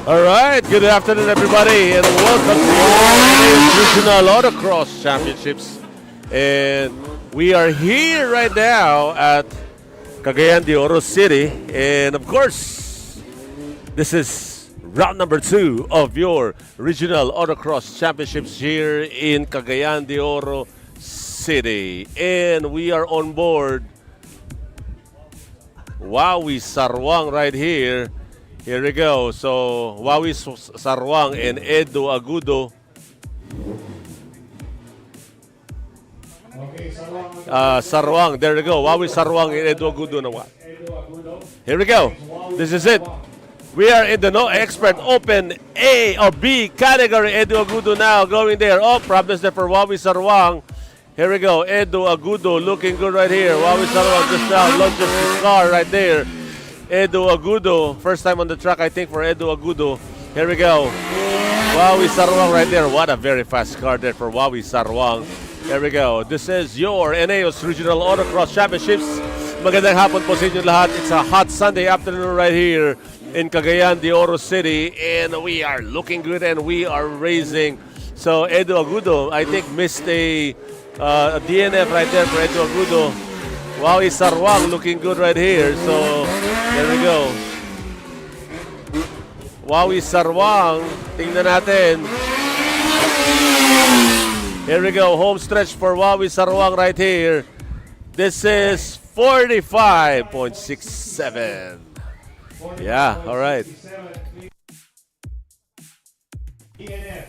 All right, good afternoon, everybody, and welcome to today's Regional Autocross Championships. And we are here right now at Cagayan de Oro City, and of course, this is round number 2 of your Regional Autocross Championships here in Cagayan de Oro City. And we are on board Wawi Sarwang right here. Here we go. So, Wawi Sarwang and Edo Agudo. Sarwang, there we go. Wawi Sarwang and Edo Agudo. Here we go. This is it. We are in the No Expert Open A or B category. Edo Agudo now going there. Oh, problems there for Wawi Sarwang. Here we go. Edo Agudo looking good right here. Wawi Sarwang just now launches his car right there. Edo Agudo, first time on the track, I think, for Edo Agudo. Here we go. Wawi Sarwang right there. What a very fast car there for Wawi Sarwang. Here we go. This is your Eneos Regional Autocross Championships. Magandang hapon po sa inyo lahat. It's a hot Sunday afternoon right here in Cagayan de Oro City. And we are looking good and we are racing. So Edo Agudo, I think, missed a DNF right there for Edo Agudo. Wawi Sarwang looking good right here. So, there we go. Wawi Sarwang. Tingnan natin. Here we go. Home stretch for Wawi Sarwang right here. This is 45.67. Yeah, all right.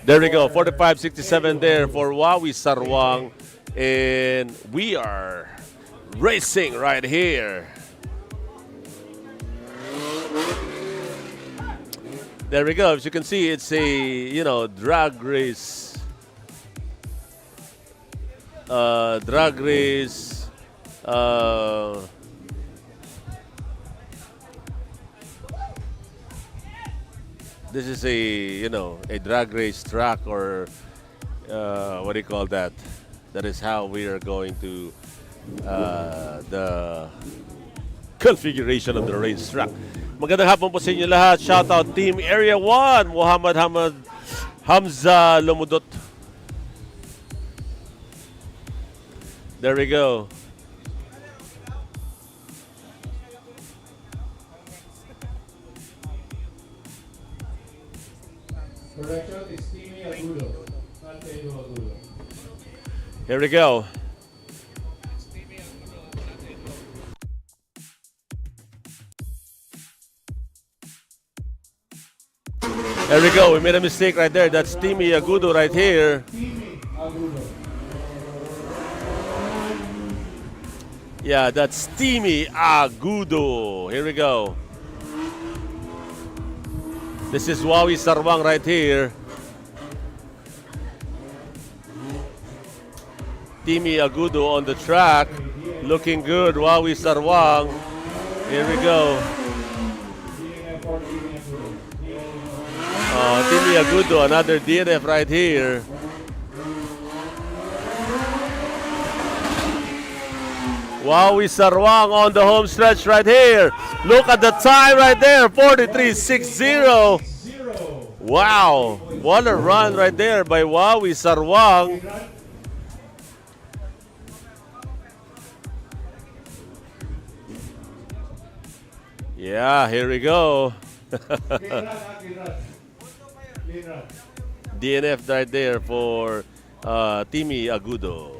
There we go. 45.67 there for Wawi Sarwang. And we are racing right here. There we go. As you can see, it's a drag race. Drag race. This is a drag race track, or what do you call that? That is how we are going to the configuration of the racetrack. Magandang hapon po sa inyo lahat. Shout out Team Area 1, Muhammad Hamza Lumudot. There we go. Correction is Team Agudo, not Edo Agudo. Here we go. There we go. We made a mistake right there. That's Timmy Agudo right here. Yeah, that's Timmy Agudo. Here we go. This is Wawi Sarwang right here. Timmy Agudo on the track. Looking good. Wawi Sarwang. Here we go. Timmy Agudo, another DNF right here. Wawi Sarwang on the home stretch right here. Look at the time right there, 43.60. Wow, what a run right there by Wawi Sarwang. Yeah, here we go. DNF right there for Timmy Agudo.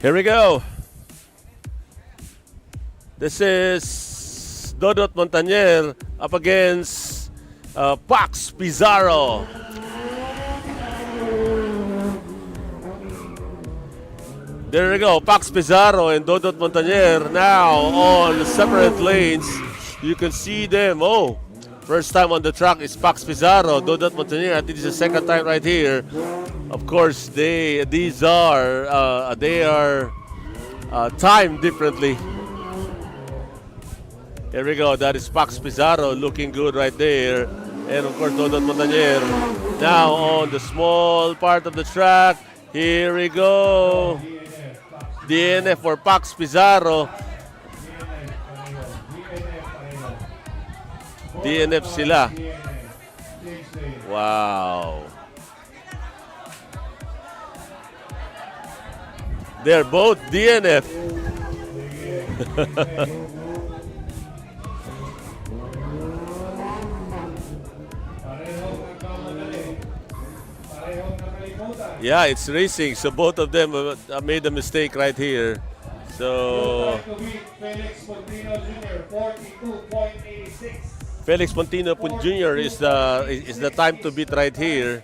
Here we go. This is Dodot Montañer up against Pax Pizarro. There we go. Pax Pizarro and Dodot Montanier now on separate lanes. You can see them. Oh, first time on the track is Pax Pizarro. Dodot Montanier, I think this is the second time right here. Of course, they are timed differently. Here we go. That is Pax Pizarro looking good right there. And of course, Dodot Montanier now on the small part of the track. Here we go. DNF for Pax Pizarro. DNF sila. Wow. They're both DNF. Yeah, it's racing, so both of them made a mistake right here. So Felix Pontino Jr. 42.86. Felix Pontino Jr. is the time to beat right here.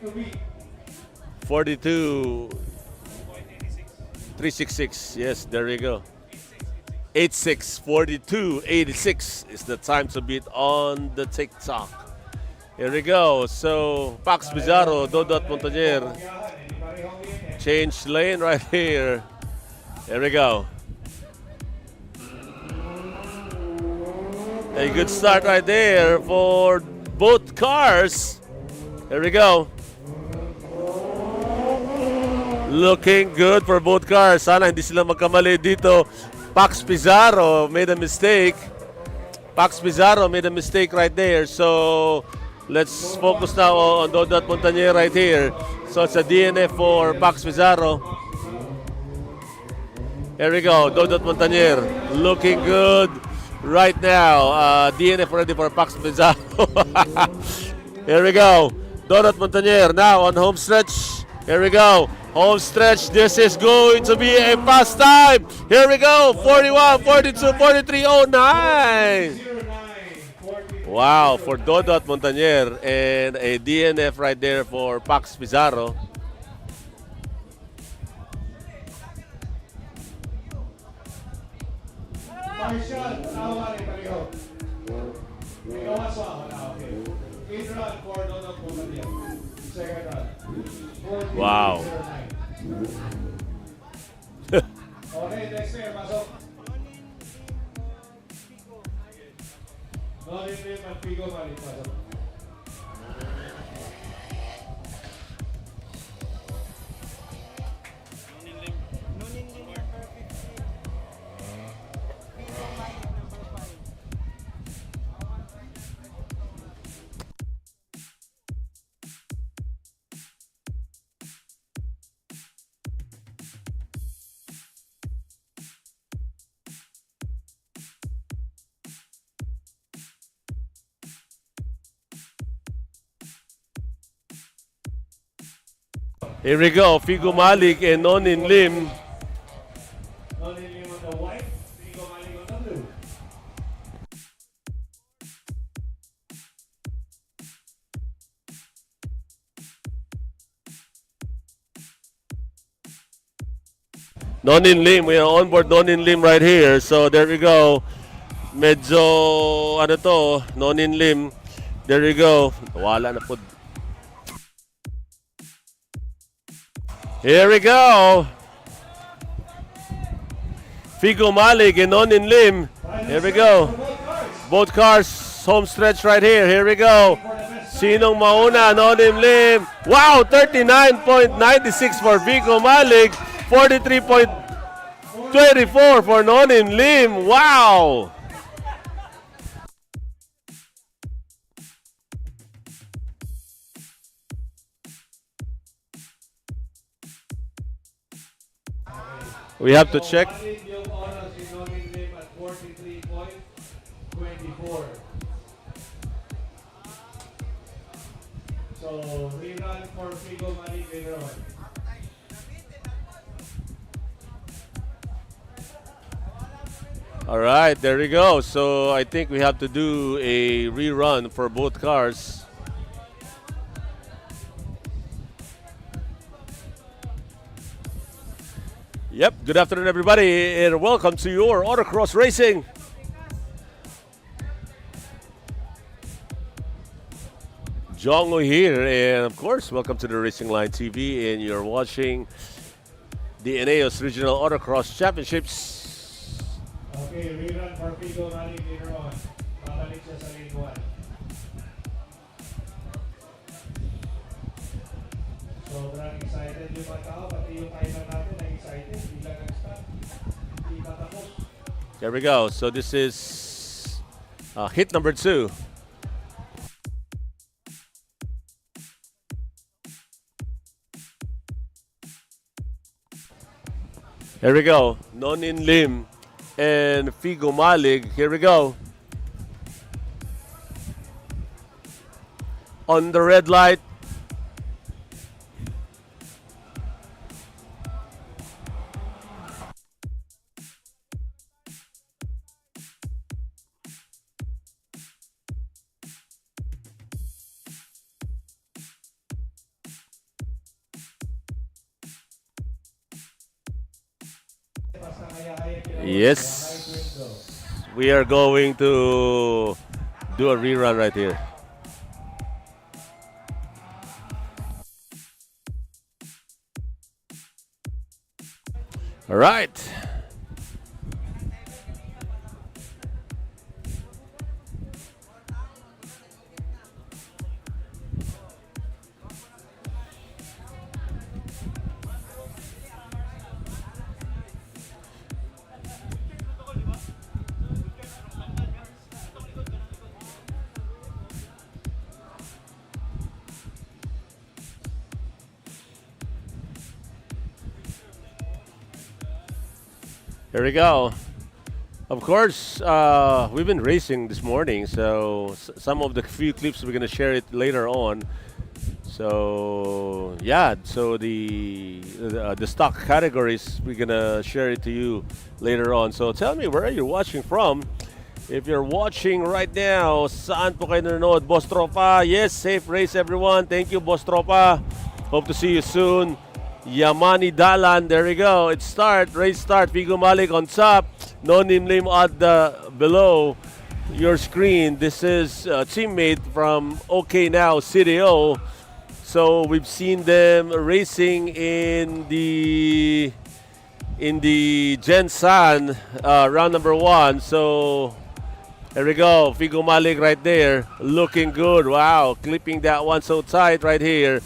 42.366. Yes, there you go. 86, 42.86 is the time to beat on the TikTok. Here we go. So Pax Pizarro, Dodot Montanier. Change lane right here. Here we go. A good start right there for both cars. Here we go. Looking good for both cars. Sana hindi sila magkamali dito. Pax Pizarro made a mistake. Pax Pizarro made a mistake right there. So let's focus now on Dodot Montanier right here. So it's a DNF for Pax Pizarro. Here we go. Dodot Montanier looking good right now. DNF already for Pax Pizarro. Here we go. Dodot Montanier now on home stretch. Here we go. Home stretch. This is going to be a fast time. Here we go. 41, 42, 43.09. Wow, for Dodot Montanier and a DNF right there for Pax Pizarro. Marshall, awari pareho. Ikaw aswa, wala, okay. Eighth run for Dodot Montanier. Second run. Wow. 14.09. Okay, next player, pasok. Nonin and Pico Malik, pasok. Here we go. Figo Malik and Nonin Lim. Nonin Lim on the white, Pico Malik on the blue. Nonin Lim. We are on board Nonin Lim right here. So there we go. Medyo ano to, Nonin Lim. There we go. Wala na po. Here we go. Figo Malik and Nonin Lim. Here we go. Both cars home stretch right here. Here we go. Sinong mauna? Nonin Lim. Wow, 39.96 for Figo Malik. 43.24 for Nonin Lim. Wow. We have to check. Yung oras si Nonin Lim at 43.24. So, rerun for Figo Malik later on. All right, there we go. So I think we have to do a rerun for both cars. Yep, good afternoon everybody and welcome to your Autocross Racing. Jongo here and of course welcome to the Racing Line TV and you're watching the Eneos Regional Autocross Championships. Okay, rerun for Figo Malik later on. Babalik siya sa lane 1. Sobrang excited yung mga tao, pati yung timer natin ay excited. Bigla nag-start. Hindi matapos. There we go. So this is hit number 2. Here we go. Nonin Lim and Figo Malig. Here we go. On the red light. Yes, we are going to do a rerun right here. All right. Here we go. Of course, we've been racing this morning, so some of the few clips we're gonna share it later on. So yeah, so the stock categories we're gonna share it to you later on. So tell me, where are you watching from? If you're watching right now, saan po kayo nanonood? Boss Tropa, yes, safe race everyone. Thank you, Boss Tropa. Hope to see you soon. Yamani Dalan, there we go. It's start, race start. Figo Malik on top. Nonim Lim at the below your screen. This is a teammate from OK Now CDO. So we've seen them racing in the Gensan round number 1. So there we go. Figo Malik right there, looking good. Wow, clipping that one so tight right here.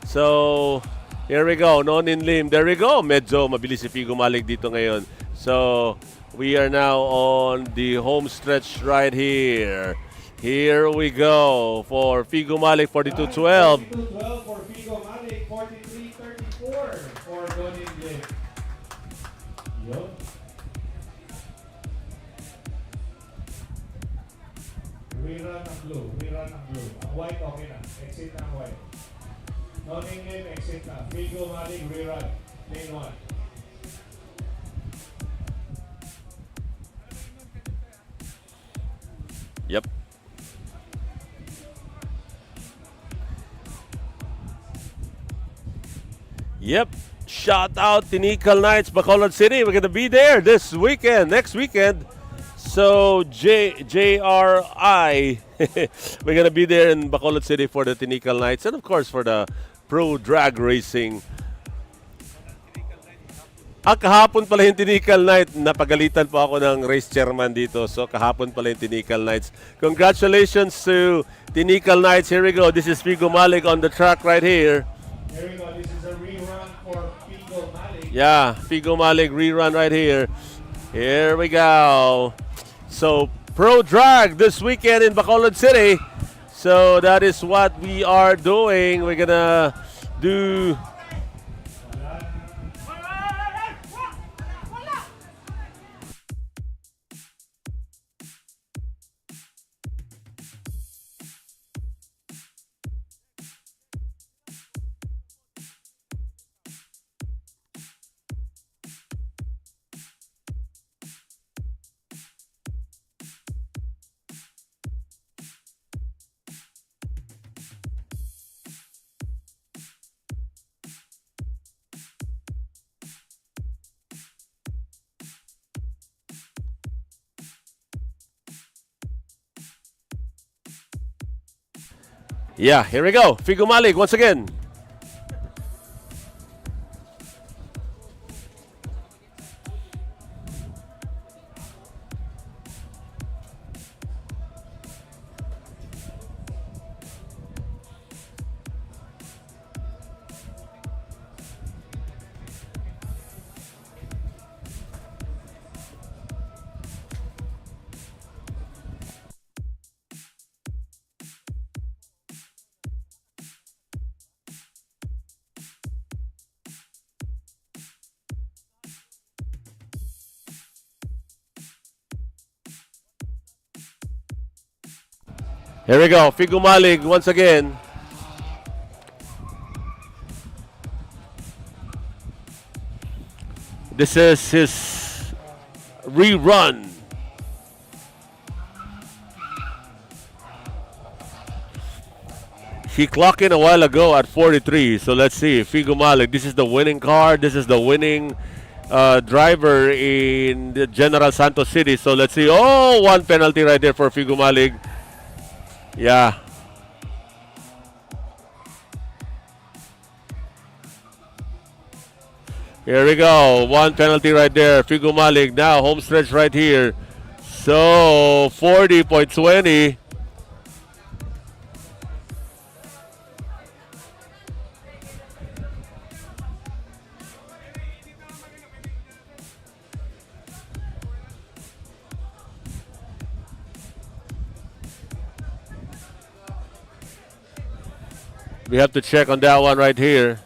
So here we go, Nonin Lim. There we go. Medyo mabilis si Figo Malik dito ngayon. So, we are now on the home stretch right here. Here we go for Figo Malik, 42-12. 42-12 for Figo Malik, 43-34 for Nonin Lim. Yun. Rerun ang blue, rerun ang blue. Ang white okay na, exit na ang white. Nonin Lim, exit na. Figo Malik, rerun. Lane 1. Yep. Yep. Shout out Tinical Knights, Bacolod City. We're gonna be there this weekend, next weekend. So JRI, we're gonna be there in Bacolod City for the Tinical Knights and of course for the Pro Drag Racing. Kahapon pala yung Tinical Night. Napagalitan po ako ng race chairman dito. So kahapon pala yung Tinical Nights. Congratulations to Tinical Nights. Here we go. This is Figo Malik on the track right here. Here we go. This is a rerun for Figo Malik. Yeah, Figo Malik rerun right here. Here we go. So Pro Drag this weekend in Bacolod City. So that is what we are doing. We're gonna do. Yeah, here we go. Figo Malik once again. Here we go. Figo Malik once again. This is his rerun. He clocked in a while ago at 43. So let's see. Figo Malik. This is the winning car. This is the winning driver in the General Santos City. So let's see. Oh, one penalty right there for Figo Malik. Yeah. Here we go. One penalty right there. Figo Malik now home stretch right here. So 40.20. We have to check on that one right here.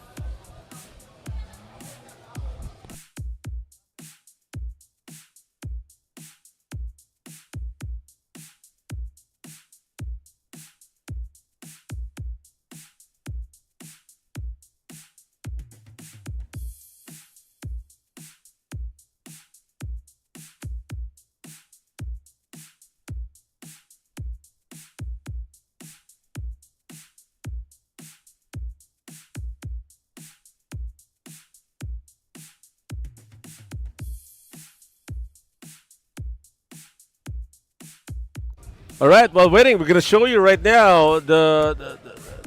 All right, while waiting, we're going to show you right now the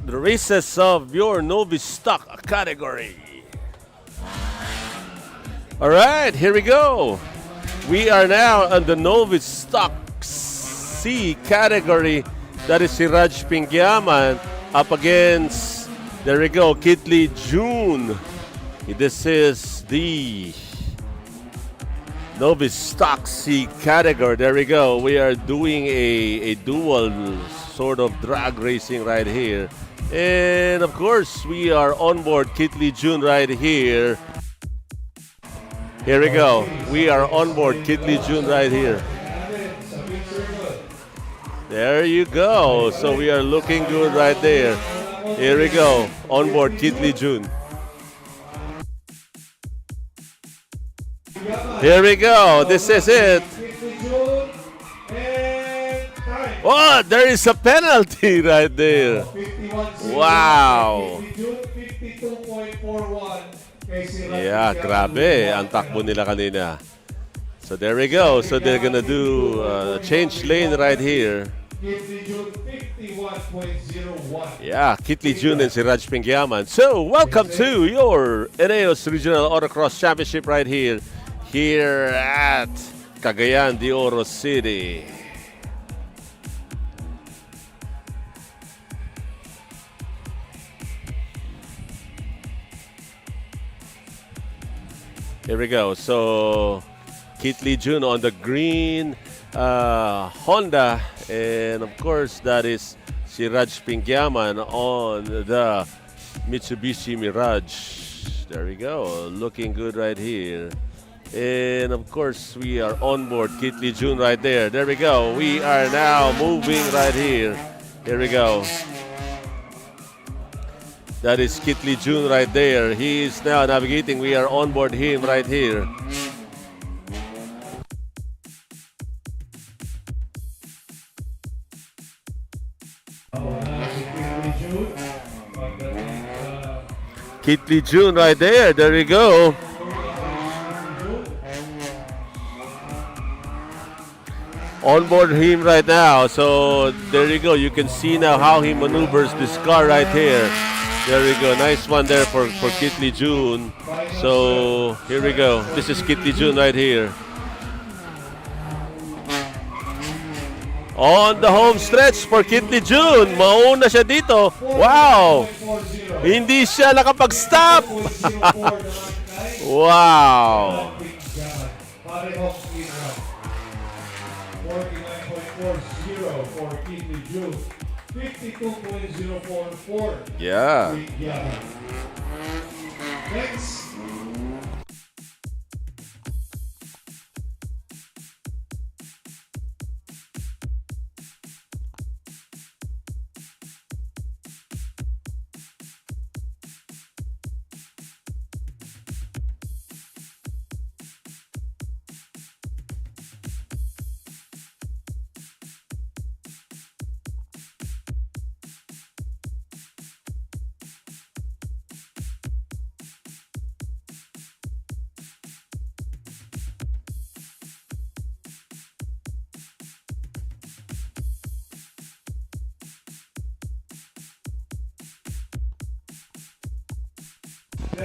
races of your novice stock category. All right, here we go. We are now on the novice stock C category. That is si Raj Pingyaman up against, there we go, Kitli June. This is the novice stock C category. There we go. We are doing a dual sort of drag racing right here. And of course, we are on board Kitli June right here. Here we go. We are on board Kitli June right here. There you go. So we are looking good right there. Here we go. On board Kitli June. Here we go. This is it. Oh, there is a penalty right there. Wow. Yeah, grabe. Ang takbo nila kanina. So there we go. So they're gonna do a change lane right here. Yeah, Kitli June and si Raj Pingyaman. So welcome to your Eneos Regional Autocross Championship right here. Here at Cagayan de Oro City. Here we go. So Kitli June on the green Honda, and of course that is si Raj Pingyaman on the Mitsubishi Mirage. There we go. Looking good right here. And of course, we are on board Kitli June right there. There we go. We are now moving right here. Here we go. That is Kitli June right there. He is now navigating. We are on board him right here. Kitli June right there. There we go. on board him right now. So there you go. You can see now how he maneuvers this car right here. There we go. Nice one there for Kit Lee Jun. So here we go. This is Kit Lee Jun right here. On the home stretch for Kit Lee Jun. Mauna siya dito. Wow! Hindi siya nakapag-stop. Wow! 49.40 for Kit Lee Jun. 52.044. Yeah. Next.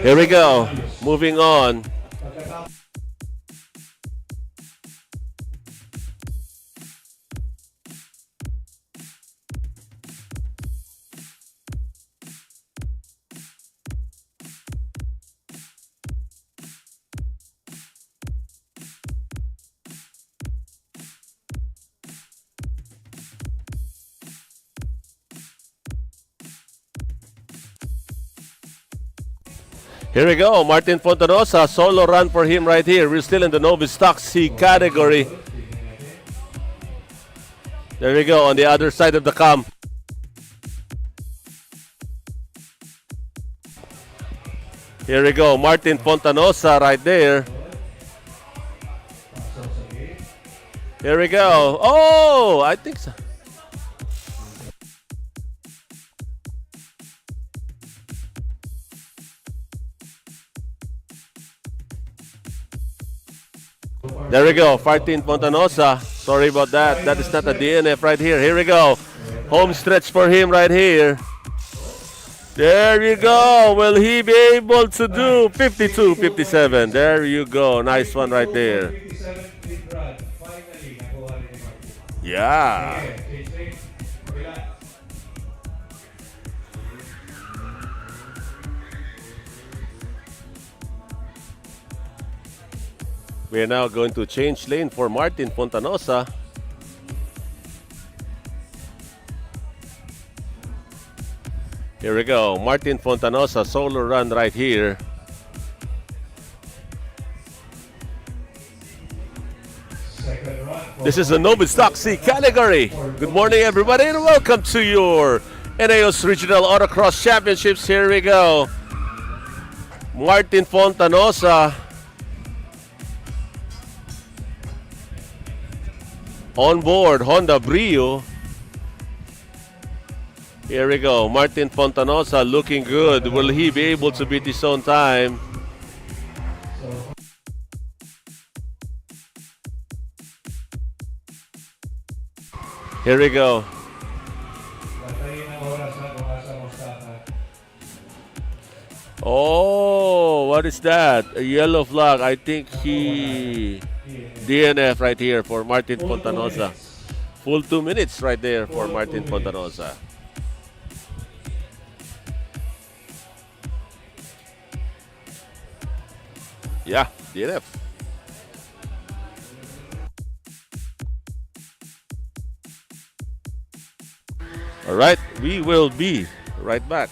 Here we go. Moving on. Here we go, Martin Fontanosa, solo run for him right here. We're still in the novice stock C category. There we go, on the other side of the cam. Here we go, Martin Fontanosa right there. Here we go. Oh, I think so. There we go, Martin Fontanosa. Sorry about that. That is not a DNF right here. Here we go. Home stretch for him right here. There you go. Will he be able to do 52, 57? There you go. Nice one right there. Yeah. We are now going to change lane for Martin Fontanosa. Here we go, Martin Fontanosa, solo run right here. This is the novice stock C category. Good morning, everybody, and welcome to your Eneos Regional Autocross Championships. Here we go. Martin Fontanosa on board Honda Brio. Here we go. Martin Fontanosa looking good. Will he be able to beat his own time? Here we go. Oh, what is that? A yellow flag. I think he DNF right here for Martin Fontanosa. Full 2 minutes right there for Martin Fontanosa. Yeah, DNF. All right, we will be right back.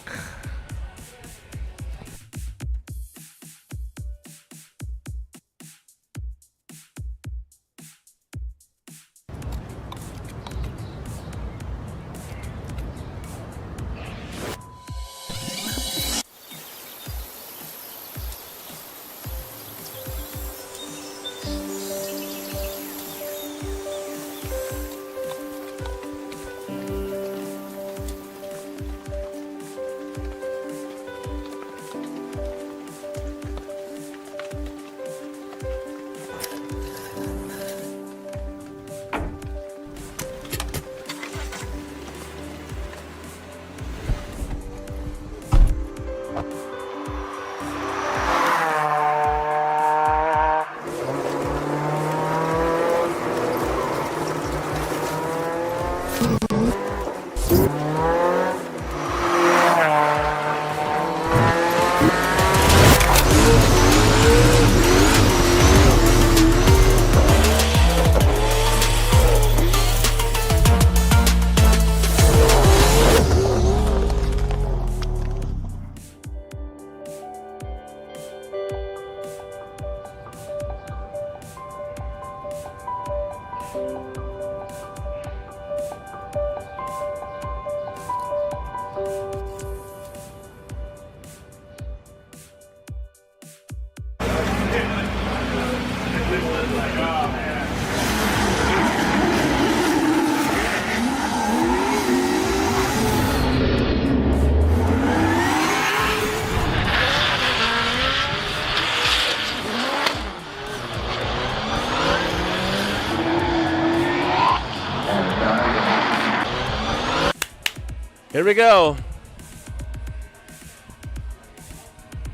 Here we go.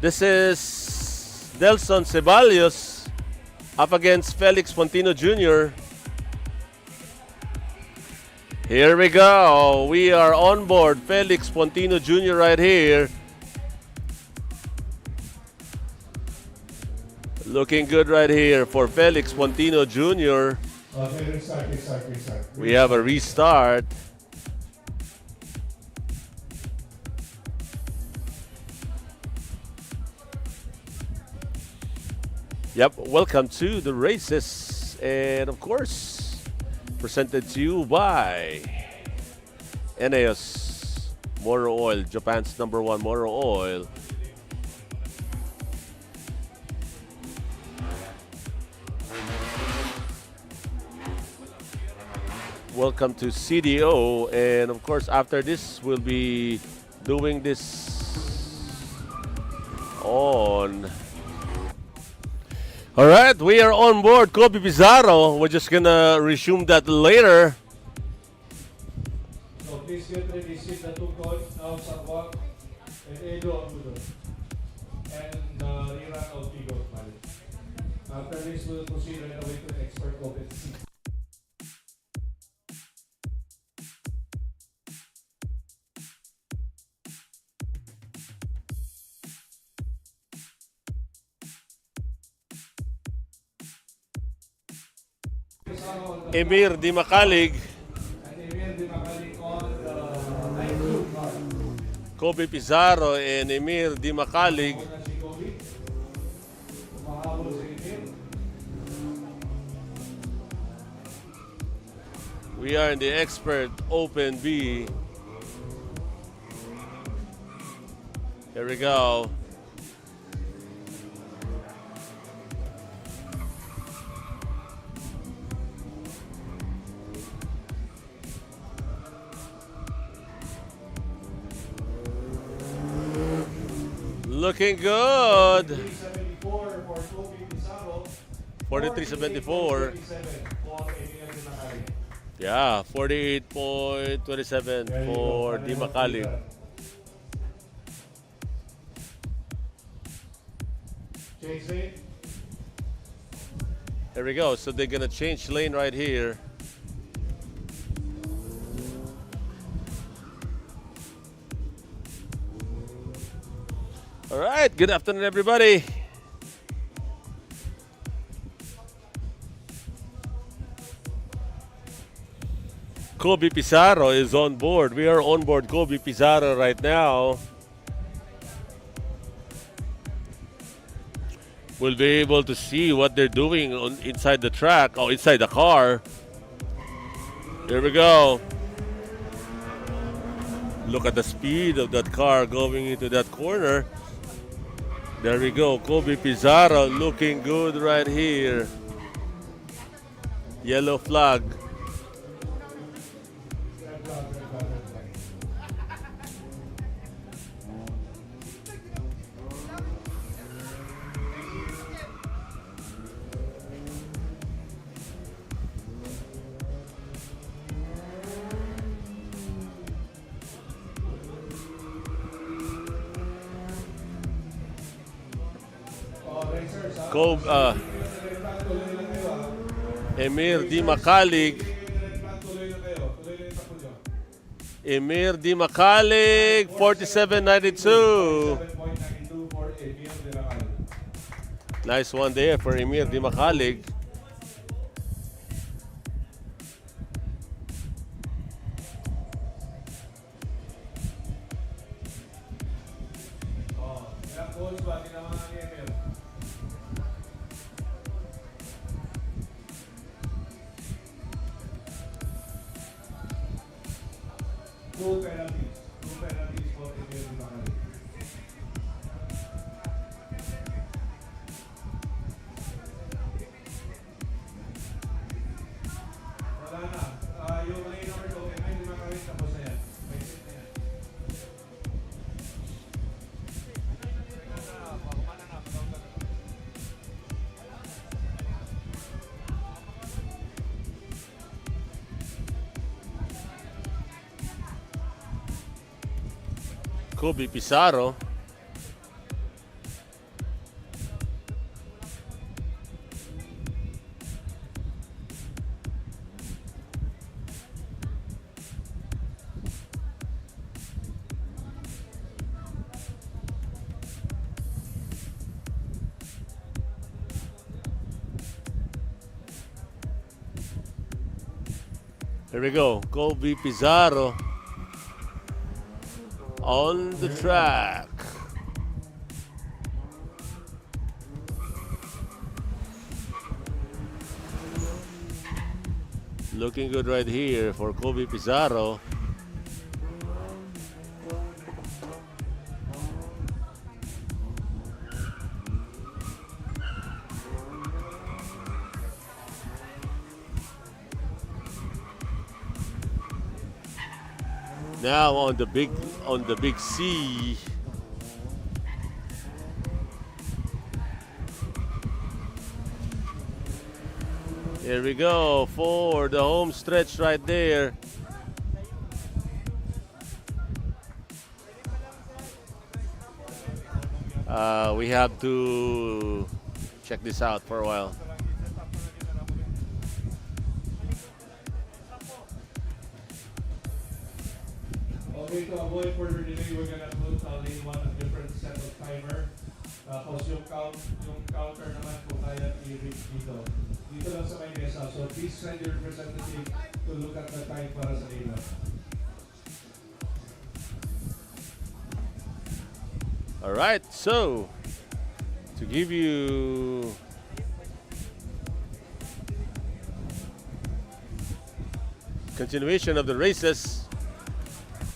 This is Delson Ceballos up against Felix Pontino Jr. Here we go. We are on board Felix Pontino Jr. right here. Looking good right here for Felix Pontino Jr. Okay, restart. We have a restart. Yep, welcome to the races. And of course, presented to you by Eneos Motor Oil, Japan's #1 motor oil. Welcome to CDO, and of course after this we'll be doing this on. All right, we are on board Kobe Pizarro. We're just gonna resume that later. So please get ready, sit the two coins, now Sarwak and Edo Agudo. And rerun of Tigo. After this, we'll proceed right away to the expert competency. Emir Di Makalig, Kobe Pizarro, and Emir Di Makalig. We are in the expert Open B. Here we go. Looking good. 43.74. Yeah, 48.27 for Di Makalig. Here we go. So they're gonna change lane right here. All right, good afternoon, everybody. Kobe Pizarro is on board. We are on board Kobe Pizarro right now. We'll be able to see what they're doing inside the track, or inside the car. Here we go. Look at the speed of that car going into that corner. There we go. Kobe Pizarro looking good right here. Yellow flag. Emir Di Makalig. Emir Di Makalig, 47.92. Nice one there for Emir Di Makalig. Two penalties for Emil Di Makalig. Kobe Pizarro. Here we go, Kobe Pizarro on the track. Looking good right here for Kobe Pizarro. Now on the big C. Here we go for the home stretch right there. We have to check this out for a while. Okay, to avoid further delay, we're gonna put lane 1 a different set of timer. Tapos yung counter naman kung kaya i-reach dito. Dito lang sa may mesa. So please send your representative to look at the time para sa ila. All right, so to give you continuation of the races.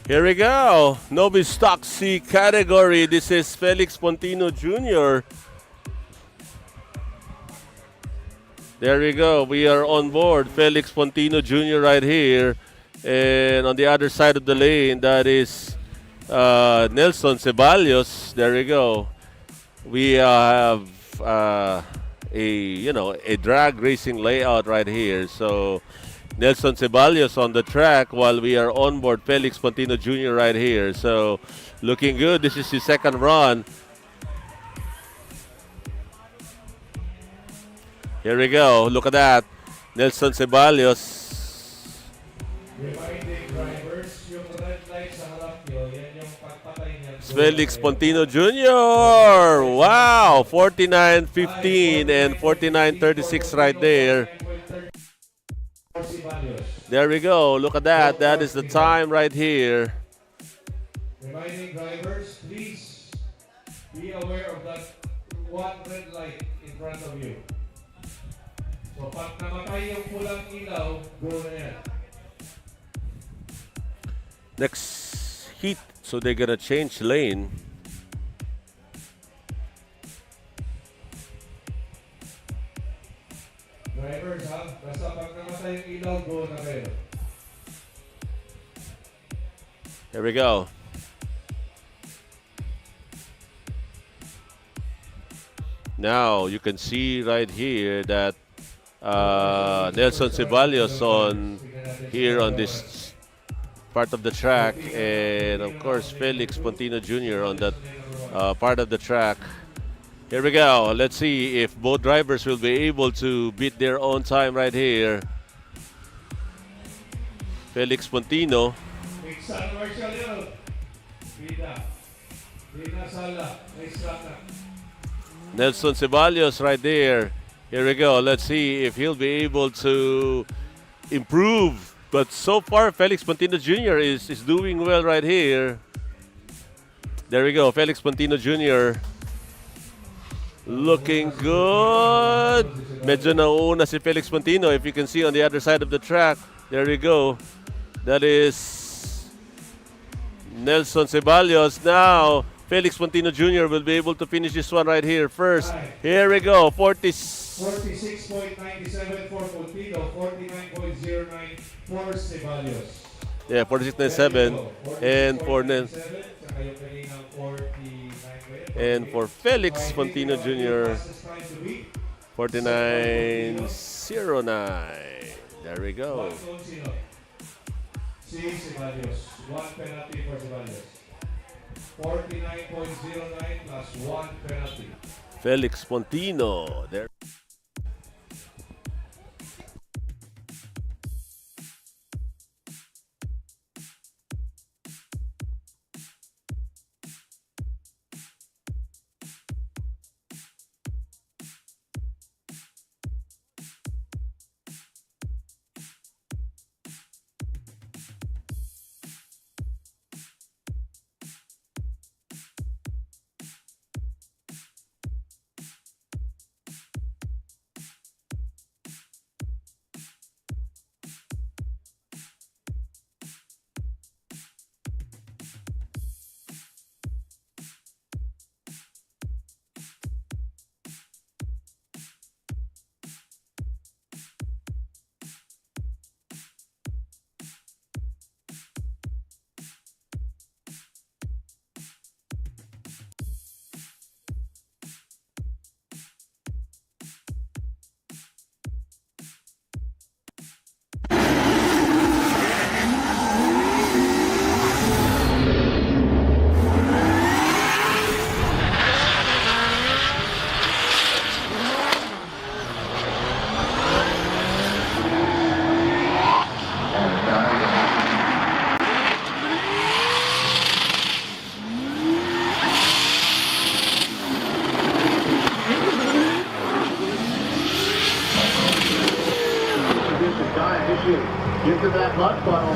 Here we go. Novice Stock C category. This is Felix Pontino Jr. There we go. We are on board. Felix Pontino Jr. right here. And on the other side of the lane, that is Nelson Ceballos. There we go. We have a drag racing layout right here. So Nelson Ceballos on the track while we are on board Felix Pontino Jr. right here. So looking good. This is his second run. Here we go. Look at that. Nelson Ceballos. Reminding drivers, yung red light sa harap nyo, yan yung pagpatay niya. Felix Pontino Jr. Wow. 49.15 and 49.36 right there. There we go. Look at that. That is the time right here. Reminding drivers, please be aware of that one red light in front of you. So pag namatay yung pulang ilaw, go na yan. Next heat. So they're gonna change lane. Drivers ha, basta pag namatay yung ilaw, go na kayo. Here we go. Now you can see right here that Nelson Ceballos on here on this part of the track, and of course Felix Pontino Jr. on that part of the track. Here we go. Let's see if both drivers will be able to beat their own time right here. Felix Pontino. Nelson Ceballos right there. Here we go. Let's see if he'll be able to improve. But so far, Felix Pontino Jr. is doing well right here. There we go. Felix Pontino Jr. looking good. Medyo nauna si Felix Pontino. If you can see on the other side of the track. There we go. That is Nelson Ceballos. Now, Felix Pontino Jr. will be able to finish this one right here first. Here we go. 46.97 for Pontino, 49.09 for Ceballos. Yeah, 46.97. And for Felix Pontino Jr. 49.09. There we go. One penalty for Ceballos. 49.09 plus 1 penalty. Felix Pontino. There. Get to that mud funnel.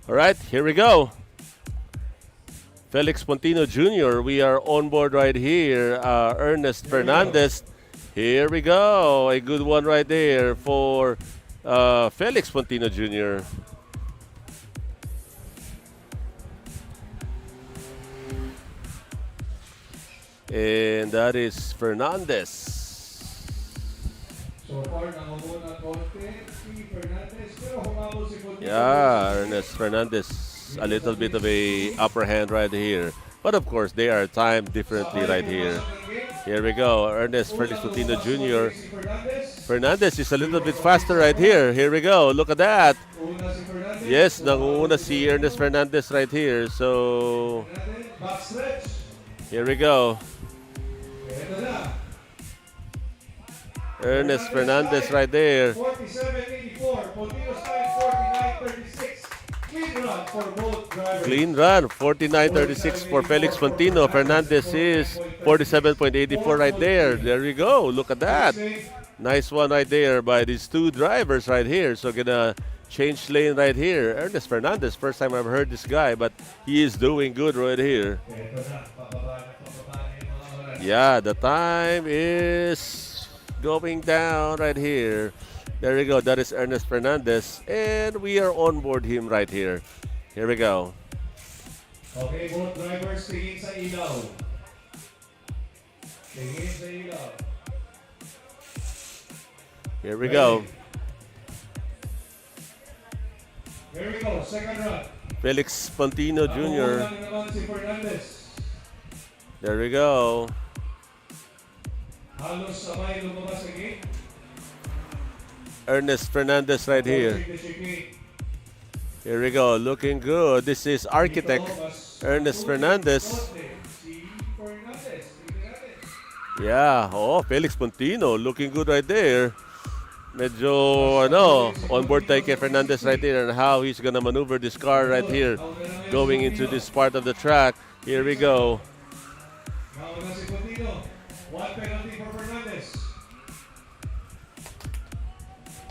All right, here we go. Felix Pontino Jr., we are on board right here. Ernest Fernandez, here we go. A good one right there for Felix Pontino Jr. And that is Fernandez. So far, nangunguna konti si Fernandez, pero humabol si Pontino. Yeah, Ernest Fernandez, a little bit of a upper hand right here. But of course, they are timed differently right here. Here we go, Ernest Felix Pontino Jr. Fernandez is a little bit faster right here. Here we go, look at that. Yes, nangunguna si Ernest Fernandez right here. So, here we go. Ernest Fernandez right there. 47.84. Pontino's time 49.36. Clean run for both drivers. Clean run, 49.36 for Felix Pontino. Fernandez is 47.84 right there. There you go. Look at that. Nice one right there by these two drivers right here. So gonna change lane right here. Ernest Fernandez, first time I've heard this guy, but he is doing good right here. Yeah, the time is going down right here. There we go. That is Ernest Fernandez. And we are on board him right here. Here we go. Okay, both drivers tingin sa ilaw. Tingin sa ilaw. Here we go. Here we go, second run. Felix Pontino Jr. Nakuha naman si Fernandez. There we go. Halos sabay lumabas sa gate. Ernest Fernandez right here. Here we go. Looking good. This is Architect Ernest Fernandez. Yeah. Oh, Felix Pontino. Looking good right there. Medyo, on board tayo kay Fernandez right here and how he's gonna maneuver this car right here. Going into this part of the track. Here we go. Nauna si Pontino. One penalty for Fernandez.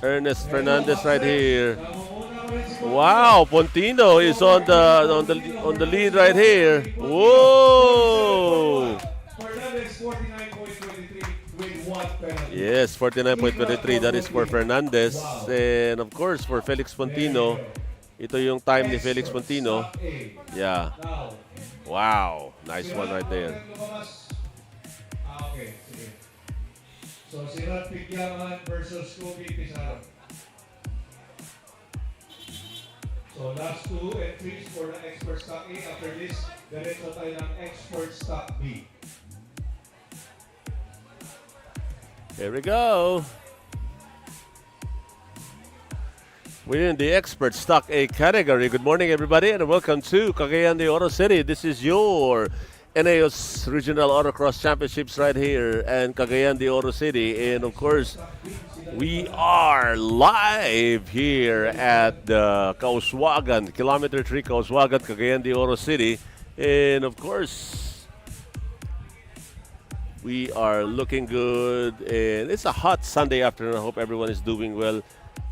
Ernest Fernandez right here. Wow, Pontino is on the lead right here. Whoa! Fernandez 49.23 with one penalty. Yes, 49.23. That is for Fernandez. And of course, for Felix Pontino, ito yung time ni Felix Pontino. Yeah. Now, Wow, nice one right there. Okay, sige. So, si Rat Pigyaman versus Kobe Pizarro. So, last two entries for the expert stock A. After this, diretso tayo ng expert stock B. Here we go. We're in the expert stock A category. Good morning, everybody, and welcome to Cagayan de Oro City. This is your Eneos Regional Autocross Championships right here in Cagayan de Oro City. And of course, we are live here at the Kauswagan, Kilometer 3 Kauswagan, Cagayan de Oro City. And of course, we are looking good. And it's a hot Sunday afternoon. I hope everyone is doing well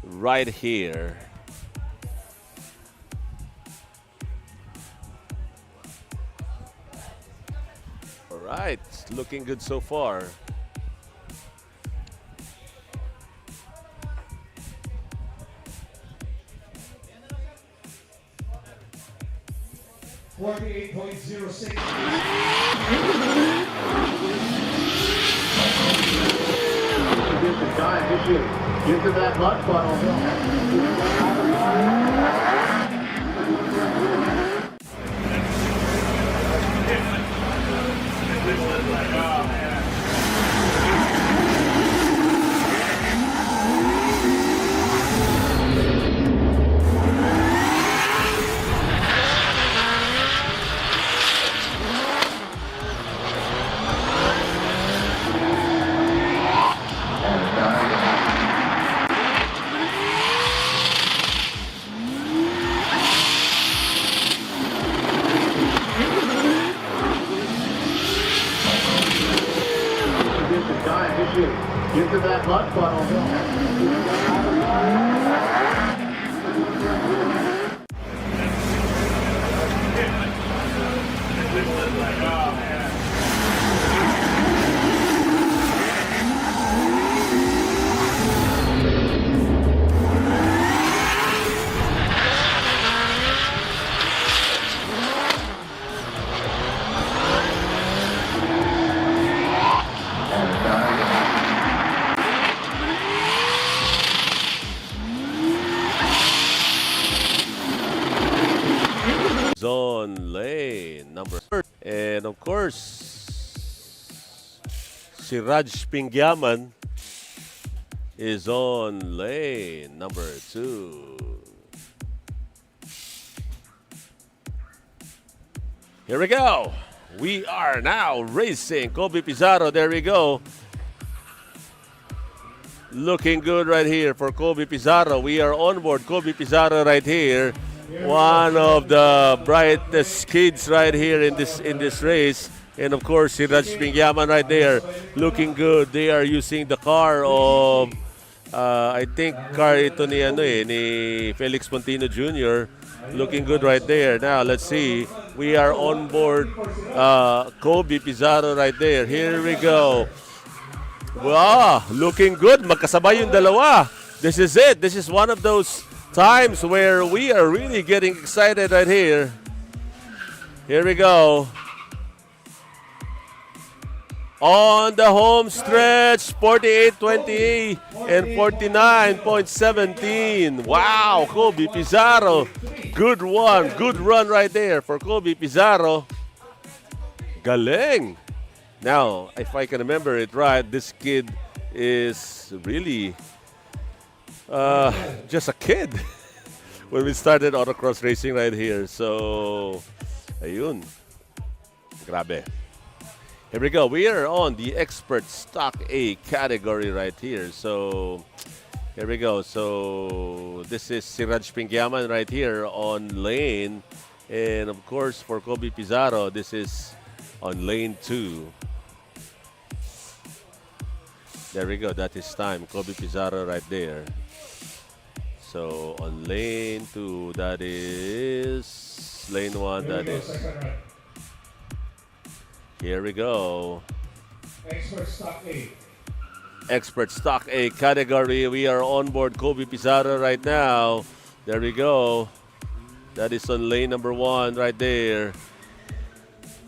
right here. All right, it's looking good so far. $48.06. Get the time. Get to that mud funnel. Get to that mud funnel. Zone lane number. And of course, si Raj Pingyaman is on lane number 2. Here we go. We are now racing. Kobe Pizarro, there we go. Looking good right here for Kobe Pizarro. We are on board Kobe Pizarro right here. One of the brightest kids right here in this race. And of course, si Raj Pingyaman right there, looking good. They are using the car of, I think, car ito ni Felix Montino Jr. Looking good right there. Now, let's see. We are on board Kobe Pizarro right there. Here we go. Wow, looking good. Magkasabay yung dalawa. This is it. This is one of those times where we are really getting excited right here. Here we go. On the home stretch, 48.28 and 49.17. Wow, Kobe Pizarro. Good one. Good run right there for Kobe Pizarro. Galing. Now, if I can remember it right, this kid is really just a kid when we started autocross racing right here. So, ayun. Grabe. Here we go. We are on the expert stock A category right here. So, here we go. So, this is si Raj Pingyaman right here on lane. And of course, for Kobe Pizarro, this is on lane 2. There we go. That is time. Kobe Pizarro right there. So, on lane 2, that is lane 1, that is. Here we go. Expert stock A. Expert stock A category. We are on board Kobe Pizarro right now. There we go. That is on lane number 1 right there.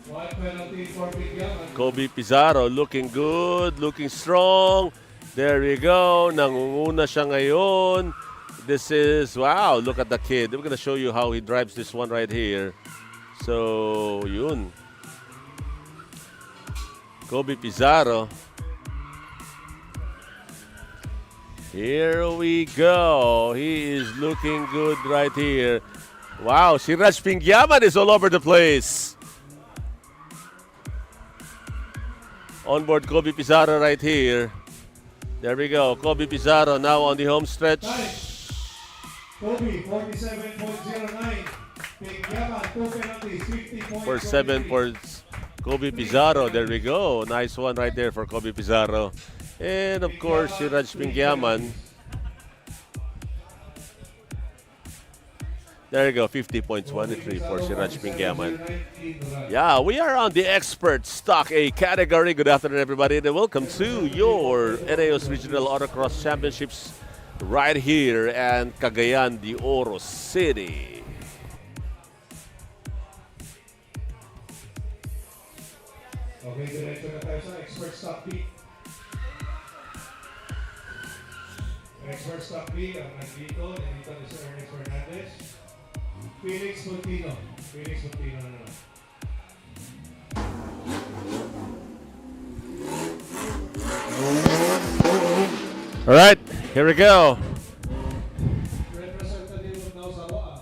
One penalty for Bigyaman. Kobe Pizarro looking good, looking strong. There we go. Nangunguna siya ngayon. This is, wow, look at the kid. We're going to show you how he drives this one right here. So, yun. Kobe Pizarro. Here we go. He is looking good right here. Wow, si Raj Pingyaman is all over the place. Onboard Kobe Pizarro right here. There we go. Kobe Pizarro now on the home stretch. Kobe, 47.09. Bigyaman, 2 penalties, 50.43. For 7 for Kobe Pizarro. There we go. Nice one right there for Kobe Pizarro. And of course, si Raj Pingyaman. There you go, 50.23 for si Raj Pingyaman. Yeah, we are on the expert stock A category. Good afternoon, everybody, and welcome to your Eneos Regional Autocross Championships right here in Cagayan de Oro City. Okay, diretso na tayo sa expert stock B. Expert stock B, ang nandito ni Sir Ernest Fernandez. Felix Montino. Felix Montino na naman. All right, here we go. Representative ng Sawa.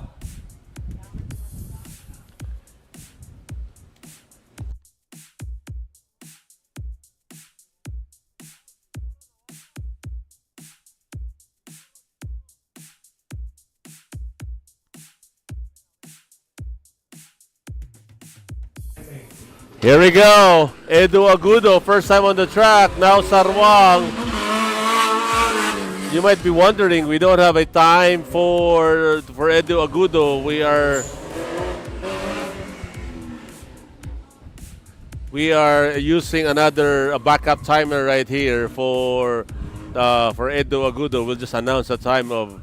Here we go. Edu Agudo, first time on the track. Now Sarwang. You might be wondering, we don't have a time for Edu Agudo. We are using a backup timer right here for Edu Agudo. We'll just announce the time of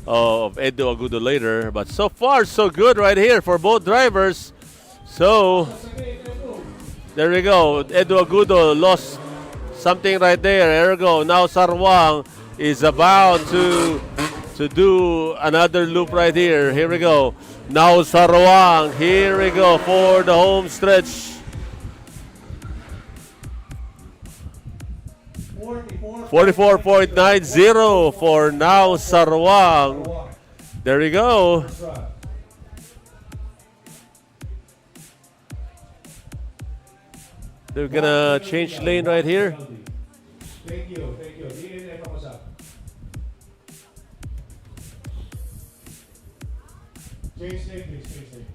Edu Agudo later. But so far, so good right here for both drivers. So there we go. Edu Agudo lost something right there. There we go. Now Sarwang is about to do another loop right here. Here we go. Now Sarwang. Here we go for the home stretch. 44.90 for now Sarwang. There we go. They're gonna change lane right here. Thank you, thank you. DNF ako sa. Change lane, please, change lane.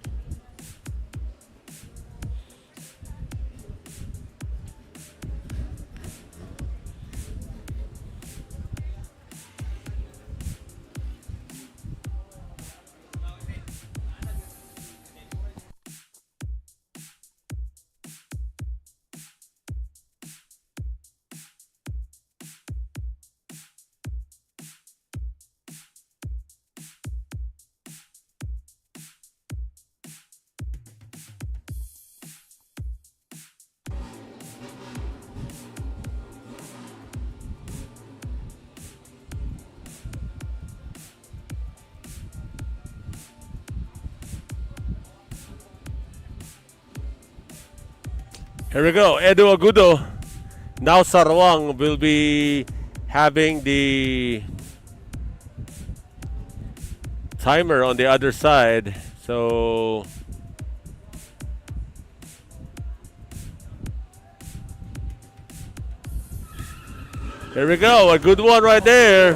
Here we go. Edu Agudo. Now Sarwang will be having the timer on the other side. So here we go. A good one right there.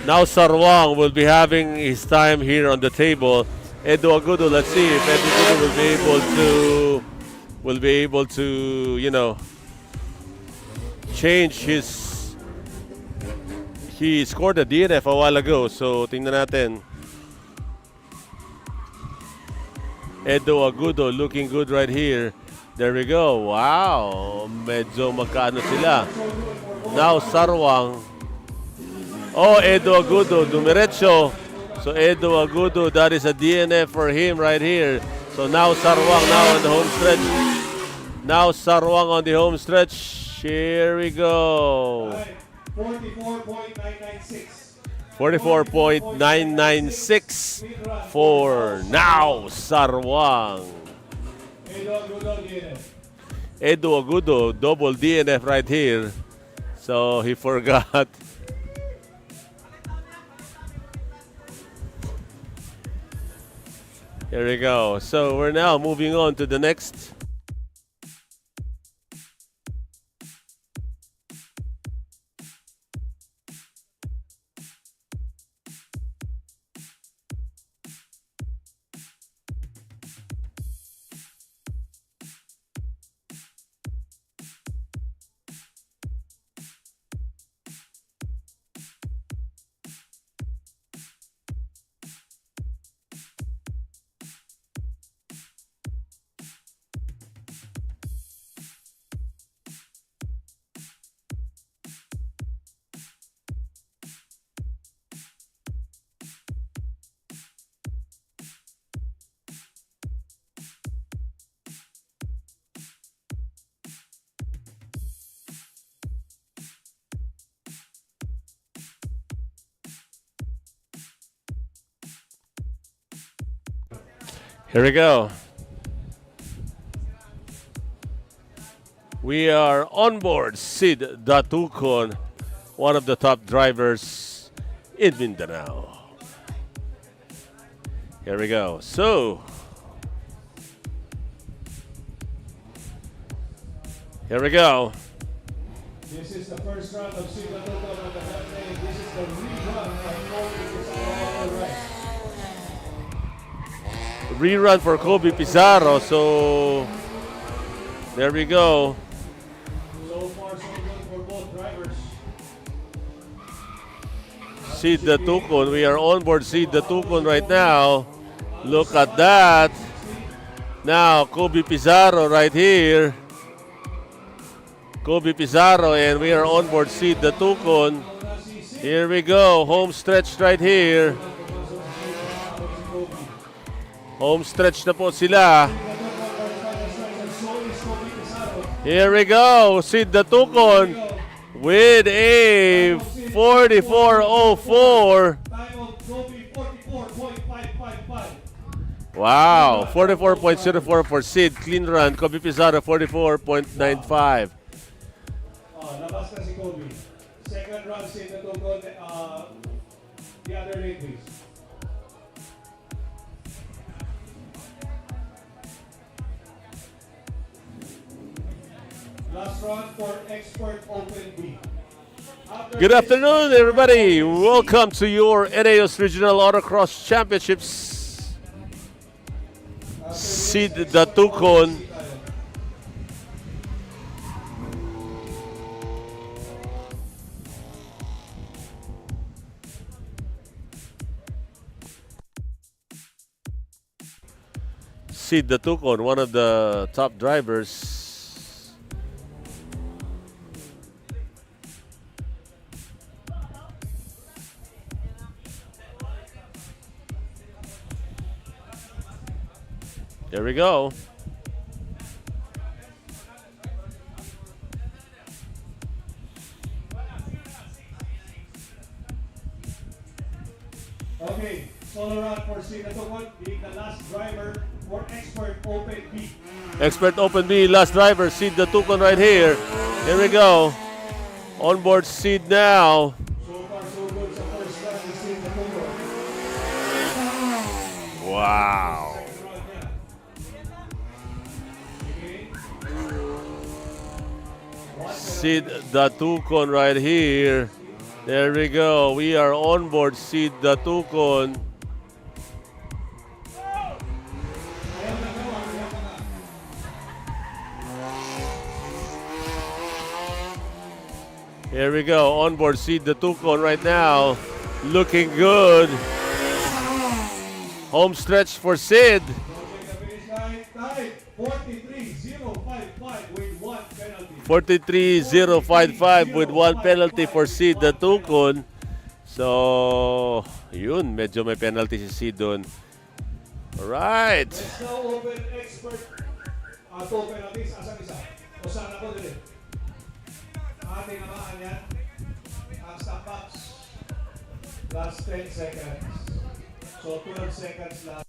Now Sarwang will be having his time here on the table. Edu Agudo, let's see if Edu Agudo will be able to, you know, change his. He scored a DNF a while ago, so tingnan natin. Edu Agudo looking good right here. There we go. Wow, medyo magkaano sila. Now Sarwang. Oh, Edu Agudo, dumiretso. So Edu Agudo, that is a DNF for him right here. So now Sarwang now on the home stretch. Now Sarwang on the home stretch. Here we go. 44.996. 44.996 for now Sarwang. Edu Agudo, double DNF right here. So he forgot. Here we go. So we're now moving on to the next. Here we go. We are on board Sid Datukon, one of the top drivers in Mindanao. Here we go. So, here we go. This is the first round of Sid Datukon on the left lane. This is the rerun of Kobe Pizarro right. Rerun for Kobe Pizarro. So, there we go. So far, so good for both drivers. Sid Datukon. We are on board Sid Datukon right now. Look at that. Now, Kobe Pizarro right here. Kobe Pizarro, and we are on board Sid Datukon. Here we go. Home stretch right here. Home stretch na po sila. Here we go. Sid Datukon with a 44.04. Wow. 44.04 for Sid. Clean run. Kobe Pizarro 44.95. Labas na si Kobe. Second run, Sid Datukon. The other lane, please. Last run for Expert Open B. Good afternoon, everybody. Welcome to your Eneos Regional Autocross Championships. Sid Datukon. Sid Datukon, one of the top drivers. There we go. Okay, solo run for Sid Datukon, being the last driver for Expert Open B. Expert Open B, last driver, Sid Datukon right here. Here we go. On board Sid now. So far, so good sa first run ni Sid Datukon. Wow. Sid Datukon right here. There we go. We are on board Sid Datukon. Here we go. On board Sid Datukon right now. Looking good. Home stretch for Sid. 43.055 with one penalty. 43.055 with one penalty for Sid Datukon. So, yun, medyo may penalty si Sid doon. Alright. Let's now open expert. To open natin sa asang isa. O saan ako din? Ating namaan yan. Ang stop box. Last 10 seconds. So 12 seconds last.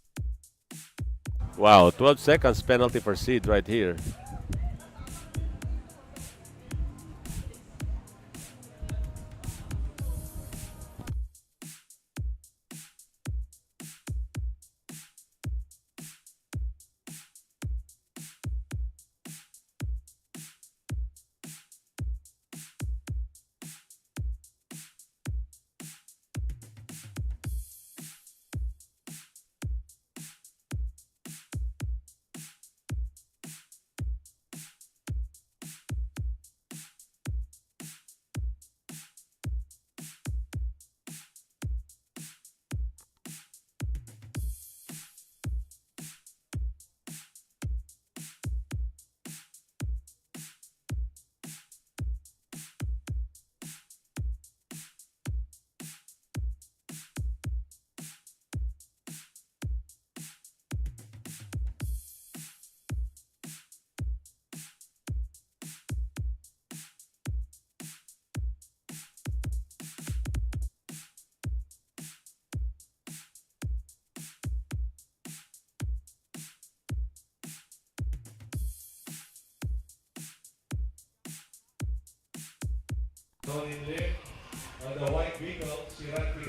Wow, 12 seconds penalty for seed right here.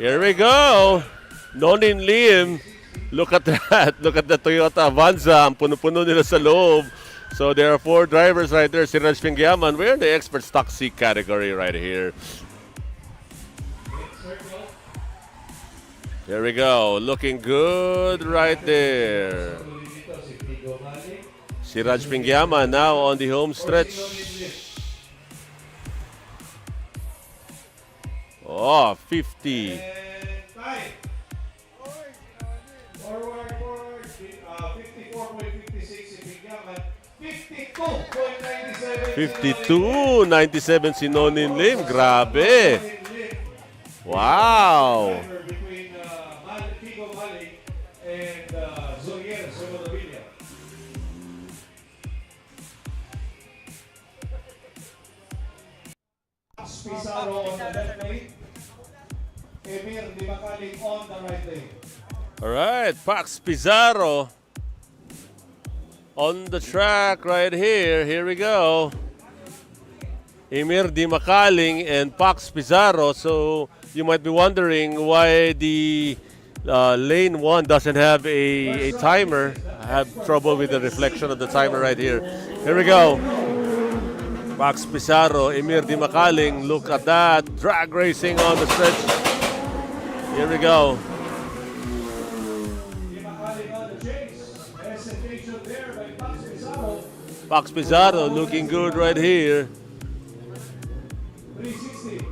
Here we go. Nonin Lim. Look at that. Look at the Toyota Avanza. Ang puno-puno nila sa loob. So there are 4 drivers right there. Si Raj Pingyaman. We're in the expert stock C category right here. Here we go. Looking good right there. Si Raj Pingyaman now on the home stretch. Oh, 50. Forward, 54.56 si Pingyaman. 52.97. 52.97 si Nonin Lim. Grabe. Wow. Between Figo Malik and Zorier Solovilla. Pizarro on the left lane. Emir Di Makaling on the right lane. All right, Pax Pizarro on the track right here. Here we go. Emir Di Makaling and Pax Pizarro. So you might be wondering why the lane 1 doesn't have a timer. I have trouble with the reflection of the timer right here. Here we go. Pax Pizarro, Emir Di Makaling. Look at that. Drag racing on the stretch. Here we go. Pax Pizarro looking good right here. 360.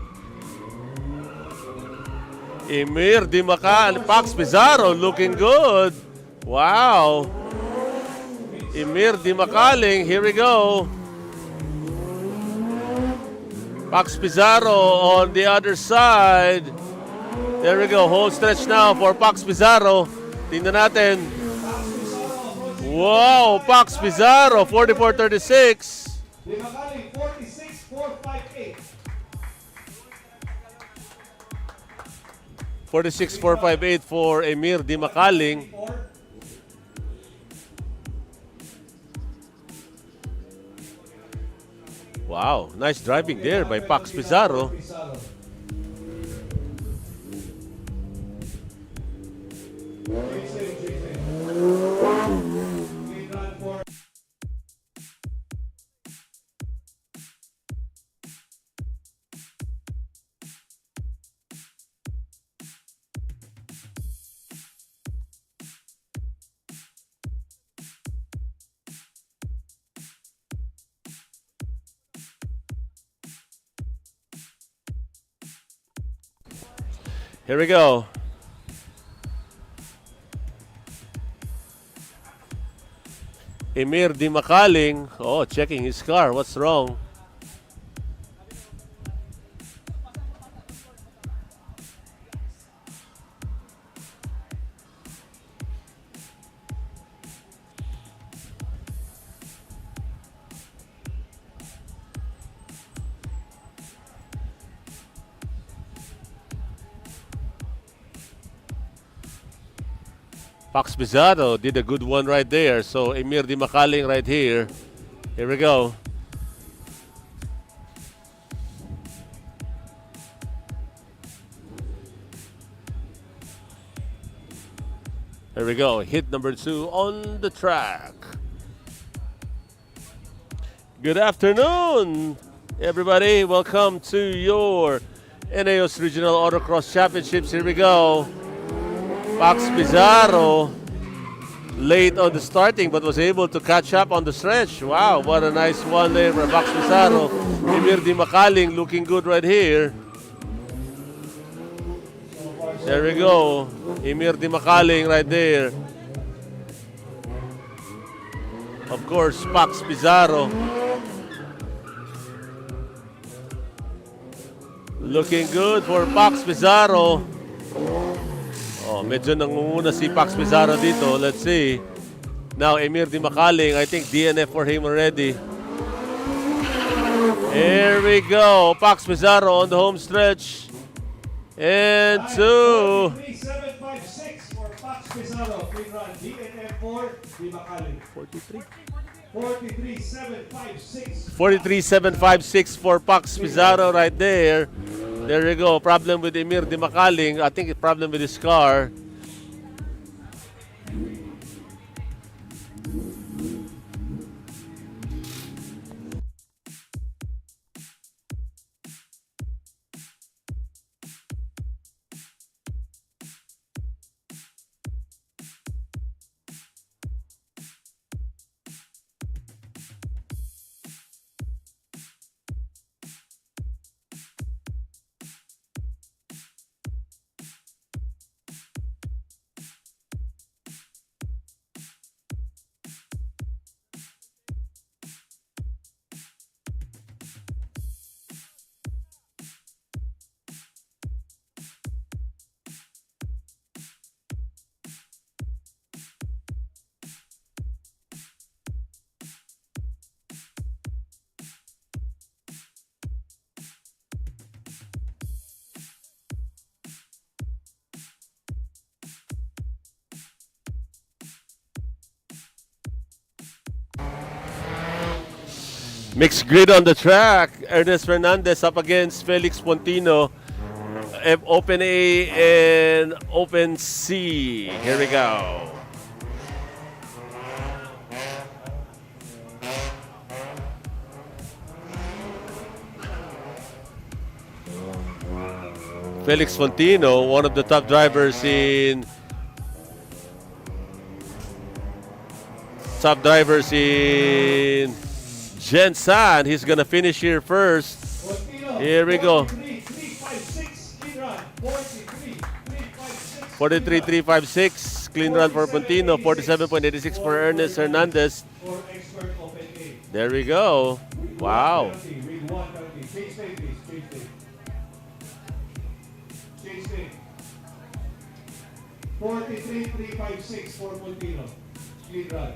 Emir Di Makaling, Pax Pizarro looking good. Wow. Emir Di Makaling, here we go. Pax Pizarro on the other side. There we go. Whole stretch now for Pax Pizarro. Tingnan natin. Wow, Pax Pizarro, 44.36. Di Makaling, 46.458. 46.458 for Emir Di Makaling. Wow, nice driving there by Pax Pizarro. Here we go. Emir Di Makaling. Oh, checking his car. What's wrong? Pax Pizarro did a good one right there. So Emir Di Makaling right here. Here we go. There we go. Hit number 2 on the track. Good afternoon, everybody. Welcome to your Eneos Regional Autocross Championships. Here we go. Pax Pizarro late on the starting but was able to catch up on the stretch. Wow, what a nice one there from Pax Pizarro. Emir Di Makaling looking good right here. There we go. Emir Di Makaling right there. Of course, Pax Pizarro. Looking good for Pax Pizarro. Oh, medyo nangunguna si Pax Pizarro dito. Let's see. Now, Emir Di Makaling, I think DNF for him already. Here we go. Pax Pizarro on the home stretch. And 2. 43756 for Pax Pizarro. Clean run. DNF for Di Makaling. 43. 43756. 43756 for Pax Pizarro right there. There you go. Problem with Emir Di Makaling. I think it's problem with his car. Mixed grid on the track. Ernest Fernandez up against Felix Pontino. Open A and Open C. Here we go. Felix Pontino, one of the top drivers in Jensan. He's gonna finish here first. Here we go. 43.356 clean run for Pontino. 47.86 for Ernest Hernandez. There we go. Wow. 43.356 for Pontino. Clean run.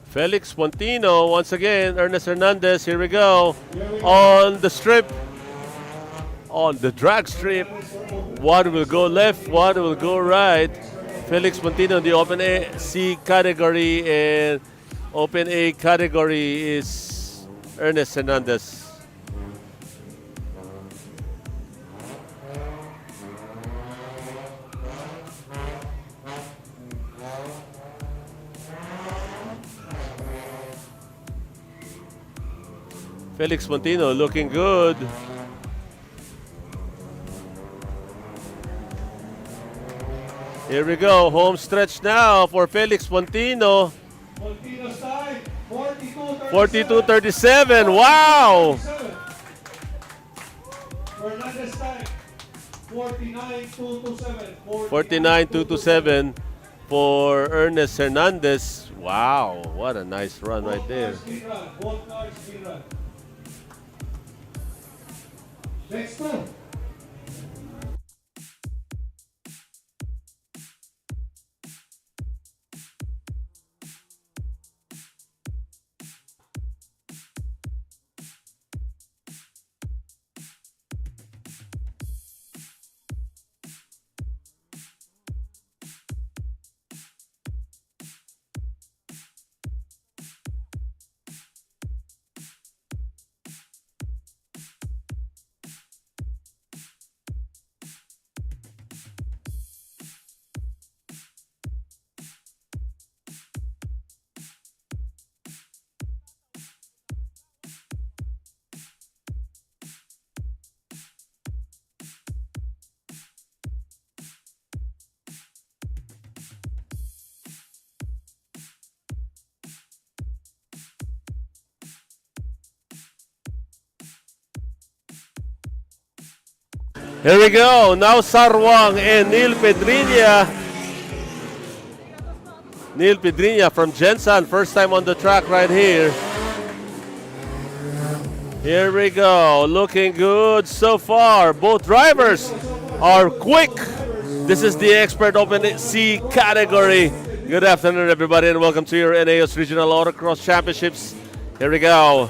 Felix Pontino, once again, Ernest Hernandez, here we go. On the strip, on the drag strip. One will go left, one will go right. Felix Pontino, the Open A C category, and Open A category is Ernest Hernandez. Felix Pontino looking good. Here we go, home stretch now for Felix Pontino. Pontino's time, 42.37, wow! Fernandez time, 49.227. 49.227 for Ernest Hernandez. Wow, what a nice run right there. Both cars speed run. Next one. Here we go. Now Sarwang and Neil Pedriña. Neil Pedriña from Jensen. First time on the track right here. Here we go. Looking good so far. Both drivers are quick. This is the Expert Open C category. Good afternoon, everybody, and welcome to your Eneos Regional Autocross Championships. Here we go.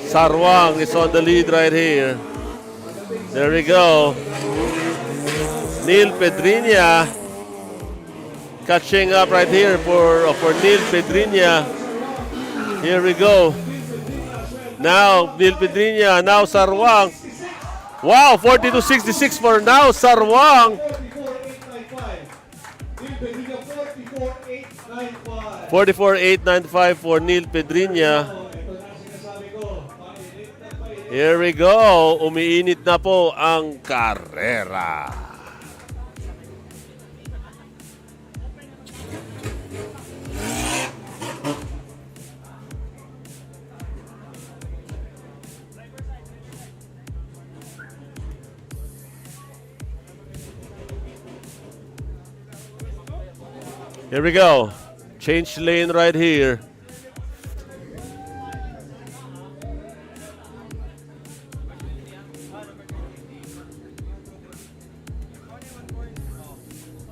Sarwang is on the lead right here. There we go. Neil Pedriña catching up right here for Neil Pedriña. Here we go. Now Neil Pedriña, now Sarwang. Wow, 42.66 for now Sarwang. 44.895 for Neil Pedriña. Here we go. Umiinit na po ang karera. Here we go. Change lane right here.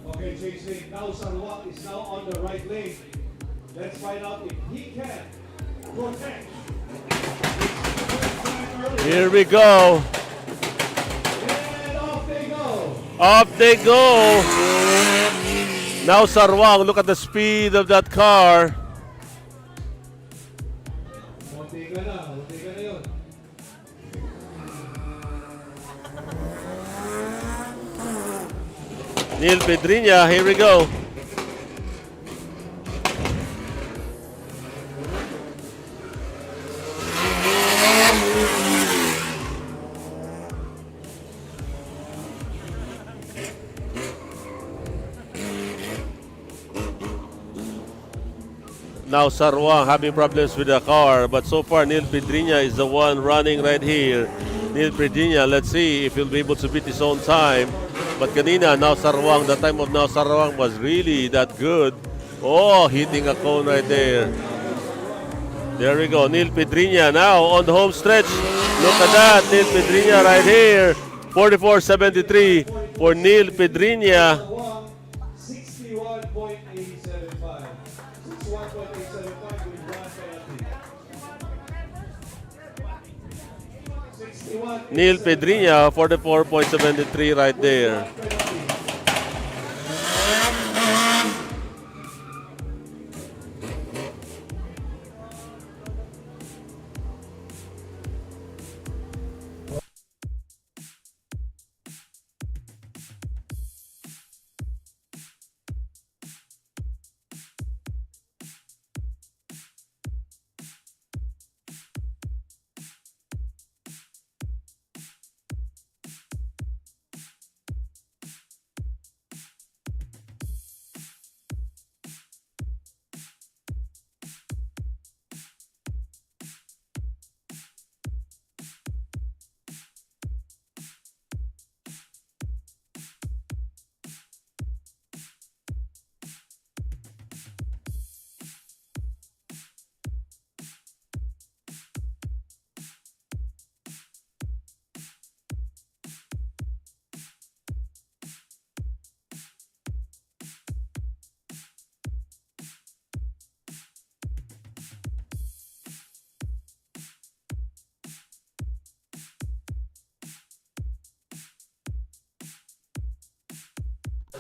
Okay, change lane. Now Sarwak is now on the right lane. Let's find out if he can protect. Here we go. And off they go. Up they go. Now Sarwang, look at the speed of that car. Munti ka na yun. Neil Pedriña, here we go. Now Sarwang having problems with the car, but so far Neil Pedriña is the one running right here. Neil Pedriña, let's see if he'll be able to beat his own time. But kanina, now Sarwang, the time of now Sarwang was really that good. Oh, hitting a cone right there. There we go, Neil Pedriña now on the home stretch. Look at that, Neil Pedriña right here. 44.73 for Neil Pedriña. 61.875. 61.875 with one penalty. 61. Neil Pedriña, 44.73 right there.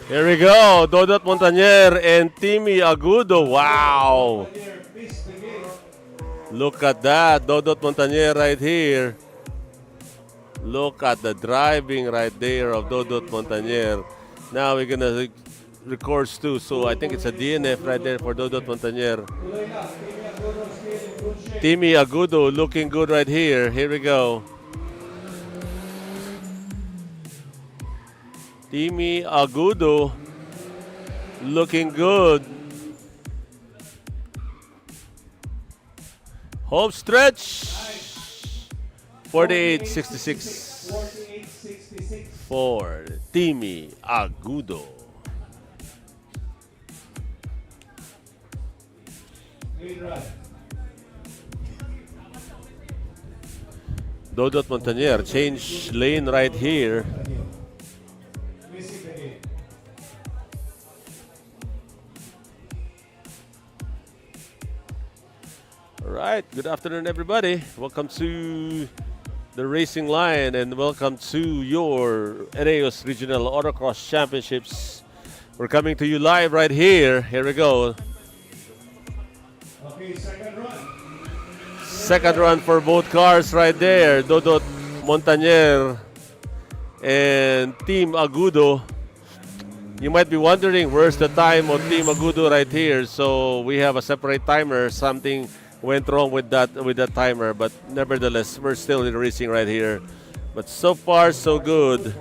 Here we go. Dodot Montañer and Timmy Agudo. Wow. Look at that. Dodot Montañer right here. Look at the driving right there of Dodot Montañer. Now we're going to record too. So I think it's a DNF right there for Dodot Montañer. Timmy Agudo looking good right here. Here we go. Timmy Agudo looking good. Home stretch. 48.66 for Timmy Agudo. Dodot Montañer change lane right here. All right, good afternoon, everybody. Welcome to the Racing Line and welcome to your Eneos Regional Autocross Championships. We're coming to you live right here. Here we go. Okay, second run. Second run for both cars right there. Dodot Montañer and Team Agudo. You might be wondering where's the time of Team Agudo right here. So we have a separate timer. Something went wrong with that timer, but nevertheless, we're still in racing right here. But so far, so good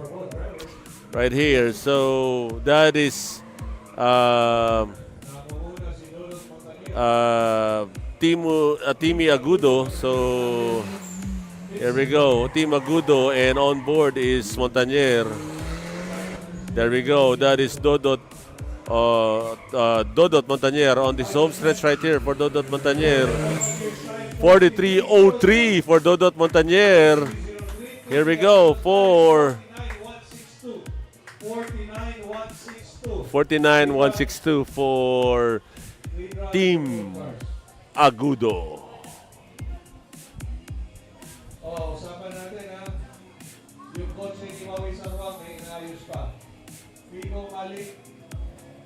right here. So that is Timmy Agudo. So here we go, Team Agudo, and on board is Montañer. There we go. That is Dodot Montañer on this home stretch right here for Dodot Montañer. 43.03 for Dodot Montañer. Here we go for 49.162 for Team Agudo. Oh, usapan natin ha. Yung coach ni Kimawi Sarwang may inayos pa. Pico Malik,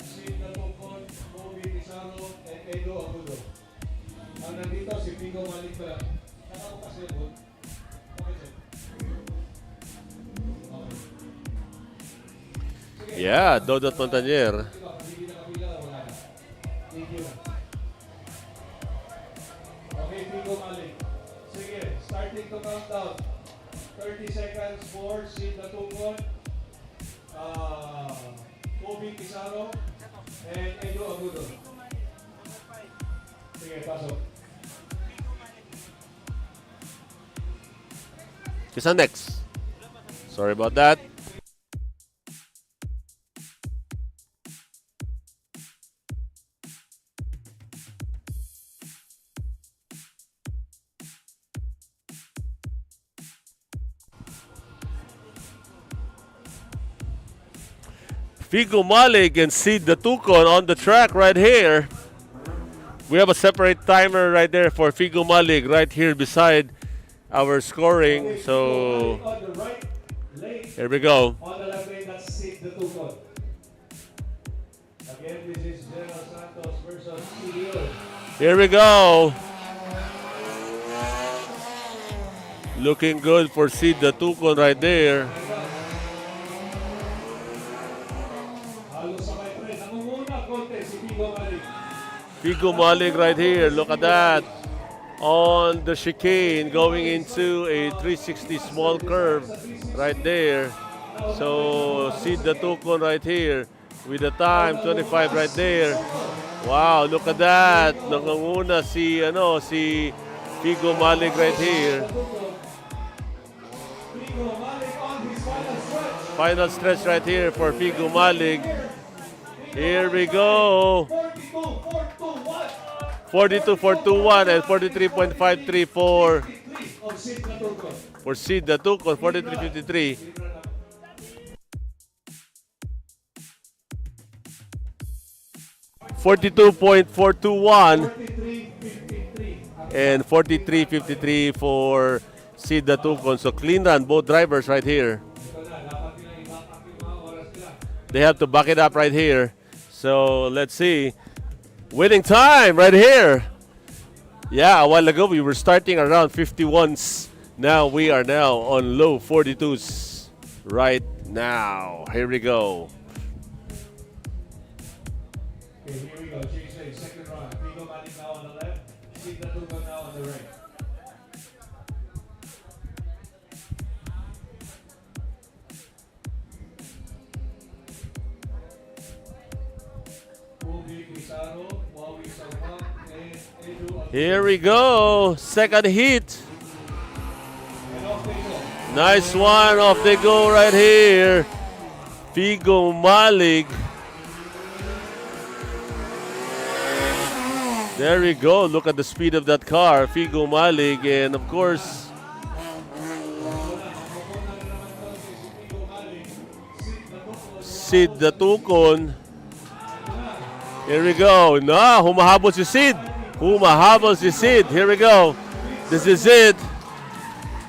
CDO Round, and Eneos Agudo. Ang nandito si Pico Malik pa lang. Nakabukas yung boot. Okay, sir. Okay. Yeah, Dodot Montañer. Hindi nakapila, wala na. Thank you. Okay, Pico Malik. Sige, starting to count down. 30 seconds for CDO Round, Kobe Pizarro, and Eneos Agudo. Sige, pasok. Who's next? Sorry about that. Figo Malik and Sid the Tucon on the track right here. We have a separate timer right there for Figo Malik right here beside our scoring. So On the right lane, here we go. on the left lane, that's CDO Round. Again, this is General Santos versus CDO. Here we go. Looking good for Sid the Tucon right there. Halos sabay pa rin. Nangunguna, konti si Figo Malik. Figo Malik right here. Look at that. On the chicane going into a 360 small curve right there. So Sid the Tucon right here with the time 25 right there. Wow, look at that. Nangunguna si Figo Malik right here. Figo Malik on his final stretch. Final stretch right here for Figo Malik. Here we go. 42.421 and 43.53 for Sid the Tucon. 43.53. 42.421 and 43.53 for Sid the Tucon. So clean run, both drivers right here. They have to back it up right here. So let's see. Winning time right here. Yeah, a while ago we were starting around 51s. Now we are now on low 42s right now. Here we go. Okay, here we go. Change lane, second run. Figo Malik now on the left. Sid Natugan now on the right. Kobe Pizarro, Wawi Salman, and Edu. Here we go. Second heat. And off they go. Nice one. Off they go right here. Figo Malik. There we go. Look at the speed of that car. Figo Malik. And of course, Sid Datukon. Here we go. No, humahabol si Sid. Humahabol si Sid. Here we go. This is it.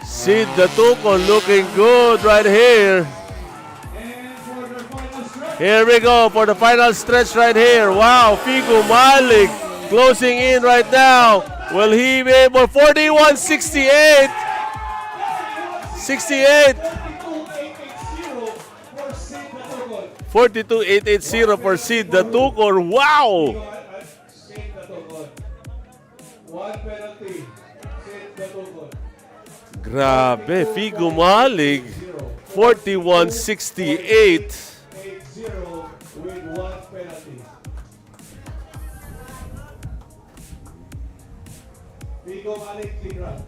Sid Datukon looking good right here. Here we go for the final stretch right here. Wow, Figo Malik closing in right now. Will he be able? 41-68. 68. 42-880 for Sid Datukon. Wow. Sid Natugan. One penalty. Sid Natugan. Grabe, Figo Malik. 41-68. 8-0 with one penalty. Figo Malik, clean run.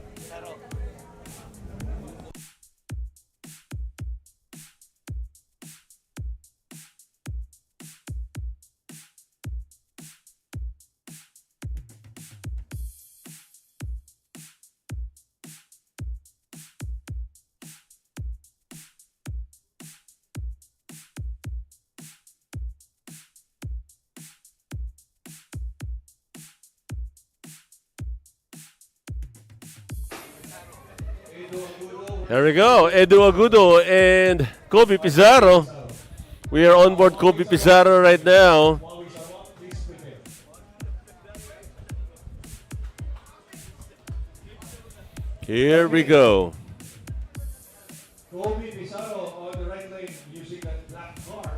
There we go. Edu Agudo and Kobe Pizarro. We are on board Kobe Pizarro right now. Here we go. Kobe Pizarro on the right lane using that black car.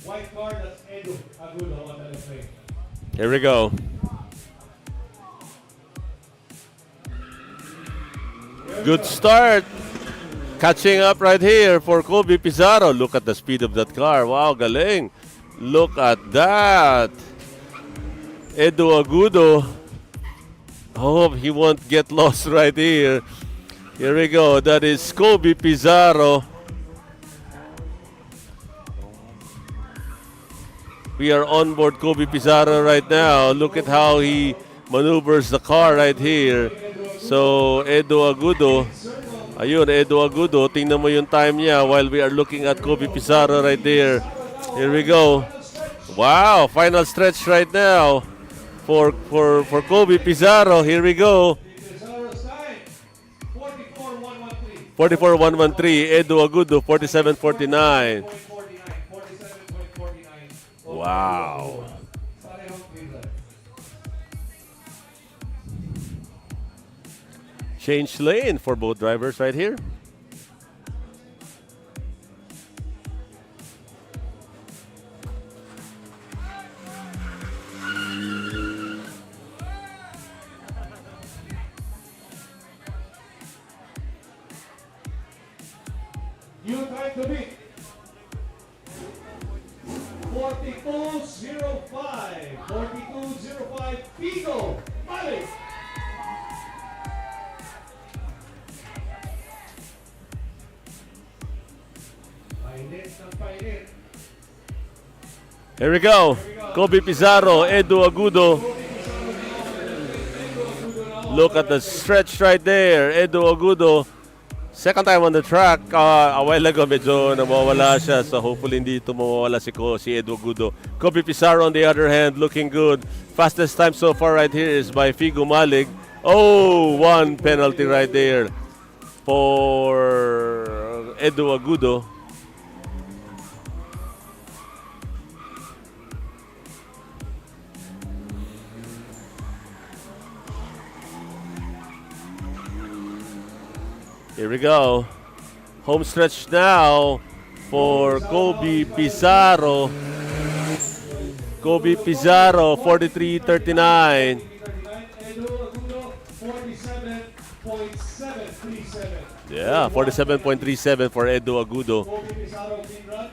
White car, that's Edu Agudo on the left lane. Here we go. Good start. Catching up right here for Kobe Pizarro. Look at the speed of that car. Wow, galing. Look at that. Edu Agudo. Hope he won't get lost right here. Here we go. That is Kobe Pizarro. We are on board Kobe Pizarro right now. Look at how he maneuvers the car right here. So, Edu Agudo. Ayun, Edu Agudo. Tingnan mo yung time niya while we are looking at Kobe Pizarro right there. Here we go. Wow, final stretch right now for Kobe Pizarro. Here we go. Pizarro's time, 44-113. 44-113. Edu Agudo, 47-49. 47.49. Wow. Parehong clean run. Change lane for both drivers right here. New time to beat. 42.05. 42.05. Figo Malik. Painit ng painit. Here we go. Kobe Pizarro, Edu Agudo. Look at the stretch right there. Edu Agudo. Second time on the track. A while ago, medyo nawawala siya. So hopefully hindi ito mawawala si Edu Agudo. Kobe Pizarro on the other hand, looking good. Fastest time so far right here is by Figo Malik. Oh, one penalty right there for Edu Agudo. Here we go. Home stretch now for Kobe Pizarro. Kobe Pizarro, 43.39. Edo Agudo, 47.737. Yeah, 47.37 for Edo Agudo. Kobe Pizarro, clean run.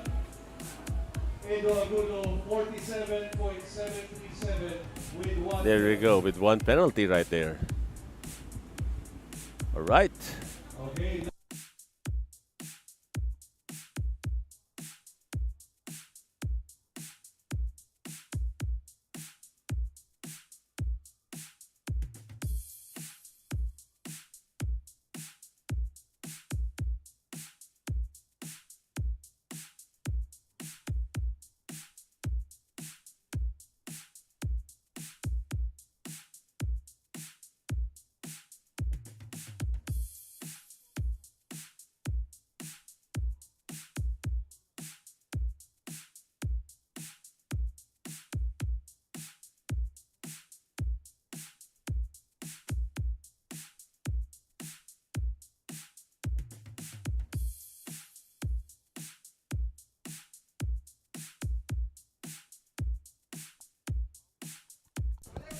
Edo Agudo, 47.737 with one. There we go, with one penalty right there. All right. Okay.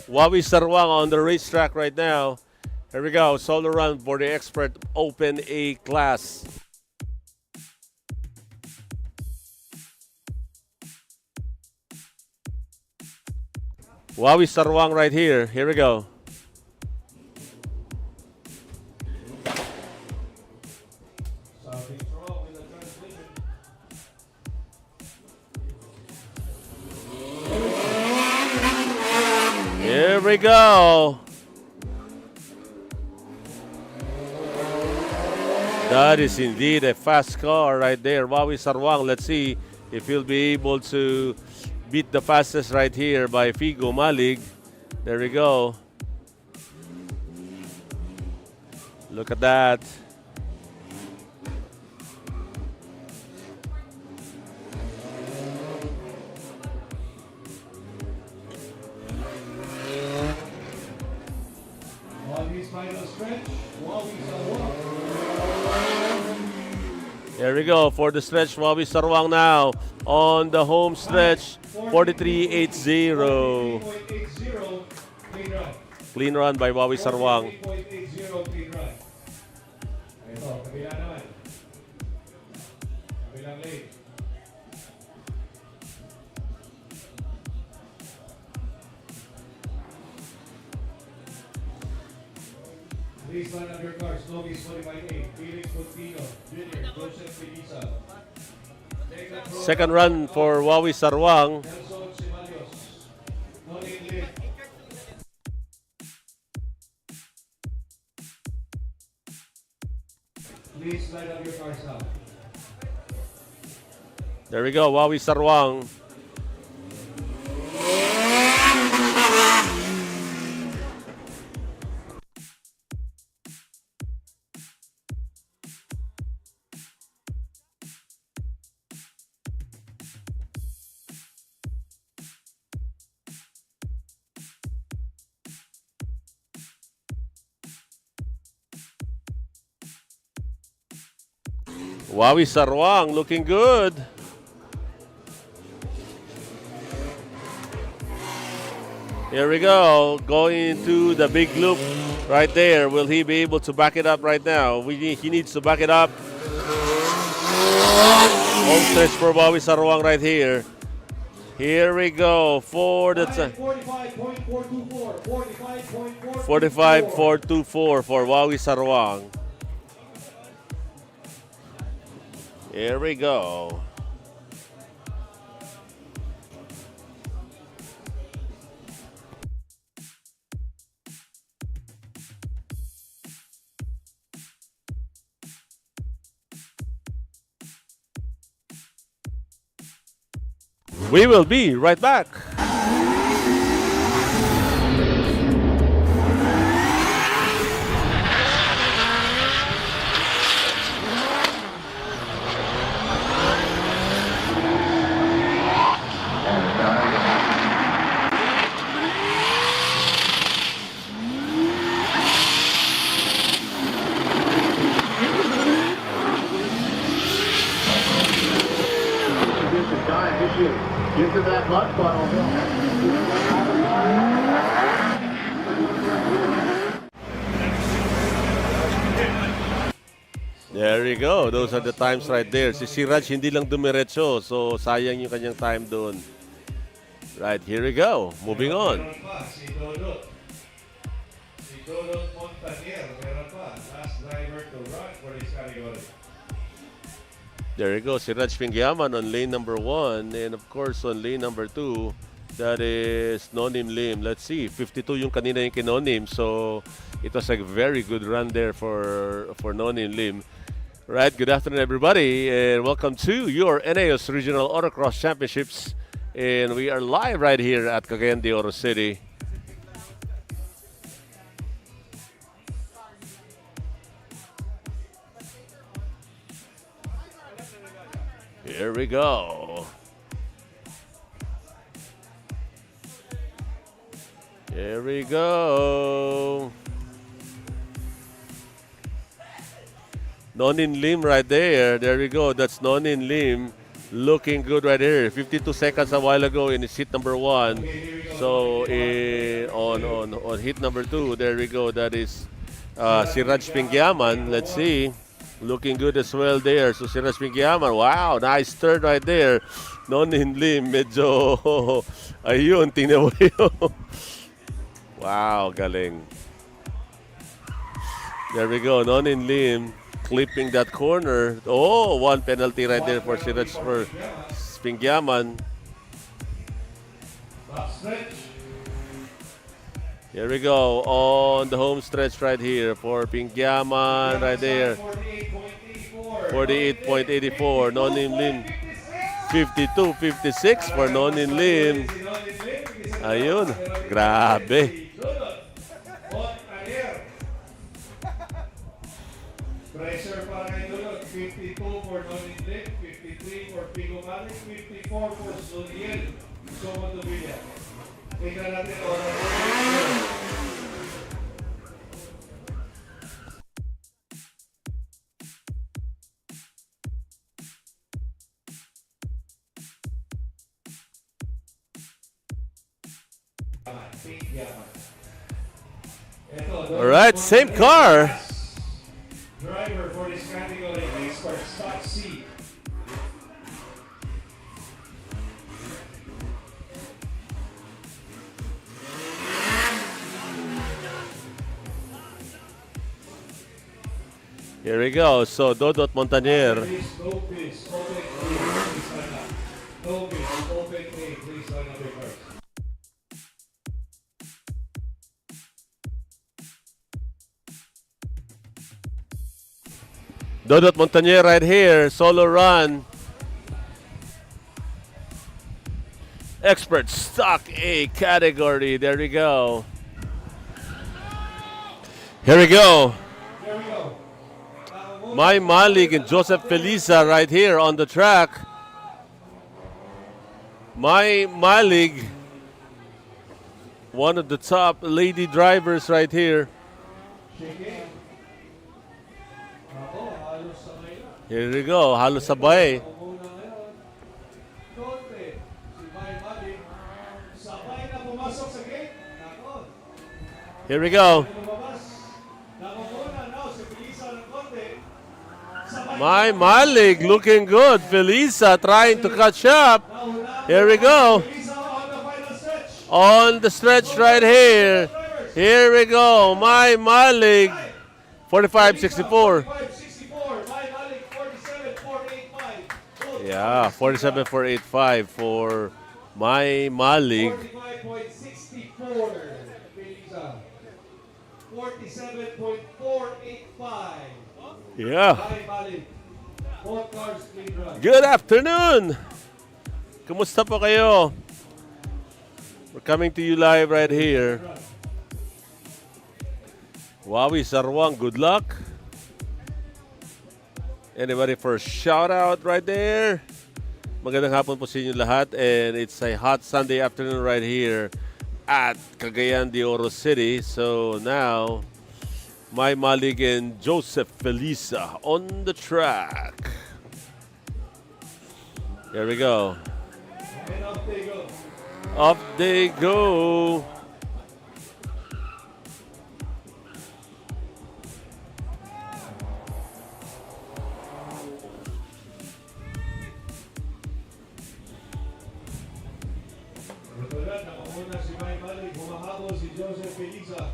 Wawi Sarwang on the racetrack right now. Here we go, solo run for the Expert Open A class. Wawi Sarwang right here. Here we go. Something's wrong with the transmission. Here we go. That is indeed a fast car right there. Wawi Sarwang. Let's see if he'll be able to beat the fastest right here by Figo Malig. There we go. Look at that. Wawi's final stretch. Wawi's a walk. There we go for the stretch. Wawi Sarwang now on the home stretch. 43.80. 43.80 clean run. Clean run by Wawi Sarwang. 43.80 clean run. Ito, kabila naman. Kabilang lane. Please line up your cars. Novice 45.8. Felix Coutinho, Junior, Joseph Piniza. Second run for Wawi Sarwang. Nelson Simalios. Nonin Lin. Please line up your cars now. There we go, Wawi Sarwang. Wawi Sarwang looking good. Here we go, going to the big loop right there. Will he be able to back it up right now? He needs to back it up. Home stretch for Wawi Sarwang right here. Here we go for the 45.424. 45.424 for Wawi Sarwang. Here we go. We will be right back. mud puddle. There you go. Those are the times right there. Si Siraj hindi lang dumiretso. So, sayang yung kanyang time doon. Right, here we go. Moving on. Meron pa, si Dodot. Si Dodot Montanier. Meron pa. Last driver to run for this category. There you go. Siraj Pingyaman on lane number 1. And of course, on lane number 2, that is Nonim Lim. Let's see. 52 yung kanina yung kinonim. So, it was a very good run there for Nonim Lim. Right, good afternoon everybody, and welcome to your Eneos Regional Autocross Championships. And we are live right here at Cagayan de Oro City. Here we go. Here we go. Nonin Lim right there. There we go. That's Nonin Lim. Looking good right here. 52 seconds a while ago in his hit number 1. So on hit number 2, there we go. That is Siraj Pingyaman. Let's see. Looking good as well there. So Siraj Pingyaman. Wow, nice turn right there. Nonin Lim. Medyo ayun, tingnan mo yun. Wow, galing. There we go. Nonin Lim. Clipping that corner. Oh, one penalty right there for Siraj for Pingyaman. Here we go on the home stretch right here for Pingyaman right there. 48.84. Nonin Lim. 52.56 for Nonin Lim. Ayun, grabe. Pressure para kay Dulot, 52 for Nonin Lim, 53 for Pico Malik, 54 for Zuniel. So, Montubilla. Tingnan natin oras. All right, same car. Driver for this category, expert stock C. Here we go. So Dodot Montanier. Please, no please, open A, please run up. No please, open A, please run up first. Dodot Montanier right here. Solo run. Expert stock A category. There we go. Here we go. There we go. My Malik and Joseph Felisa right here on the track. My Malik, one of the top lady drivers right here. Shaking. Ako, halos sabay na. Here we go. Halos sabay. Umuna ngayon. Konti. Si May Malik. Sabay na pumasok sa gate. Ako. Here we go. Lumabas. Nakumuna now si Felisa ng konti. Sabay My Malik looking good. Felisa trying to catch up. Here we go. Felisa on the final stretch. On the stretch right here. Here we go. My Malik. 45.64. 564. May Malik 47.485. Yeah, 47.485 for My Malik. 45.64. Felisa. 47.485. Yeah. May Malik. Both cars clean run. Good afternoon. Kumusta po kayo? We're coming to you live right here. Wawi Sarwang, good luck. Anybody for a shout out right there? Magandang hapon po sa inyo lahat, and it's a hot Sunday afternoon right here at Cagayan de Oro City. So now, My Malik and Joseph Felisa on the track. Here we go. And off they go. Off they go. Natural, nakauna si Mike Malik, humahabol si Joseph Feliza.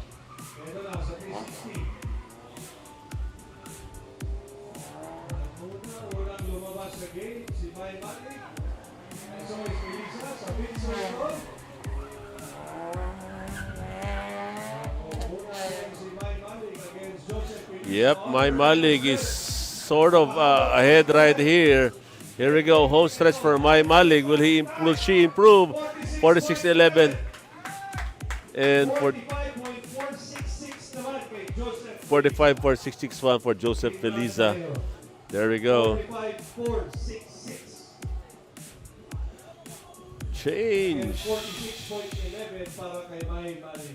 Ito na sa 360. Unang lumabas sa gate, si Mike Malik. So is Feliza sa Vincent Road. Si Mike Malik against Joseph Feliza. Yep, my Malik is sort of ahead right here. Here we go, home stretch for my Malik. Will she improve? 46-11 and 45.466 naman kay Joseph. 45-4-6-6-1 for Joseph Feliza. There we go. 45.466. Change. 46.11 para kay May Mali.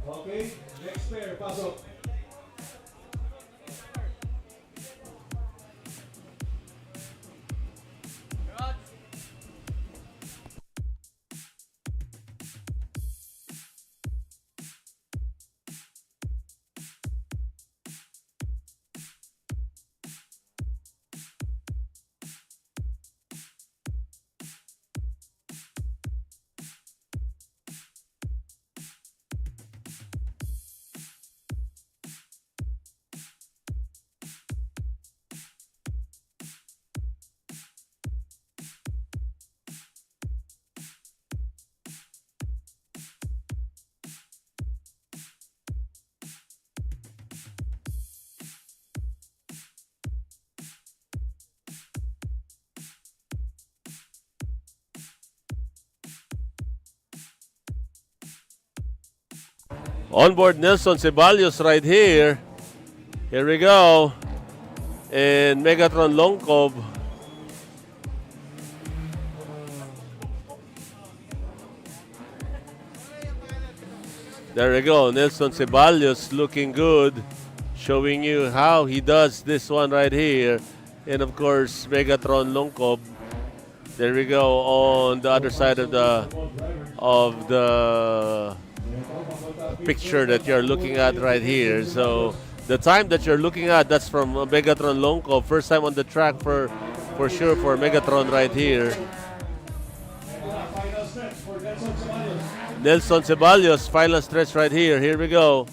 Okay, next pair, pasok. Onboard Nelson Ceballos right here. Here we go. And Megatron Longcob. There we go. Nelson Ceballos looking good. Showing you how he does this one right here. And of course, Megatron Longcob. There we go on the other side of the picture that you're looking at right here. So the time that you're looking at, that's from Megatron Longcob. First time on the track for sure for Megatron right here. Final stretch for Nelson Ceballos. Nelson Ceballos, final stretch right here. Here we go.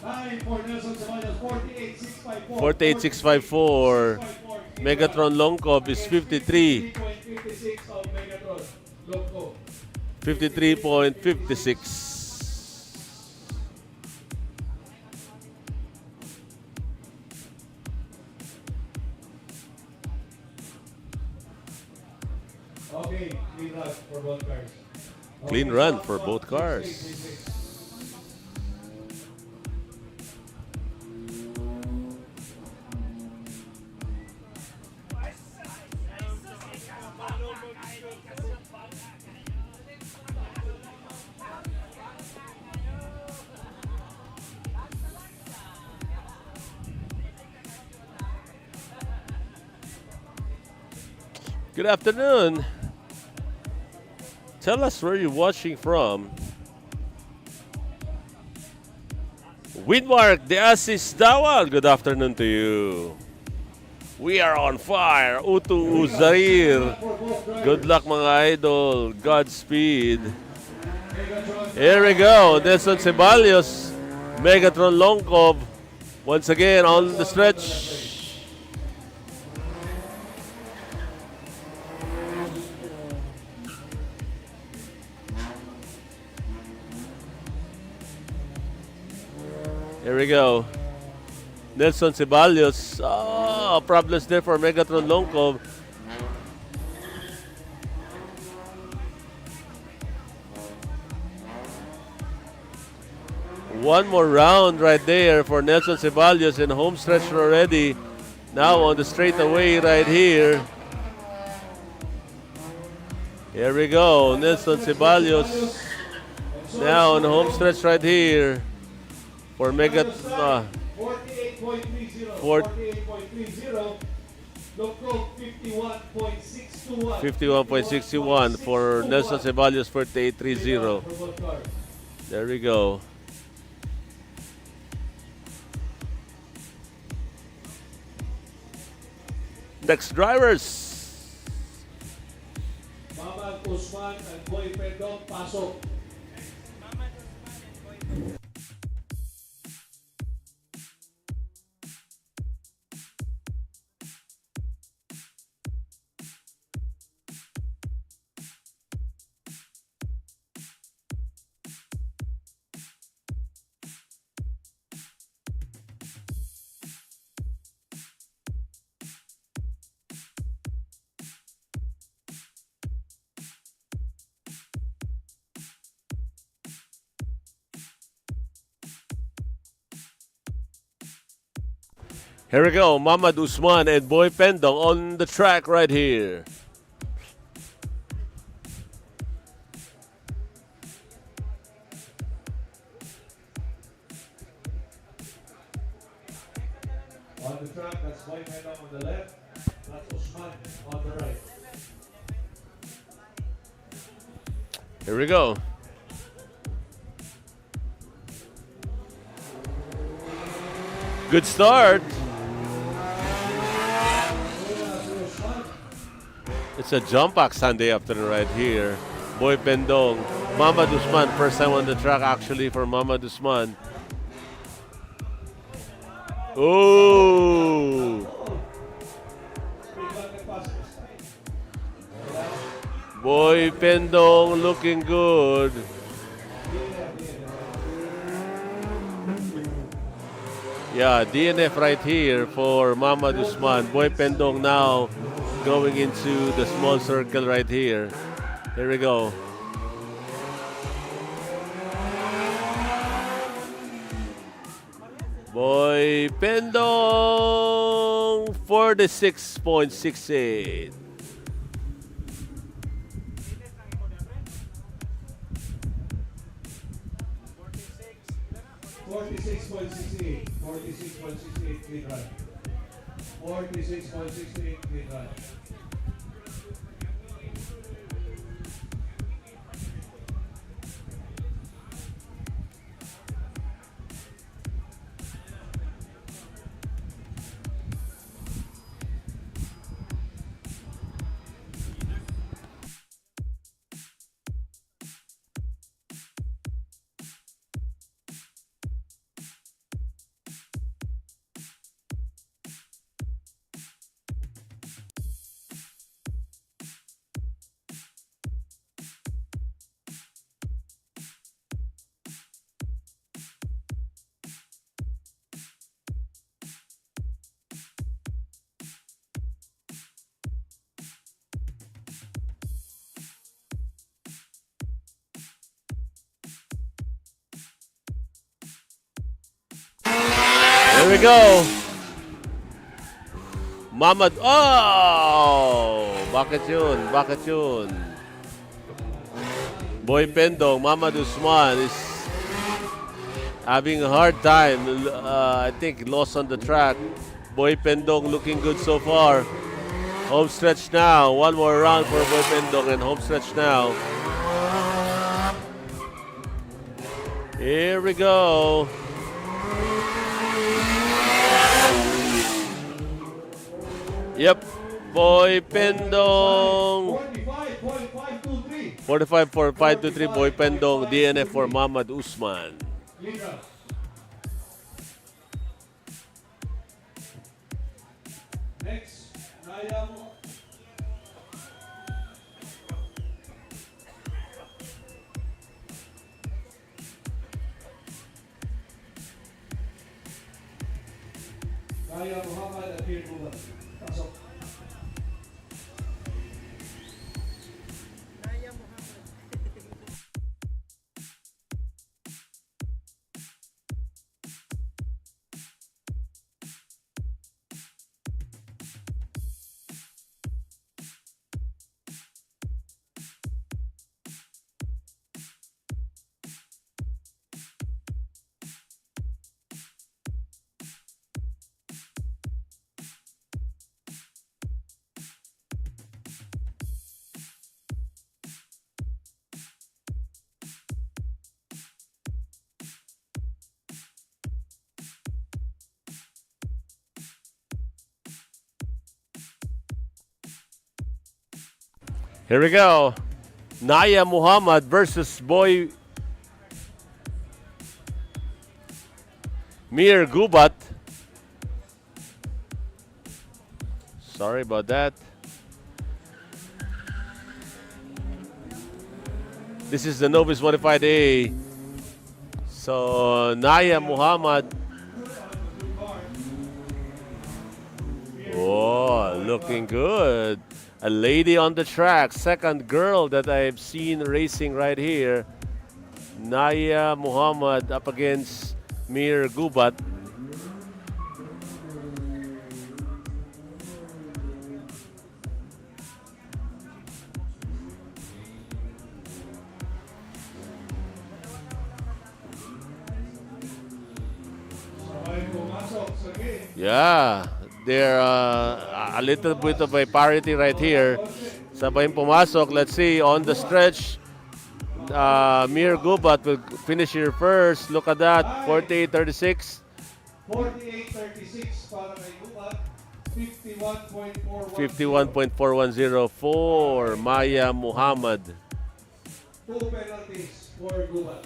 Time for Nelson Ceballos, 48.654. 48.654. Megatron Longcob is 53. 53.56 of Megatron Longcob. 53.56. Okay, clean run for both cars. Clean run for both cars. Good afternoon. Tell us where you're watching from. Widmark de Asis Dawal, good afternoon to you. We are on fire. Utu Uzair. Good luck mga idol. Godspeed. Here we go. Nelson Ceballos. Megatron Longcob. Once again on the stretch. Here we go. Nelson Ceballos. Problems there for Megatron Longcob. One more round right there for Nelson Ceballos in home stretch already. Now on the straightaway right here. Here we go. Nelson Ceballos now on home stretch right here. For 48.30. 48.30. Locro 51.621. 51.61 for Nelson Ceballos 48.30. For both cars. There we go. Next drivers. Mamad Usman and Boy Pedong, pasok. Here we go, Mamad Usman and Boy Pendong on the track right here. On the track, that's Boy Pedong on the left. That's Usman on the right. Here we go. Good start. It's a jump pack Sunday afternoon right here. Boy Pendong. Mamad Usman, first time on the track actually for Mamad Usman. Oh! Boy Pendong looking good. Yeah, DNF right here for Mamad Usman. Boy Pendong now going into the small circle right here. Here we go. Boy Pendong 46.68. 46.68. 46.68 clean run. 46.68 clean run. Here we go. Mamad. Oh! Bakit yun? Bakit yun? Boy Pendong, Mamad Usman is having a hard time. I think lost on the track. Boy Pendong looking good so far. Home stretch now. One more round for Boy Pendong and home stretch now. Here we go. Yep, Boy Pendong. 45.523 Boy Pendong. DNF for Mamad Usman. Next, Nayam. Naya Muhammad Akir Bulan. Pasok. Here we go. Naya Muhammad versus Boy Mir Gubat. Sorry about that. This is the Novice Modified A. So, Naya Muhammad. Oh, looking good. A lady on the track. Second girl that I've seen racing right here. Naya Muhammad up against Mir Gubat. Yeah, they're a little bit of a parity right here. Sabay pumasok. Let's see, on the stretch, Mir Gubat will finish here first. Look at that, 48.36. 48.36 para kay Gubat. 51.410 for Maya Muhammad. 2 penalties for Gubat.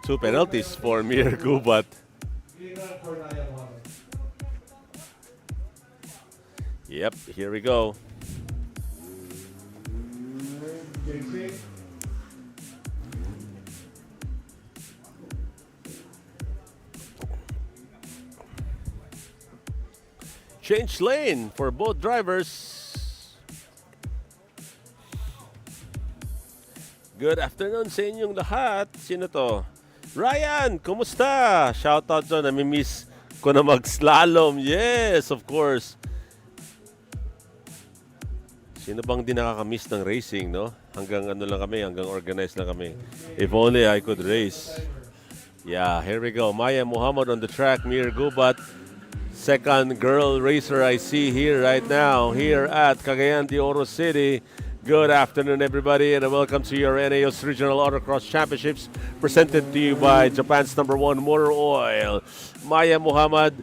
2 penalties for Mir Gubat. Clean run for Naya Muhammad. Yep, here we go. JC. Change lane for both drivers. Good afternoon sa inyong lahat. Sino to? Ryan, kumusta? Shoutout dyan. Nami-miss ko na mag-slalom. Yes, of course. Sino bang di nakakamiss ng racing, no? Hanggang ano lang kami, hanggang organized lang kami. If only I could race. Yeah, here we go. Maya Muhammad on the track. Mir Gubat. Second girl racer I see here right now, here at Cagayan de Oro City. Good afternoon, everybody, and welcome to your Eneos Regional Autocross Championships, presented to you by Japan's #1 Motor Oil. Maya Muhammad,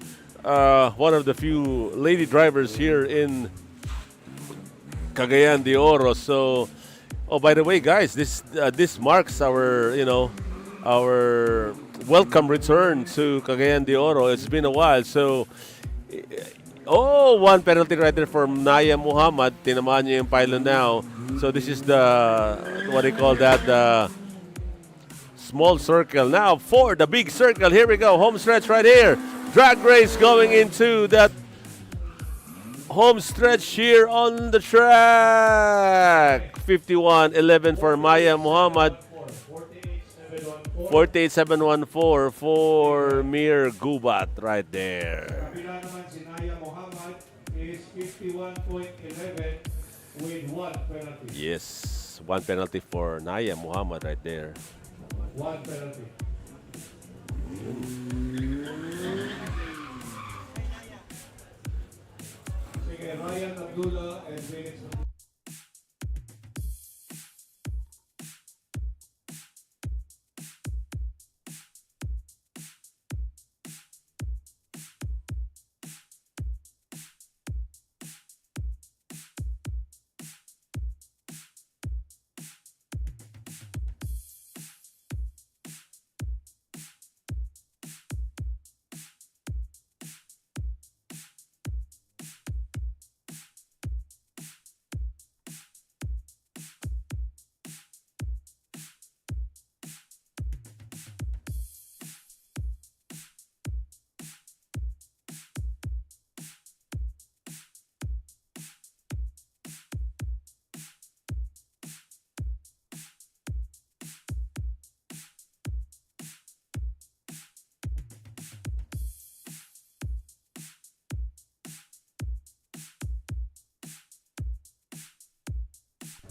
one of the few lady drivers here in Cagayan de Oro. So, oh, by the way, guys, this marks our, our welcome return to Cagayan de Oro. It's been a while. So, one penalty right there from Naya Muhammad. Tinamaan niya yung pylon now. So this is the, what do you call that, the small circle. Now for the big circle. Here we go. Home stretch right here. Drag race going into that home stretch here on the track. 51.11 for Maya Muhammad. 48.714 for Mir Gubat right there. Kabila naman si Naya Muhammad is 51.11 with 1 penalty. Yes, 1 penalty for Naya Muhammad right there. 1 penalty. Sige, Ryan Abdullah and Phoenix.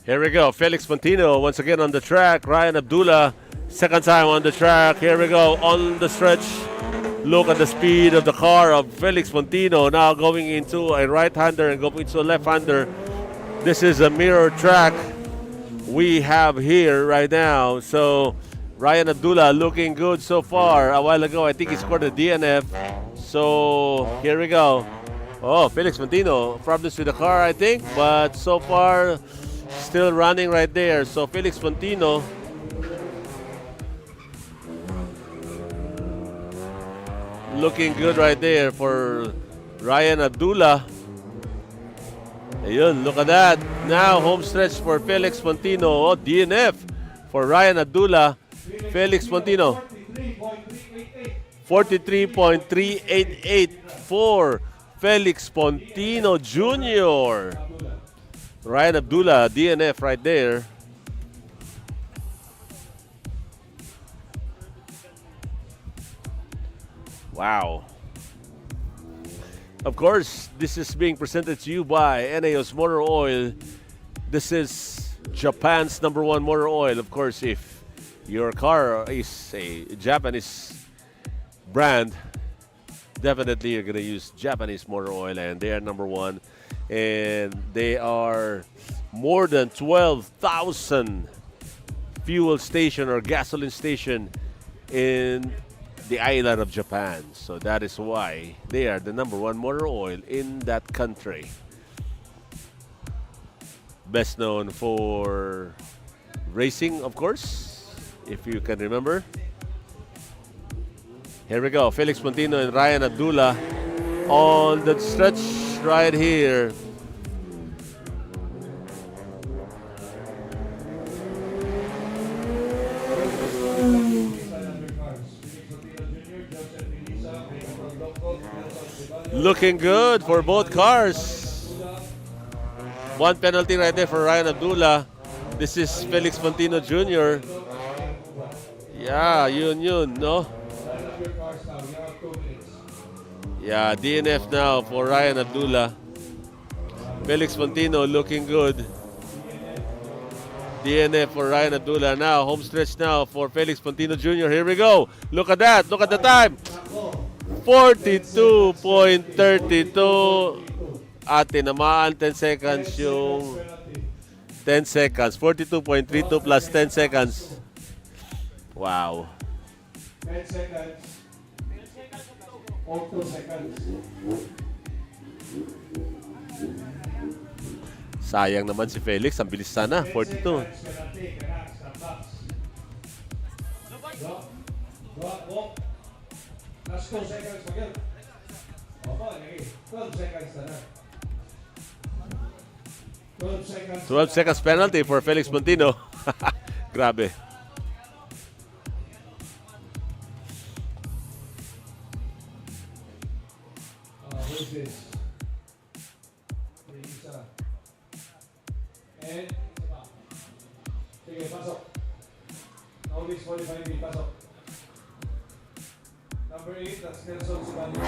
Here we go. Felix Montino once again on the track. Ryan Abdullah, second time on the track. Here we go on the stretch. Look at the speed of the car of Felix Montino. Now going into a right-hander and going into a left-hander. This is a mirror track we have here right now. So Ryan Abdullah looking good so far. A while ago, I think he scored a DNF. So here we go. Oh, Felix Montino, problems with the car, I think. But so far, still running right there. So Felix Montino looking good right there for Ryan Abdullah. Ayun, look at that. Now home stretch for Felix Montino. Oh, DNF for Ryan Abdullah. Felix Montino. 43.388 for Felix Montino Jr. Ryan Abdullah, DNF right there. Wow. Of course, this is being presented to you by Eneos Motor Oil. This is Japan's #1 motor oil. Of course, if your car is a Japanese brand, definitely you're going to use Japanese motor oil, and they are #1. And they are more than 12,000 fuel station or gasoline station in the island of Japan. So that is why they are the #1 motor oil in that country. Best known for racing, of course, if you can remember. Here we go, Felix Montino and Ryan Abdullah on the stretch right here. Looking good for both cars. One penalty right there for Ryan Abdullah. This is Felix Montino Jr. Yeah, yun, no? Yeah, DNF now for Ryan Abdullah. Felix Montino looking good. DNF for Ryan Abdullah. Now, home stretch now for Felix Montino Jr. Here we go. Look at that. Look at the time. 42.32. At tinamaan 10 seconds yung 10 seconds. 42.32 plus 10 seconds. Wow. 10 seconds. Or 2 seconds. Sayang naman si Felix. Ang bilis sana. 42. Last 2 seconds again. Opo, 12 seconds na. 12 seconds. 12 seconds penalty for Felix Montino. Grabe. Who's this? Isa. And sige, pasok. Novice 45B, pasok. Number 8, that's Nelson Sibanyo.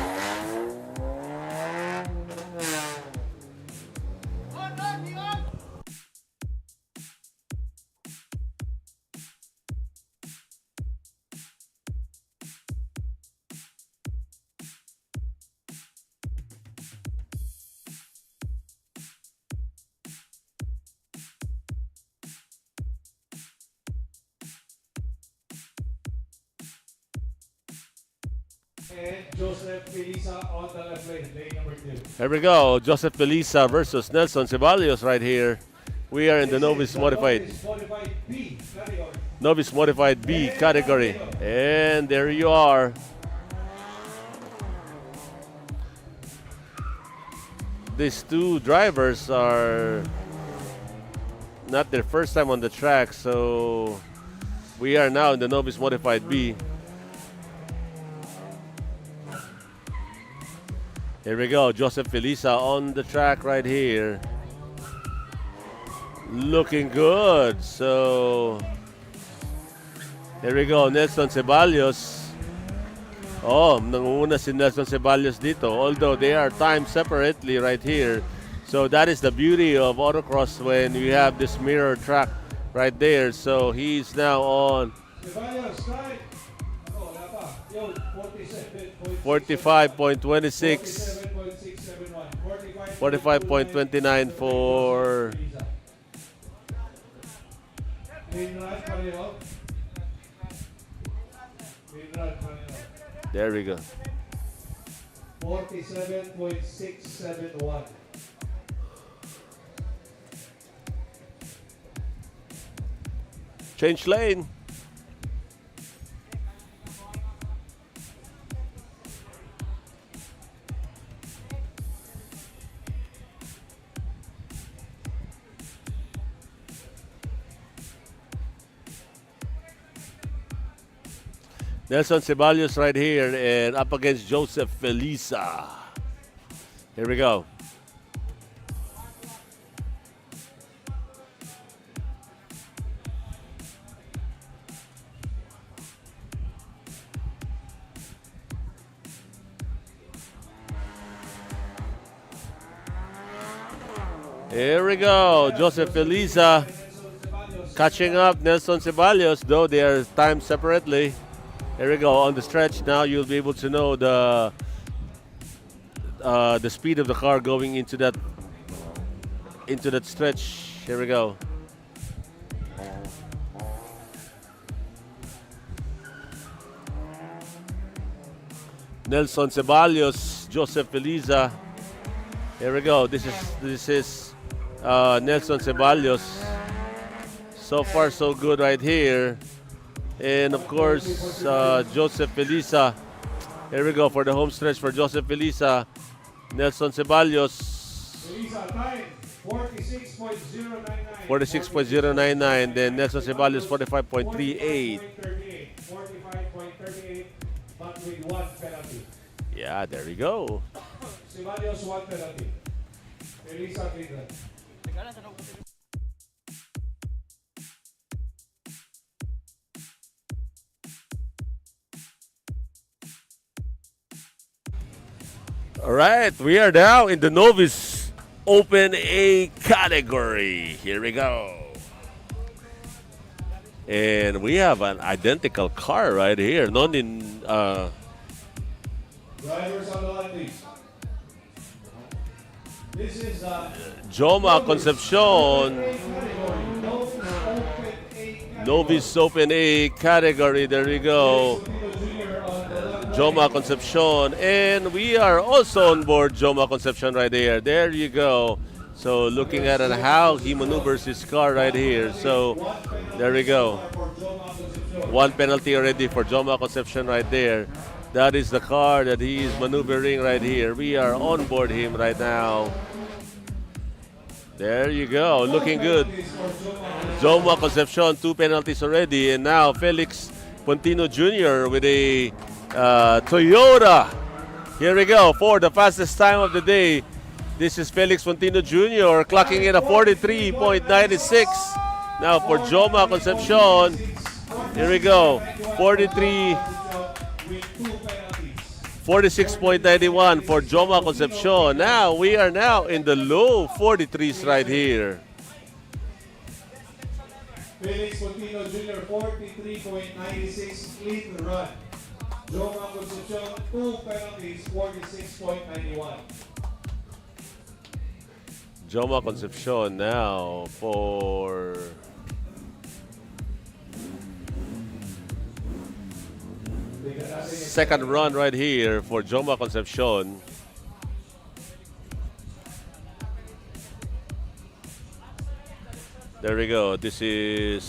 And Joseph Felisa on the left lane, lane number 2. Here we go. Joseph Felisa versus Nelson Ceballos right here. We are in the Novice Modified B category. And there you are. These two drivers are not their first time on the track, so we are now in the Novice Modified B. Here we go, Joseph Felisa on the track right here. Looking good. So, here we go, Nelson Ceballos. Oh, nangunguna si Nelson Ceballos dito. Although they are timed separately right here. So that is the beauty of autocross when you have this mirror track right there. So he's now on 45.26. 45.29 for there we go. 47.671. Change lane. Nelson Ceballos right here and up against Joseph Felisa. Here we go. Here we go. Joseph Felisa catching up Nelson Ceballos, though they are timed separately. Here we go. On the stretch now, you'll be able to know the speed of the car going into that stretch. Here we go. Nelson Ceballos, Joseph Felisa. Here we go. This is Nelson Ceballos. So far, so good right here. And of course, Joseph Felisa. Here we go for the home stretch for Joseph Felisa. Nelson Ceballos. Felisa time 46.099. 46.099. Then Nelson Ceballos 45.38. 45.38, but with one penalty. Yeah, there we go. Ceballos one penalty. Felisa clean run. All right, we are now in the Novice Open A category. Here we go. And we have an identical car right here. Drivers on the line, please. This is Joma Concepcion. Novice Open A category. There we go. Joma Concepcion. And we are also on board Joma Concepcion right there. There you go. So looking at how he maneuvers his car right here. So there we go. One penalty already for Joma Concepcion right there. That is the car that he is maneuvering right here. We are on board him right now. There you go. Looking good. Joma Concepcion, 2 penalties already. And now Felix Pontino Jr. with a Toyota. Here we go for the fastest time of the day. This is Felix Pontino Jr. clocking in a 43.96. Now for Joma Concepcion. Here we go. 46.91 for Joma Concepcion. Now we are now in the low 43s right here. Felix Pontino Jr. 43.96 clean run. Joma Concepcion 2 penalties 46.91. Joma Concepcion now for second run right here for Joma Concepcion. There we go. This is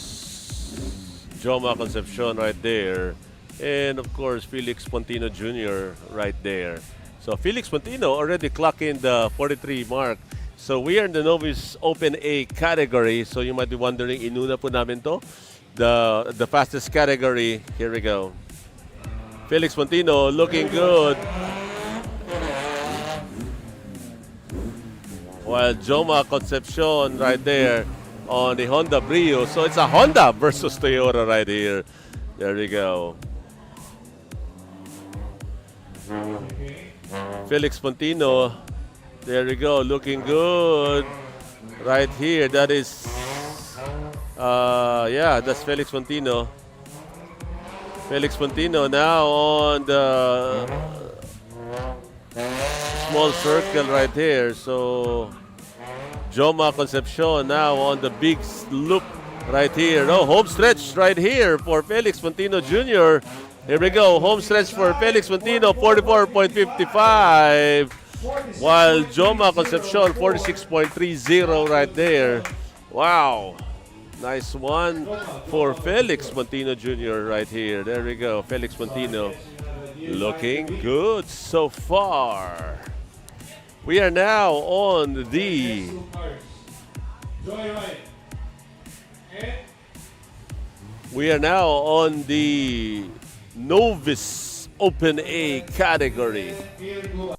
Joma Concepcion right there. And of course, Felix Pontino Jr. right there. So Felix Pontino already clocked in the 43 mark. So we are in the Novice Open A category. So you might be wondering, inuna po namin to? The fastest category. Here we go. Felix Pontino looking good. While Joma Concepcion right there on the Honda Brio. So it's a Honda versus Toyota right here. There we go. Felix Pontino. There we go. Looking good. Right here. That is, yeah, that's Felix Pontino. Felix Pontino now on the small circle right here. So Joma Concepcion now on the big loop right here. No, home stretch right here for Felix Pontino Jr. Here we go. Home stretch for Felix Pontino, 44.55. While Joma Concepcion, 46.30 right there. Wow. Nice one for Felix Montino Jr. right here. There we go. Felix Montino looking good so far. We are now on the Joyride. And Novice Open A category. Mir Gubat.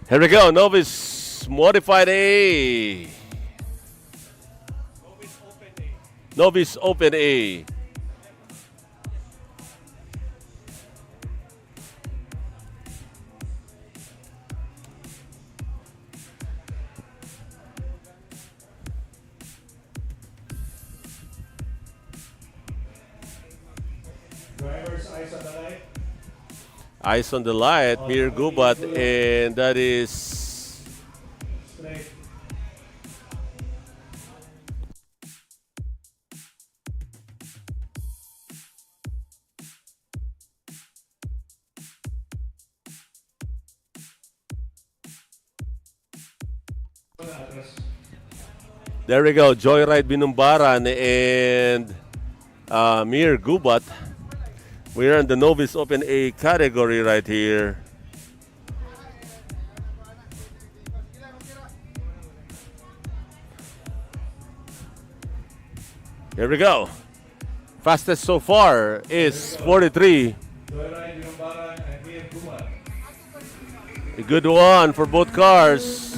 Here we go, Novice Modified A. Novice Open A. Driver's eyes on the light. Eyes on the light, Mir Gubat, and that is Straight. there we go, Joyride Binumbaran and Mir Gubat. We're in the Novice Open A category right here. Here we go. Fastest so far is 43. Joyride Binumbaran and Mir Gubat. A good one for both cars.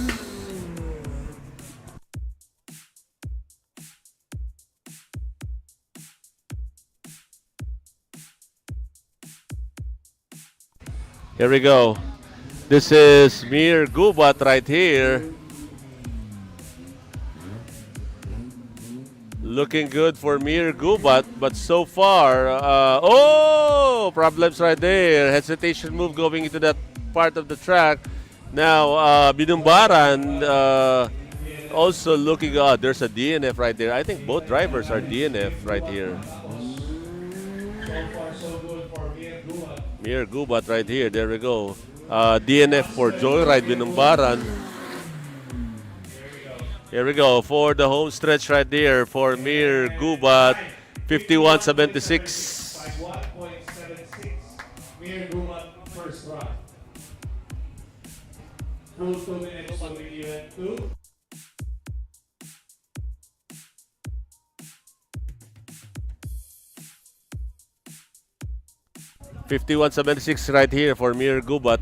Here we go. This is Mir Gubat right here. Looking good for Mir Gubat, but so far, problems right there. Hesitation move going into that part of the track. Now, Binumbaran also looking, there's a DNF right there. I think both drivers are DNF right here. So far, so good for Mir Gubat. Mir Gubat right here. There we go. DNF for Joyride Binumbaran. Here we go for the home stretch right there for Mir Gubat, 51.76. 1.76. Mir Gubat first run. Full 2 minutes to the event 2. 51.76 right here for Mir Gubat.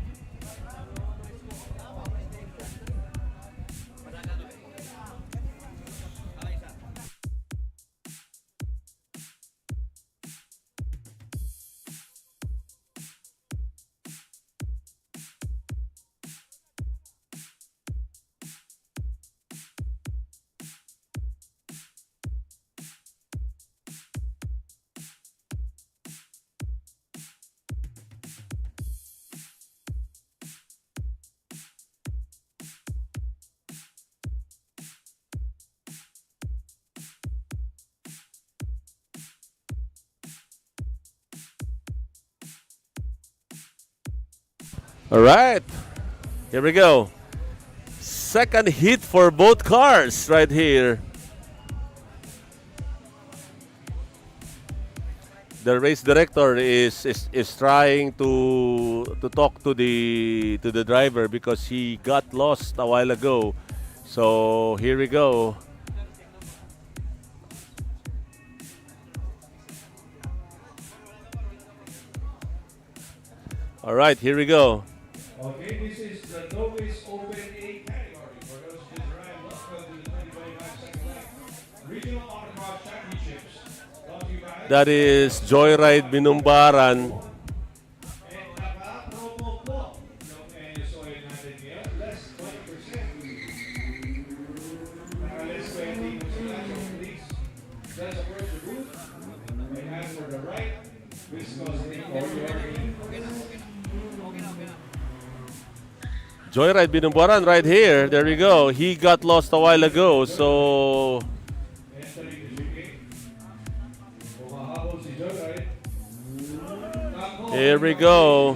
All right, here we go. Second hit for both cars right here. The race director is trying to talk to the driver because he got lost a while ago. So here we go. All right, here we go. Okay, this is the Novice Open A category. For those who just arrived, welcome to the 2025 second leg Regional Autocross Championships. Brought to you by That is Joyride Binumbaran. and naka-promo po yung Eneos Oil natin ngayon. Less 20%. Naka-less 20 kung sila. So please, just approach the booth and ask for the right viscosity for your Joyride Binumbaran right here. There we go. He got lost a while ago. So entering the shipping. Humahabol si Joyride. here we go.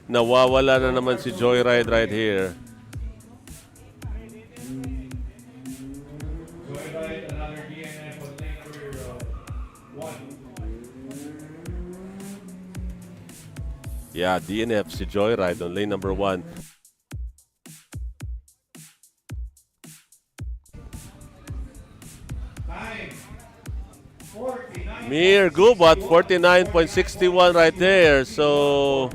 Nawawala na naman si Joyride right here. Joyride, another DNF on lane number 1. Yeah, DNF si Joyride on lane number 1. Time. 49. Mir Gubat, 49.61 right there. So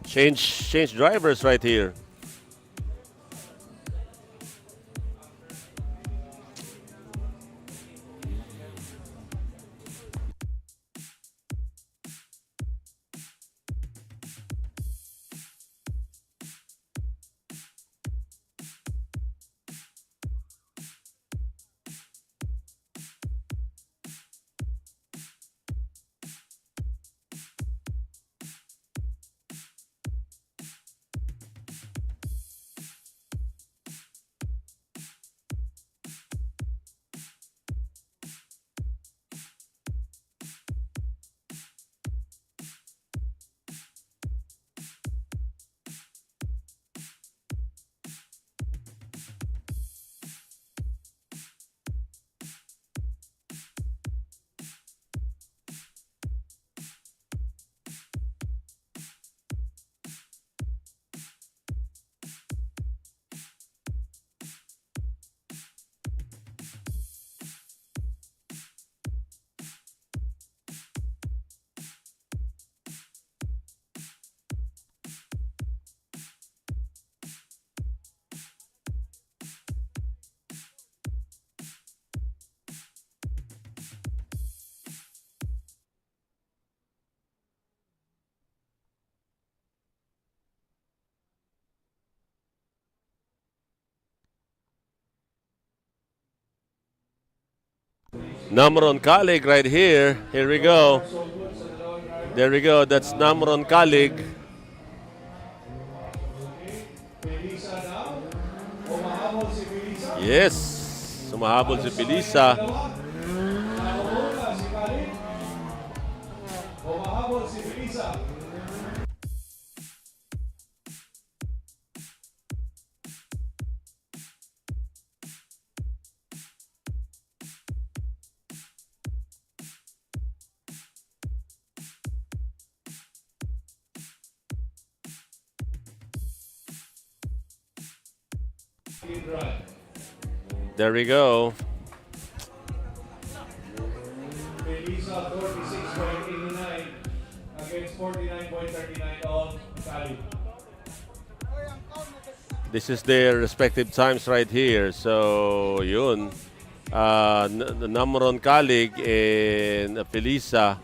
change drivers right here. Namron Kalig right here. Here we go. There we go. That's Namron Kalig. Felisa now. Humahabol si Felisa. Yes. Sumahabol si Felisa. Nakahula si Khalid. Humahabol si Felisa. There we go. Felisa 46.89 against 49.39 on Khalid. This is their respective times right here. So, yun. Namron Kalig and Felisa.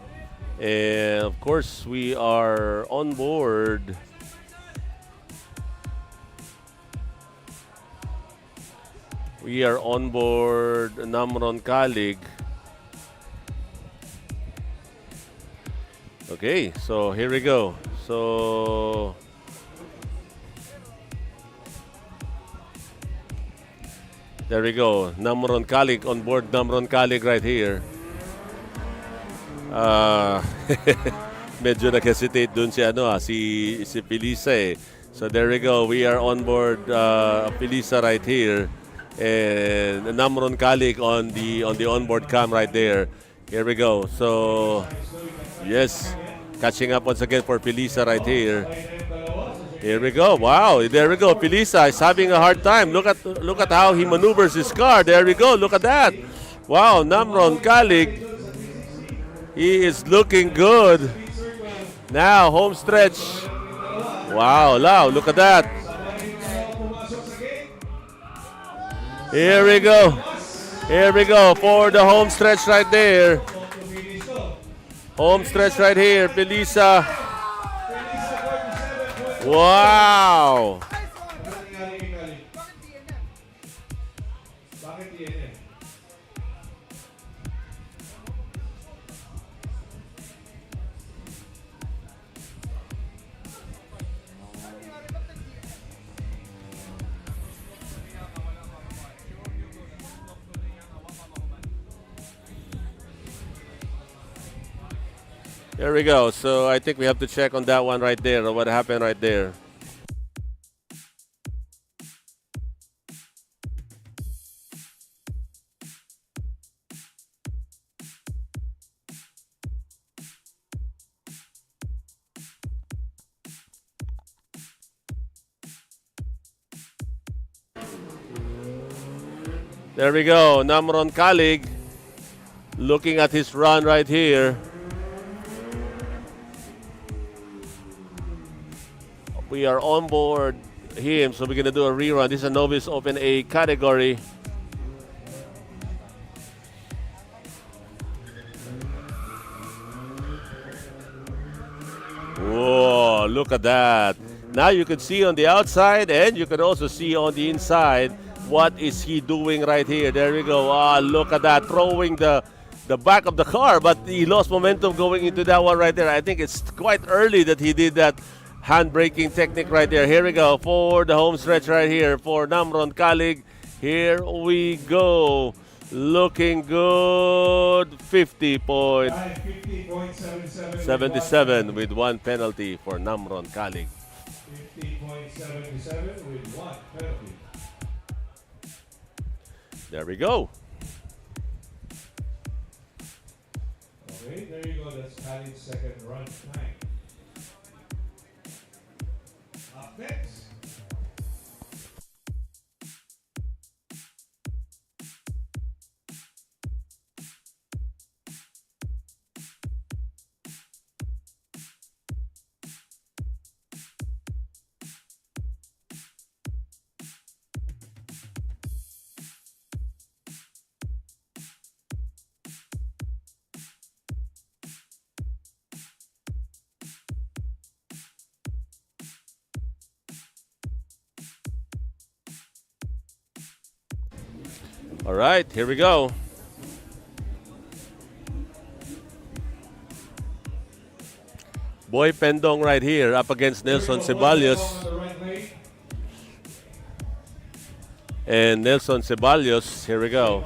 And of course, we are on board. We are on board Namron Kalig. Okay, so here we go. So there we go. Namron Kalig on board Namron Kalig right here. medyo nag-hesitate dun si si Felisa eh. So there we go. We are on board Felisa right here. And Namron Kalik on the onboard cam right there. Here we go. So yes, catching up once again for Felisa right here. Here we go. Wow, there we go. Felisa is having a hard time. Look at how he maneuvers his car. There we go. Look at that. Wow, Namron Kalik. He is looking good. Now, home stretch. Wow, look at that. Here we go. Here we go for the home stretch right there. Home stretch right here, Felisa. Wow. There we go. So I think we have to check on that one right there, what happened right there. There we go. Namron Kalik looking at his run right here. We are on board him, so we're going to do a rerun. This is a novice open A category. Whoa, look at that. Now you can see on the outside and you can also see on the inside what is he doing right here. There we go. Look at that, throwing the back of the car, but he lost momentum going into that one right there. I think it's quite early that he did that hand-braking technique right there. Here we go for the home stretch right here for Namron Kalik. Here we go. Looking good. 50.77 with one penalty for Namron Kalik. 50.77 with one penalty. There we go. Okay, there you go. That's Kalik's second run time. Up next. All right, here we go. Boy Pendong right here up against Nelson Ceballos. And Nelson Ceballos, here we go.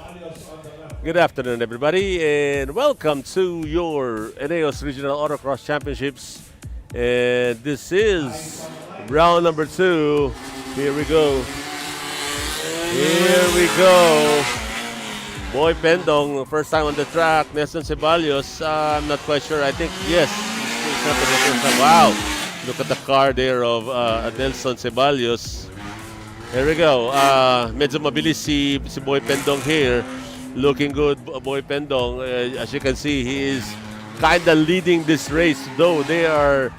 Good afternoon, everybody, and welcome to your Eneos Regional Autocross Championships. And this is round number 2. Here we go. Here we go. Boy Pendong, first time on the track. Nelson Ceballos, I'm not quite sure. I think, yes. It's not the first time. Wow. Look at the car there of Nelson Ceballos. Here we go. Medyo mabilis si Boy Pendong here. Looking good, Boy Pendong. As you can see, he is kind of leading this race, though they are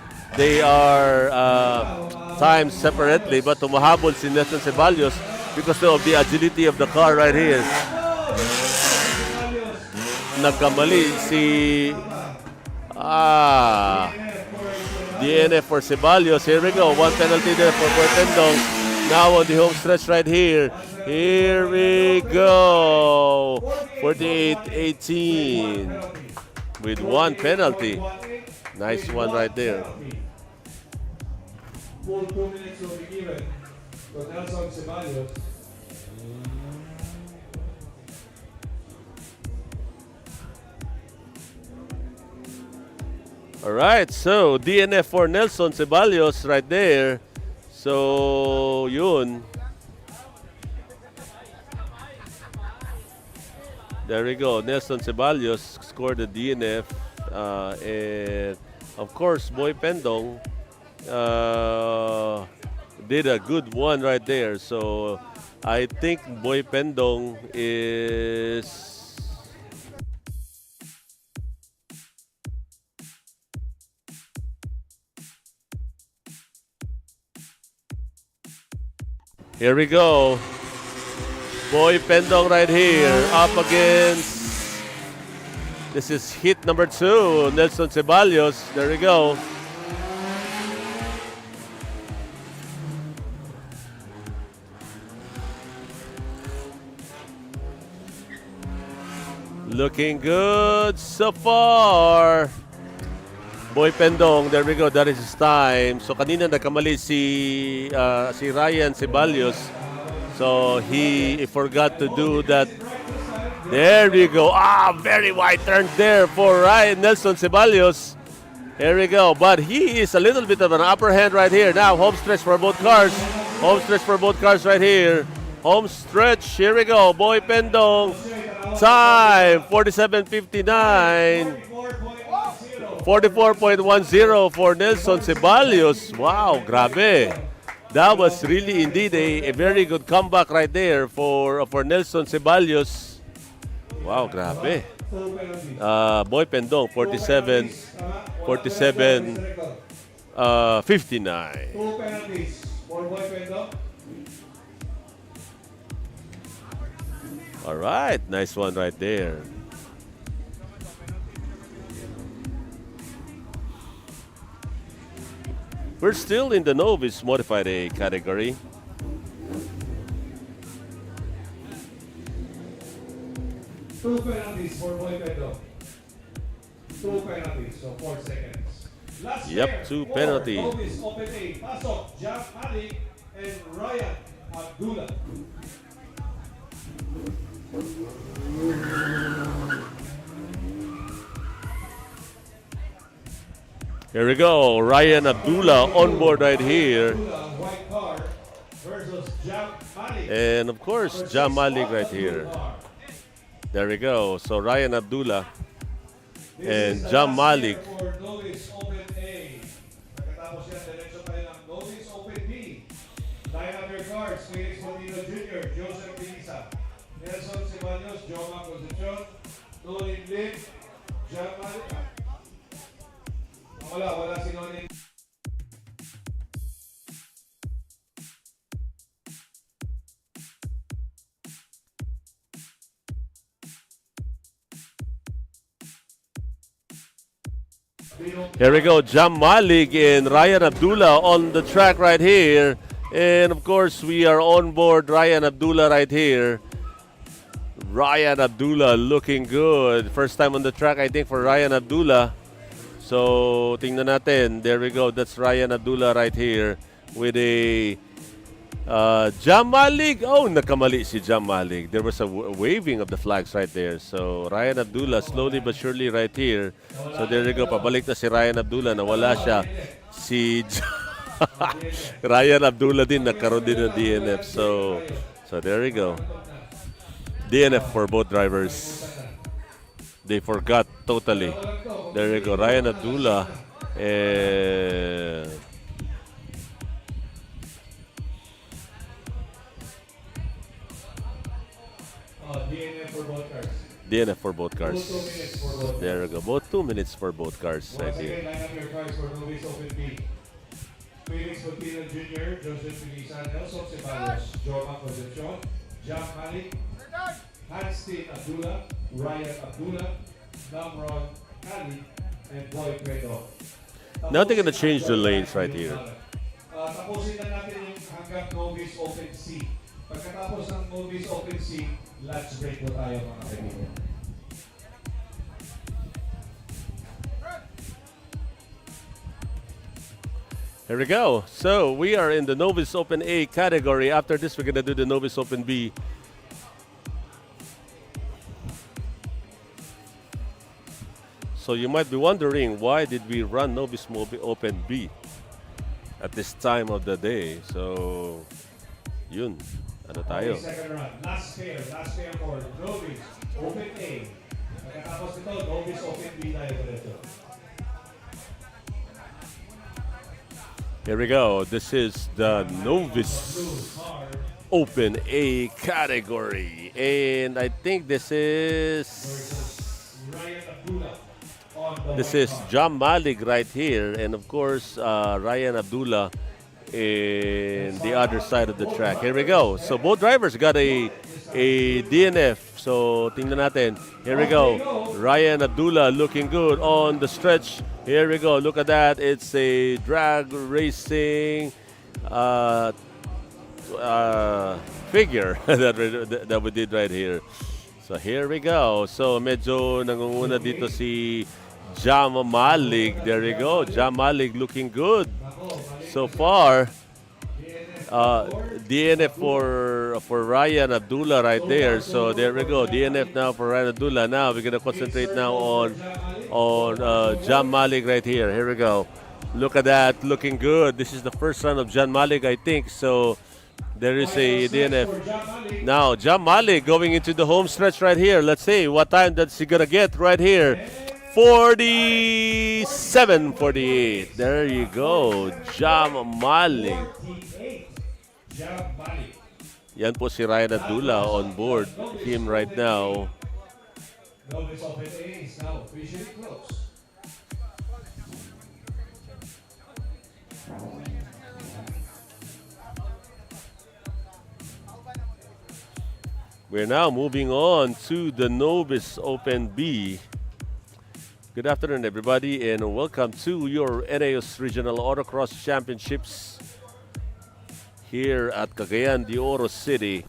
timed separately. But tumahabol si Nelson Ceballos because of the agility of the car right here. Nagkamali si DNF for Ceballos. Here we go. One penalty there for Boy Pendong. Now on the home stretch right here. Here we go. 48-18 with one penalty. Nice one right there. Full 2 minutes will be given to Nelson Ceballos. All right, so DNF for Nelson Ceballos right there. So, yun. There we go. Nelson Ceballos scored the DNF. And, of course, Boy Pendong did a good one right there. So, I think Boy Pendong is... Here we go. Boy Pendong right here up against, this is hit number 2, Nelson Ceballos. There we go. Looking good so far. Boy Pendong, there we go. That is his time. So kanina nagkamali si Ryan Ceballos. So he forgot to do that. There we go. Very wide turn there for Ryan Nelson Ceballos. Here we go. But he is a little bit of an upper hand right here. Now home stretch for both cars. Home stretch for both cars right here. Home stretch. Here we go. Boy Pendong. Time 47:59. 44.10 for Nelson Ceballos. Wow, grabe. That was really indeed a very good comeback right there for Nelson Ceballos. Wow, grabe. Boy Pendong 59. 2 penalties for Boy Pendong. All right, nice one right there. We're still in the novice modified A category. Two penalties for Boy Pendong. 2 penalties, so 4 seconds. Last Yep, pair 2 for penalty. Novice Open A. Pasok, Jack Ali and Ryan Abdullah. Here we go. Ryan Abdullah on board right here. White car versus Jack Malik. And of course, Jam Malik right here. There we go. So Ryan Abdullah and Jam Malik. For Novice Open A. Pagkatapos yan, diretso tayo ng Novice Open B. Line up your cars. Felix Bonino Jr., Joseph Pinisa, Nelson Ceballos, Joma Concepcion, Tony Lim, Jam Malik. Wala si Noni. Here we go, Jam Malik and Ryan Abdullah on the track right here. And of course, we are on board Ryan Abdullah right here. Ryan Abdullah looking good. First time on the track, I think, for Ryan Abdullah. So, tingnan natin. There we go. That's Ryan Abdullah right here with a Jam Malik. Oh, nakamali si Jam Malik. There was a waving of the flags right there. So, Ryan Abdullah slowly but surely right here. So, there we go. Pabalik na si Ryan Abdullah. Nawala siya. Si Ryan Abdullah din. Nagkaroon din ng DNF. So, there we go. DNF for both drivers. They forgot totally. There you go, Ryan Abdullah. DNF for both cars. DNF for both cars. 2 minutes for both. There you go, about 2 minutes for both cars right Once here. again, line up your cars for Novice Open B. Felix Bonino Jr., Joseph Pinisa, Nelson Ceballos, Joma Concepcion, Jam Malik, Hanstein Abdullah, Ryan Abdullah, Namron Ali, and Boy Pendong. Now they're gonna change the lanes right here. Tapusin na natin yung hanggang Novice Open C. Pagkatapos ng Novice Open C, lunch break po tayo mga kaibigan. Here we go. So we are in the Novice Open A category. After this, we're gonna do the Novice Open B. So you might be wondering, why did we run Novice Open B at this time of the day? So, yun. Ano tayo? Okay, second run. Last pair for Novice Open A. Pagkatapos nito, Novice Open B tayo dito. Here we go. This is the Novice Open A category. And I think this is Jam Malik right here. And of course, Ryan Abdullah in the other side of the track. Here we go. So both drivers got a DNF. So tingnan natin. Here we go. Ryan Abdullah looking good on the stretch. Here we go. Look at that. It's a drag racing figure that we did right here. So here we go. So medyo nangunguna dito si Jam Malik. There we go. Jam Malik looking good so far. DNF for Ryan Abdullah right there. So there we go. DNF now for Ryan Abdullah. Now we're gonna concentrate now on Jam Malik right here. Here we go. Look at that, looking good. This is the first run of Jam Malik, I think. So there is a DNF. Now Jam Malik going into the home stretch right here. Let's see what time that's he gonna get right here. 47:48. There you go, Jam Malik. Yan po si Ryan Abdullah on board him right now. Novice Open A is now officially closed. We're now moving on to the Novice Open B. Good afternoon, everybody, and welcome to your Eneos Regional Autocross Championships here at Cagayan de Oro City.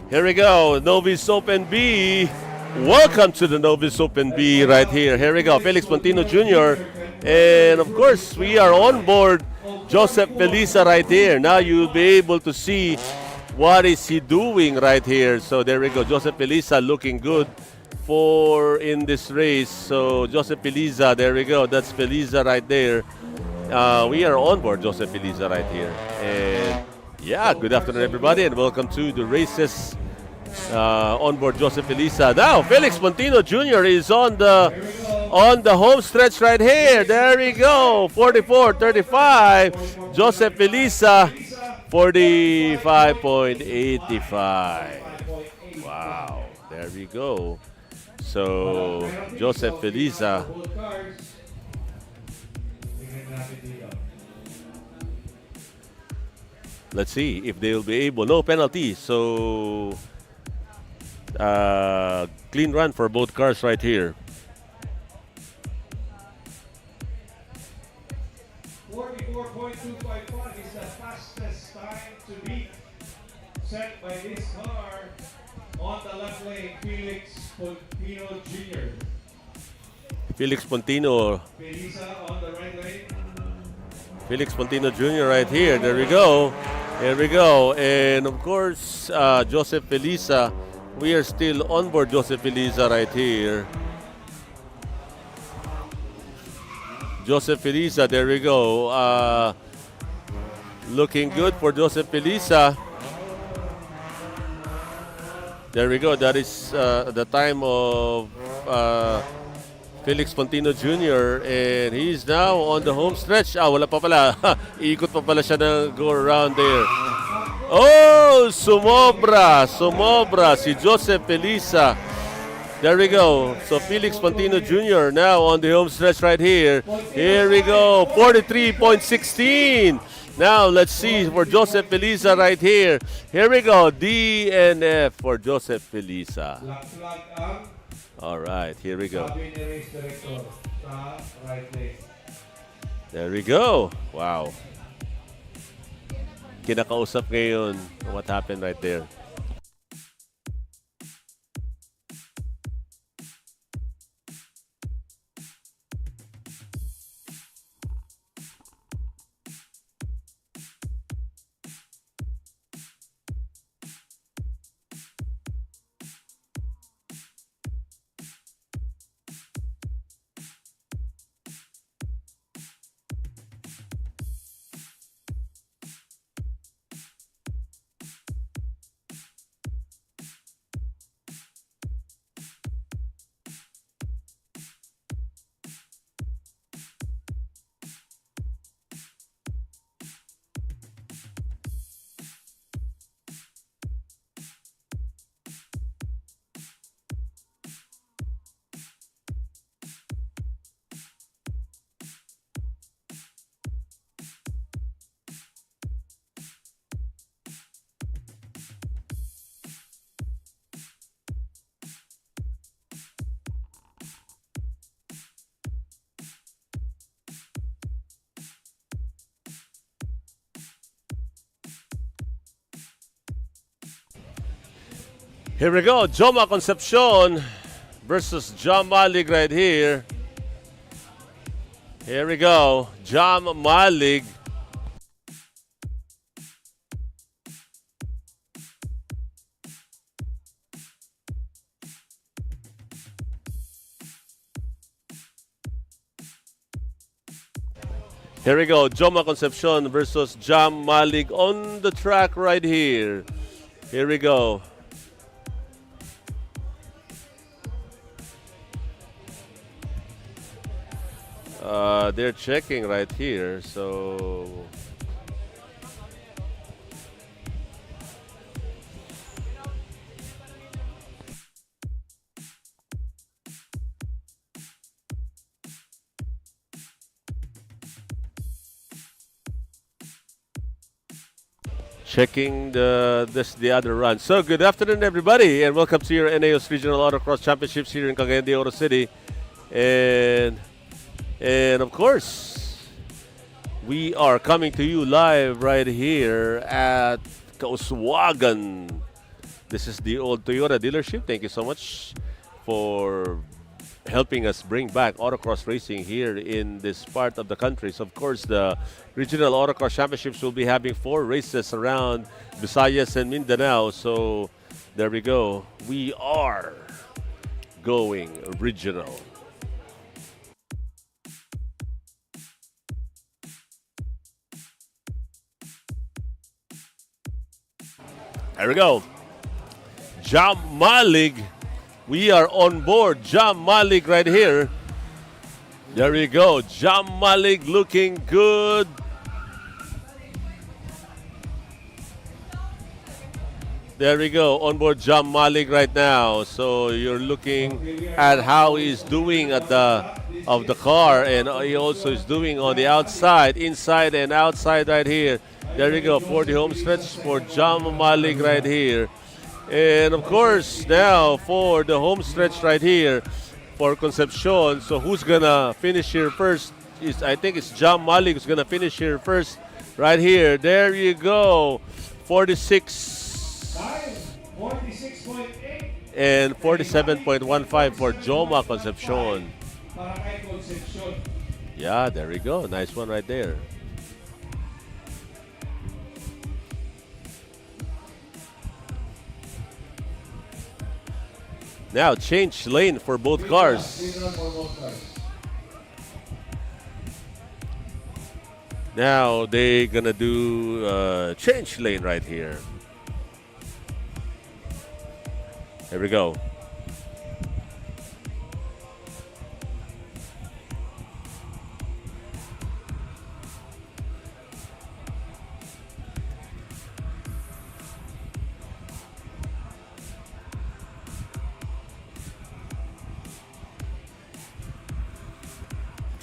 Here we go, Novice Open B. Welcome to the Novice Open B right here. Here we go, Felix Montino Jr. And of course, we are on board Joseph Felisa right here. Now you'll be able to see what is he doing right here. So there we go, Joseph Felisa looking good for in this race. So Joseph Felisa, there we go, that's Felisa right there. We are on board Joseph Felisa right here. And yeah, good afternoon, everybody, and welcome to the races on board Joseph Felisa. Now, Felix Montino Jr. is on the home stretch right here. There we go, 44.35. Joseph Felisa, 45.85. Wow, there we go. So, Joseph Felisa. Let's see if they will be able. No penalty. So, clean run for both cars right here. 44.255 is the fastest time to beat, set by this car on the left lane, Felix Pontino Jr. Felix Pontino. Felisa on the right lane. Felix Pontino Jr. right here. There we go. Here we go. And of course, Joseph Felisa. We are still on board Joseph Felisa right here. Joseph Felisa, there we go. Looking good for Joseph Felisa. There we go. That is the time of Felix Pontino Jr. And he's now on the home stretch. Wala pa pala. Iikot pa pala siya ng go around there. Oh, sumobra si Joseph Felisa. There we go. So Felix Pontino Jr. now on the home stretch right here. Here we go. 43.16. Now let's see for Joseph Felisa right here. Here we go. DNF for Joseph Felisa. All right, here we go. There we go. Wow. Kinakausap ngayon what happened right there. Here we go, Joma Concepcion versus John Malig right here. Here we go, John Malig. Here we go, Joma Concepcion versus John Malig on the track right here. Here we go. They're checking right here, so checking the other run. So good afternoon, everybody, and welcome to your Eneos Regional Autocross Championships here in Cagayan de Oro City, and of course, we are coming to you live right here at Kauswagan. This is the old Toyota dealership. Thank you so much for helping us bring back autocross racing here in this part of the country. So, of course, the Regional Autocross Championships will be having 4 races around Visayas and Mindanao. So, there we go. We are going regional. There we go. John Malig. We are on board. John Malig right here. There we go. John Malig looking good. There we go. On board John Malig right now. So you're looking at how he's doing at of the car, and he also is doing on the outside, inside and outside right here. There we go for the home stretch for John Malig right here. And of course, now for the home stretch right here for Concepcion. So who's gonna finish here first? I think it's John Malig who's gonna finish here first right here. There you go. 46 and 47.15 for Joma Concepcion. Yeah, there we go. Nice one right there. Now change lane for both cars. Now they're gonna do change lane right here. Here we go.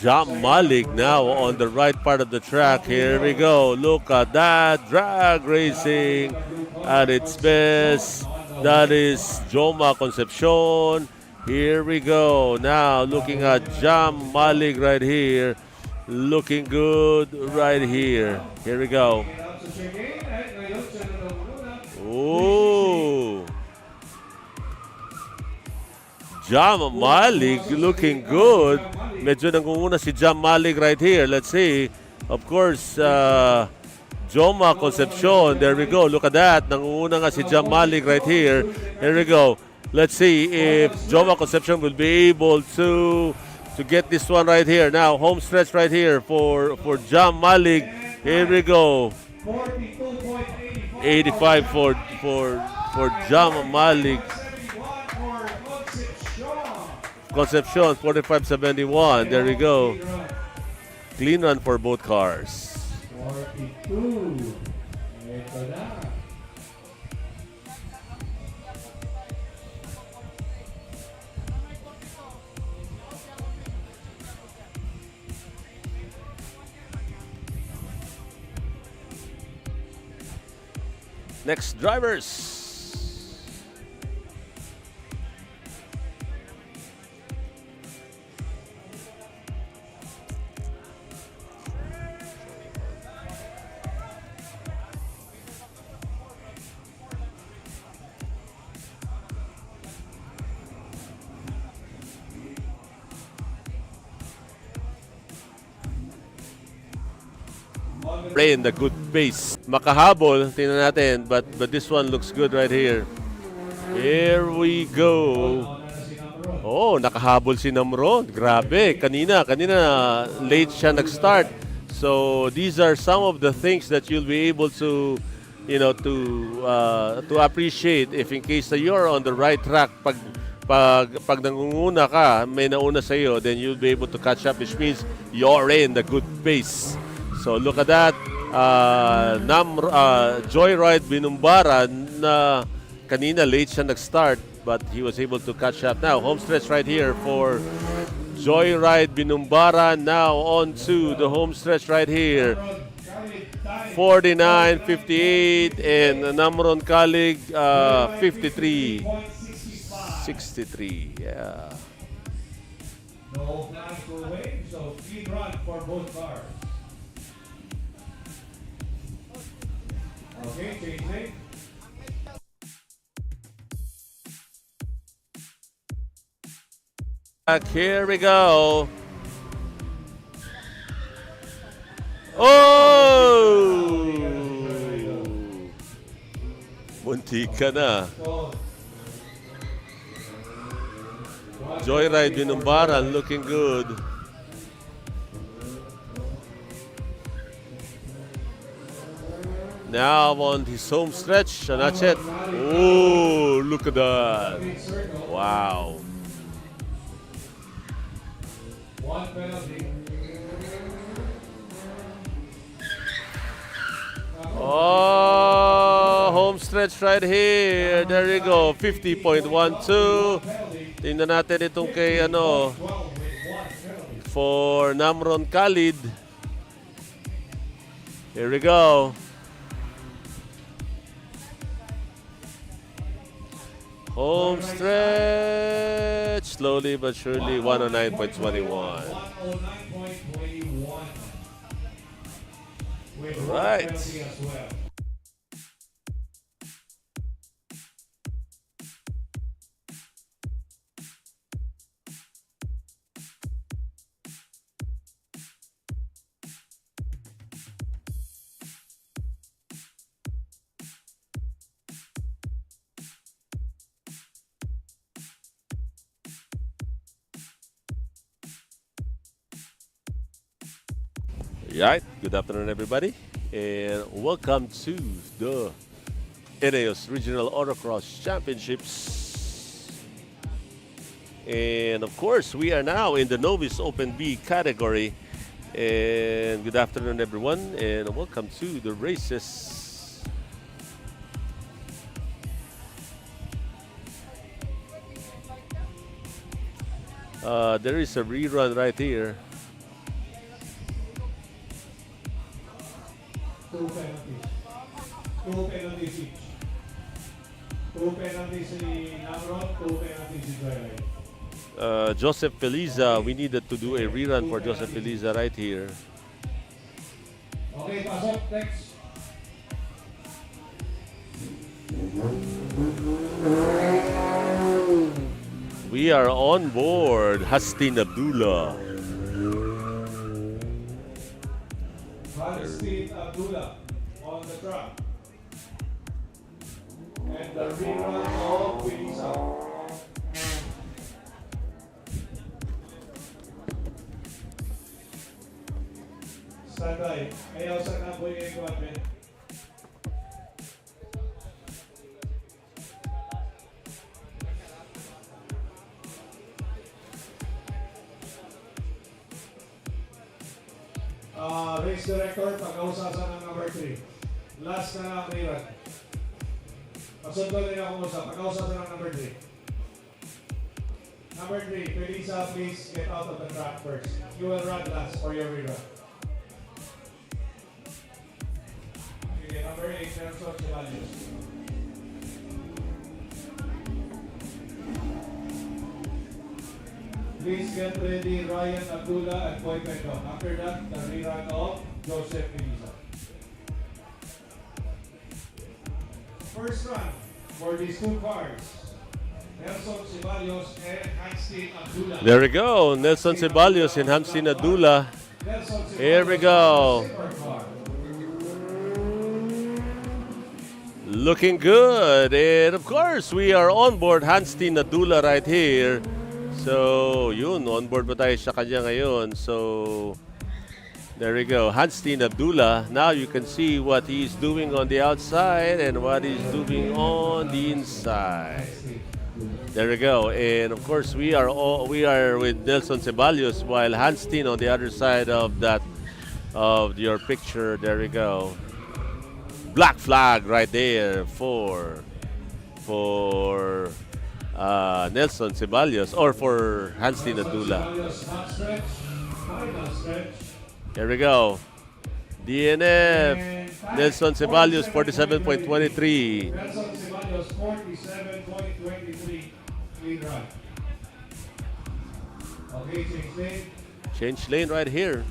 John Malik now on the right part of the track. Here we go. Look at that. Drag racing at its best. That is Joma Concepcion. Here we go. Now looking at John Malik right here. Looking good right here. Here we go. Ooh. Jam Malik looking good. Medyo nangunguna si Jam Malik right here. Let's see. Of course, Joma Concepcion. There we go. Look at that. Nangunguna nga si Jam Malik right here. Here we go. Let's see if Joma Concepcion will be able to get this one right here. Now, home stretch right here for Jam Malik. Here we go. 85 for Jam Malik. Concepcion, 45.71. There we go. Clean run for both cars. 42. Ito na. Next drivers. Playing the good pace. Makahabol, tingnan natin, but this one looks good right here. Here we go. Oh, nakahabol si Namron. Grabe, kanina late siya nag-start. So these are some of the things that you'll be able to, you know, to appreciate if in case that you're on the right track. Pag nangunguna ka, may nauna sa iyo, then you'll be able to catch up, which means you're in the good pace. So look at that. Joyride Binumbara na kanina late siya nag-start, but he was able to catch up. Now, home stretch right here for Joyride Binumbara. Now on to the home stretch right here. 49.58 and Namron Kalig 53.63. Yeah. No flags were waved, so clean run for both cars. Okay, change lane. Here we go. Oh! Muntik ka na. Joyride Binumbaran looking good. Now on his home stretch, and that's it. Oh, look at that. Wow. One penalty. Oh, home stretch right here. There you go, 50.12. Tingnan natin itong kay for Namron Khalid. Here we go. Home stretch, slowly but surely, 109.21. 109.21. Right. Right, good afternoon everybody, and welcome to the Eneos Regional Autocross Championships. And of course, we are now in the Novice Open B category. And good afternoon everyone, and welcome to the races. There is a rerun right here. 2 penalties si Namron, 2 penalties si Joyride. Joseph Feliza, we needed to do a rerun for Joseph Feliza right here. Okay, pasok. Next. We are on board Hastin Abdullah. Steve Abdullah on the track. And the rerun of Felisa. Standby. Ayaw sa kaboy ng equipment. Race director, pag-ausasan ng number 3. Last na lang rerun. Pasundo nila akong usap. Pag-ausasan ng number 3. Number 3, Felisa, please get out of the track first. You will run last for your rerun. Okay, number 8, Nelson Ceballos. Please get ready Ryan Abdullah and Boy Pedro. After that, the rerun of Joseph Felisa. First run for these two cars. Nelson Ceballos and Hastin Abdullah. There we go. Nelson Ceballos and Hastin Abdullah. Here we go. Looking good. And of course, we are on board Hastin Abdullah right here. So, yun, on board ba tayo sa kanya ngayon? So, there we go. Hastin Abdullah. Now you can see what he's doing on the outside and what he's doing on the inside. There we go. And of course, we are with Nelson Ceballos while Hastin on the other side of your picture. There we go. Black flag right there for Nelson Ceballos or for Hastin Abdullah. There we go. DNF. Nelson Ceballos 47.23. Nelson Ceballos 47.23. Clean run. Okay, change lane. Change lane right here.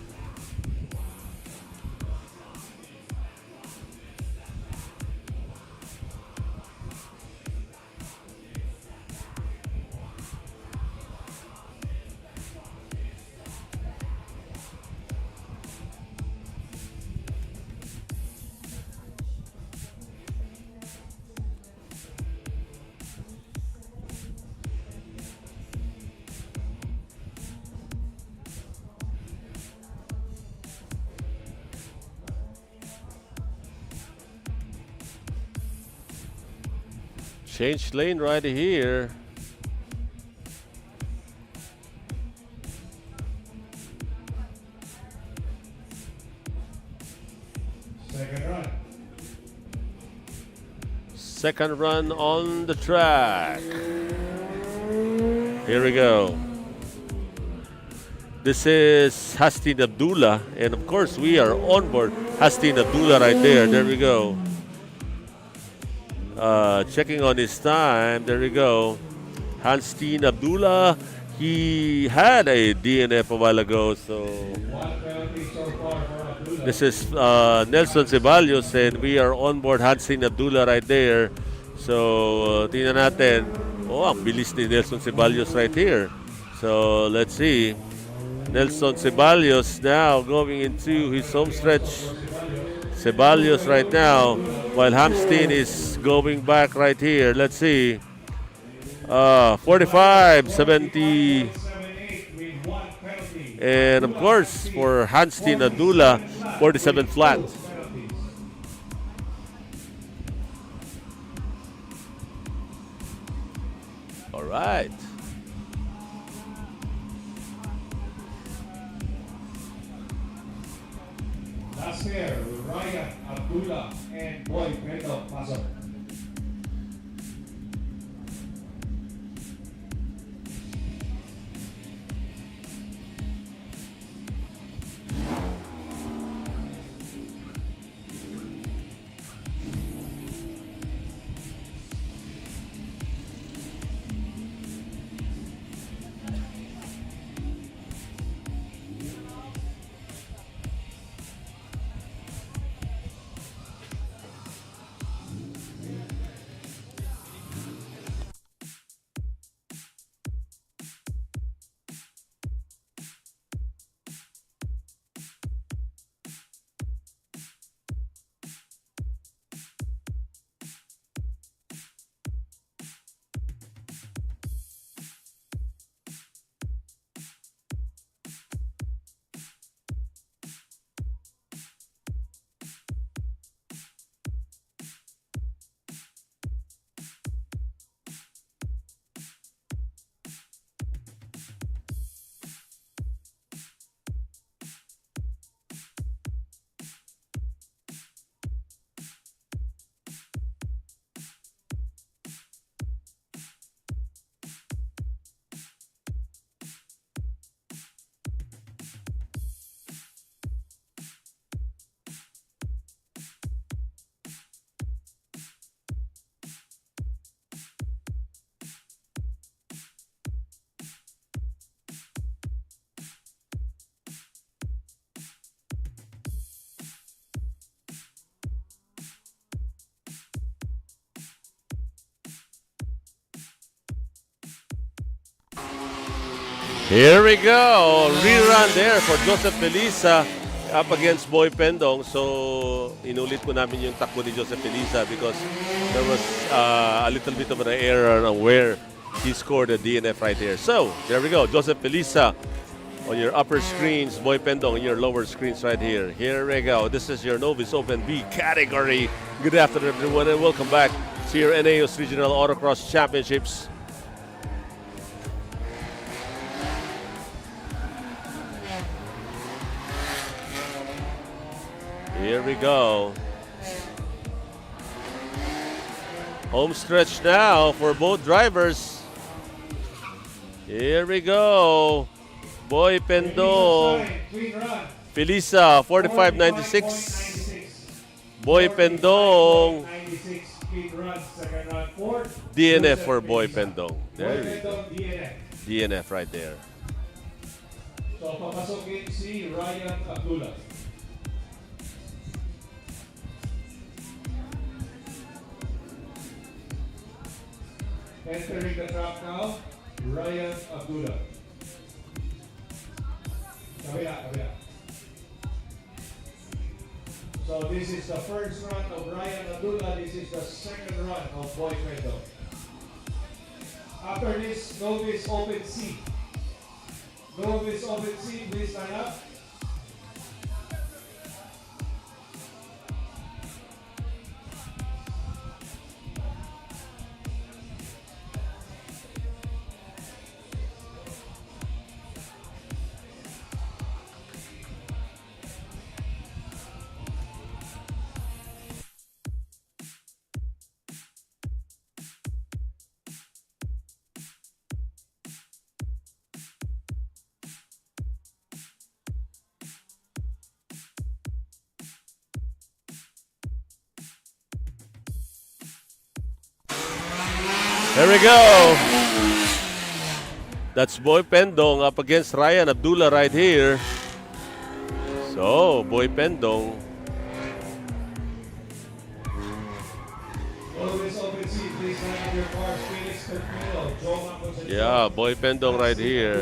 Change lane right here. Second run. Second run on the track. Here we go. This is Hastin Abdullah, and of course we are on board Hastin Abdullah right there. There we go. Checking on his time. There we go. Hastin Abdullah. He had a DNF a while ago, so this is Nelson Ceballos, and we are on board Hastin Abdullah right there. So tingnan natin. Oh, ang bilis ni Nelson Ceballos right here. So let's see. Nelson Ceballos now going into his home stretch. Ceballos right now, while Hastin is going back right here. Let's see. 45-70. And of course, for Hastin Abdullah, 47 flat. All right. Last pair, Ryan Abdullah and Boy Pedro. Pasok. Here we go. Rerun there for Joseph Felisa up against Boy Pendong. So, inulit po namin yung takbo ni Joseph Felisa because there was a little bit of an error on where he scored a DNF right here. So, there we go. Joseph Felisa on your upper screens, Boy Pendong on your lower screens right here. Here we go. This is your Novice Open B category. Good afternoon, everyone, and welcome back to your Eneos Regional Autocross Championships. Here we go. Home stretch now for both drivers. Here we go. Boy Pendong. Felisa, 45.96. Boy Pendong. DNF for Boy Pendong. There we go. DNF right there. So, papasokin si Ryan Abdullah. Entering the track now, Ryan Abdullah. Kabila. So this is the first run of Ryan Abdullah. This is the second run of Boy Pendong. After this, Novice Open C. Novice Open C, please line up. There we go. That's Boy Pendong up against Ryan Abdullah right here. So, Boy Pendong. Yeah, Boy Pendong right here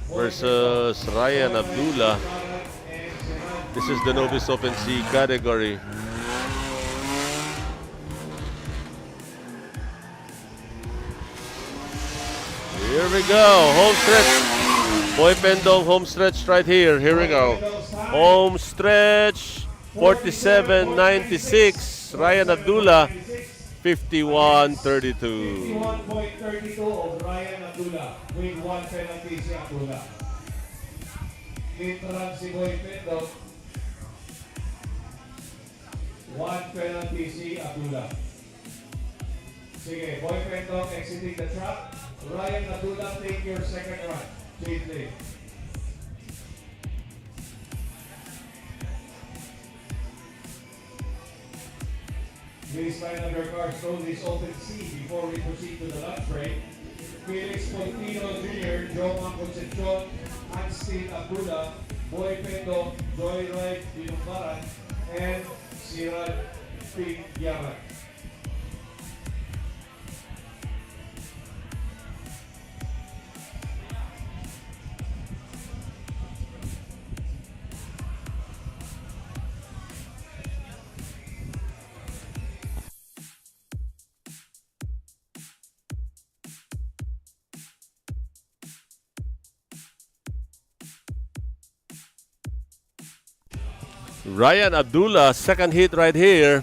versus Ryan Abdullah. This is the Novice Open C category. Here we go, home stretch. Boy Pendong home stretch right here. Here we go. Home stretch, 47.96. Ryan Abdullah, 51.32. 51.32 of Ryan Abdullah with one penalty si Abdullah. Literal si Boy Pendong. One penalty si Abdullah. Sige, Boy Pendong exiting the track. Ryan Abdullah, take your second run. Change lane. Please line up your cars. Novice Open C before we proceed to the lunch break. Felix Pontino Jr., Joman Concepcion, Anstin Abdullah, Boy Pendong, Joyride Binumbaran, and Sirad Ping Yaman. Ryan Abdullah, second hit right here.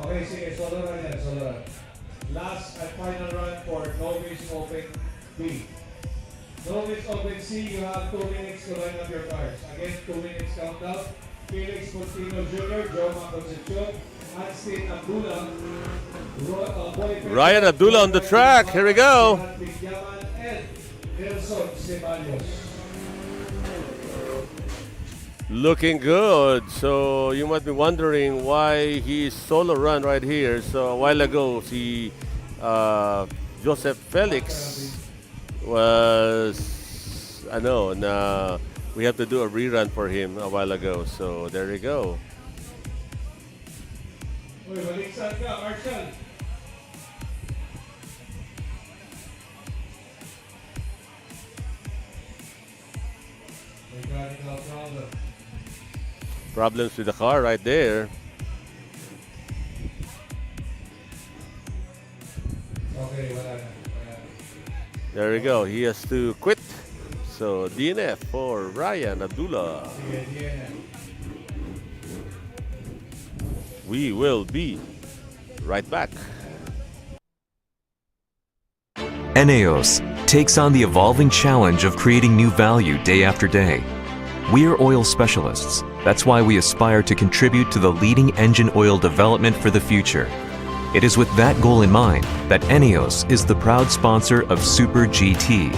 Okay, sige, solo run yan, solo run. Last and final run for Novice Open B. Novice Open C, you have 2 minutes to line up your cars. Again, 2 minutes countdown. Felix Pontino Jr., Joman Concepcion, Anstin Abdullah, Ryan Abdullah on the track. Here we go. And Nelson Ceballos. Looking good. So you might be wondering why he's solo run right here. So a while ago, si Joseph Felix was we have to do a rerun for him a while ago. So there you go. Uy, baliktad ka, Marshall. Mechanical problem. Problems with the car right there. Okay, wala na. There you go. He has to quit. So DNF for Ryan Abdullah. Sige, DNF. We will be right back. Eneos takes on the evolving challenge of creating new value day after day. We are oil specialists. That's why we aspire to contribute to the leading engine oil development for the future. It is with that goal in mind that Eneos is the proud sponsor of Super GT.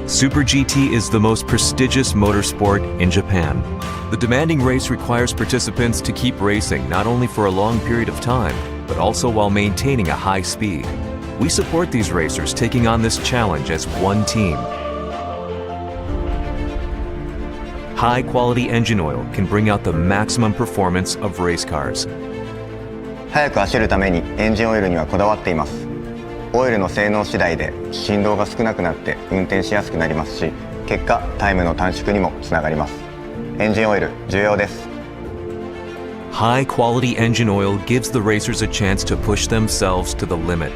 Super GT is the most prestigious motorsport in Japan. The demanding race requires participants to keep racing not only for a long period of time, but also while maintaining a high speed. We support these racers taking on this challenge as one team. High-quality engine oil can bring out the maximum performance of race cars. 速く走るためにエンジンオイルにはこだわっています。オイルの性能次第で振動が少なくなって運転しやすくなりますし、結果タイムの短縮にもつながります。エンジンオイル重要です。 High-quality engine oil gives the racers a chance to push themselves to the limit.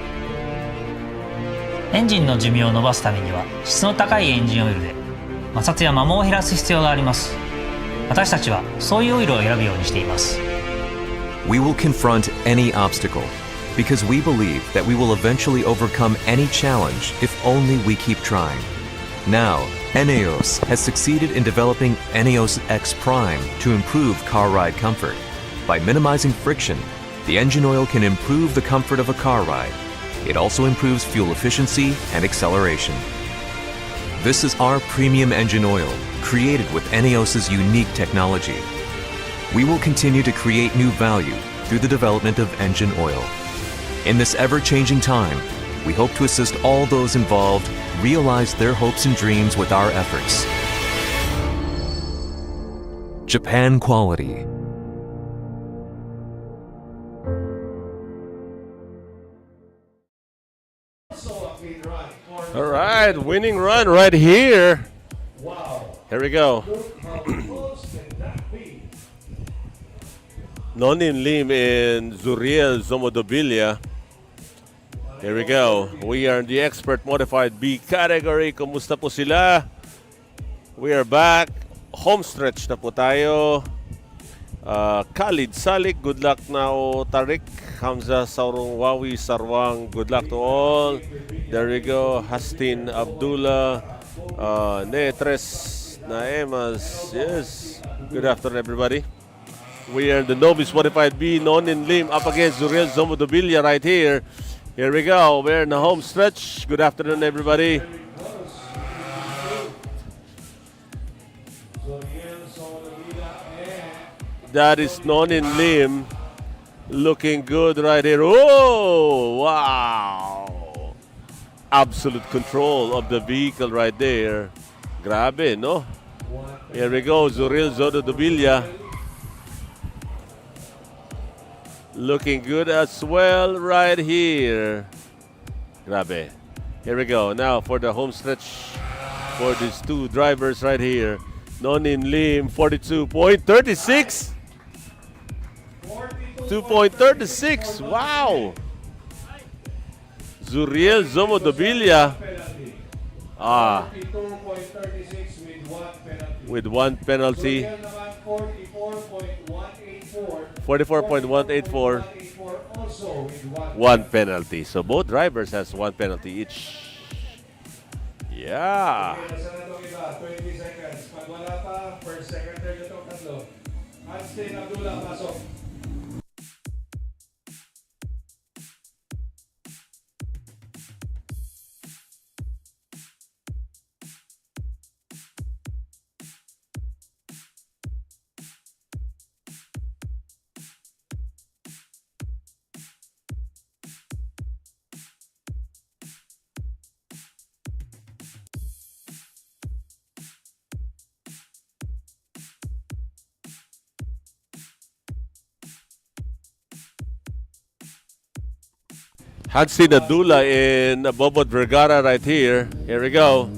エンジンの寿命を伸ばすためには質の高いエンジンオイルで摩擦や摩耗を減らす必要があります。私たちはそういうオイルを選ぶようにしています。 We will confront any obstacle because we believe that we will eventually overcome any challenge if only we keep trying. Now, Eneos has succeeded in developing Eneos X Prime to improve car ride comfort. By minimizing friction, the engine oil can improve the comfort of a car ride. It also improves fuel efficiency and acceleration. This is our premium engine oil, created with Eneos' unique technology. We will continue to create new value through the development of engine oil. In this ever-changing time, we hope to assist all those involved realize their hopes and dreams with our efforts. Japan quality. All right, winning run right here. Wow. Here we go. How close can that be? Nonin Lim and Zuriel Zomodobilia. Here we go. We are in the expert modified B category. Kumusta po sila? We are back. Home stretch na po tayo. Khalid Salik, good luck now. Tariq, Hamza Saurong Wawi Sarwang, good luck to all. There we go. Hastin Abdullah, Netres Naemas. Yes. Good afternoon, everybody. We are in the Novice Modified B. Nonin Lim up against Zuriel Zomodobilia right here. Here we go. We're in the home stretch. Good afternoon, everybody. That is Nonin Lim looking good right here. Oh, wow. Absolute control of the vehicle right there. Grabe, no? Here we go. Zuriel Zomodobilia. Looking good as well right here. Grabe. Here we go. Now for the home stretch for these two drivers right here. Nonin Lim, 42.36. 2.36. Wow. Zuriel Zomodobilia. 42.36 with one penalty. 44.184. Also with One penalty. So both drivers has one penalty each. Yeah. Nasa na itong iba, 20 seconds. Pag wala pa, first, second, third itong tatlo. Hastin Abdullah, pasok. Hansi Nadula and Bobot Vergara right here. Here we go.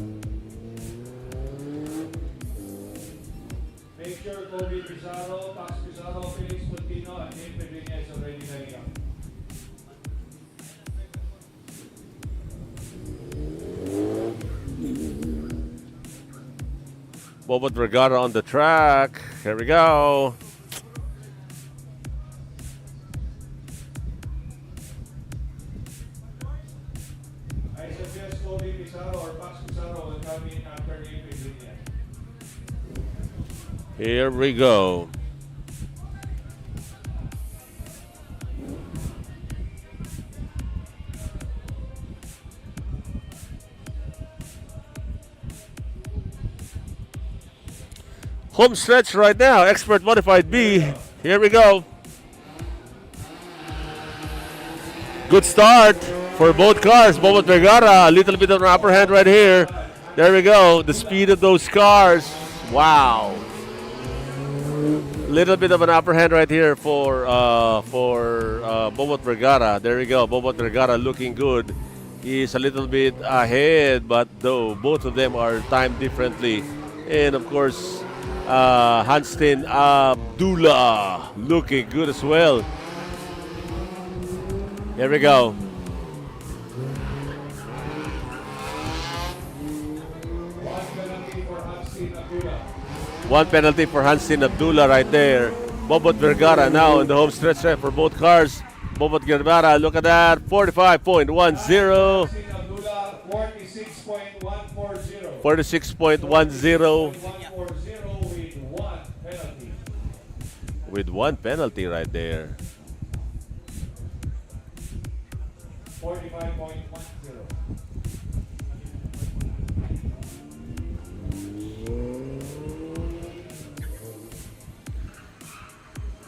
Make sure Kobe Pizarro, Pax Pizarro, Felix Puntino, and Neil Pedriña is already lining up. Bobot Vergara on the track. Here we go. I suggest Kobe Pizarro or Pax Pizarro will come in after Neil Pedriña. Here we go. Home stretch right now. Expert Modified B. Here we go. Good start for both cars. Bobot Vergara, a little bit of an upper hand right here. There we go. The speed of those cars. Wow. Little bit of an upper hand right here for Bobot Vergara. There we go. Bobot Vergara looking good. He's a little bit ahead, but though both of them are timed differently. And of course, Hanstin Abdullah looking good as well. Here we go. One penalty for Hanstin Abdullah right there. Bobot Vergara now in the home stretch for both cars. Bobot Vergara, look at that, 45.10. 46.140. 46.10 with one penalty. with one penalty right there. 45.10.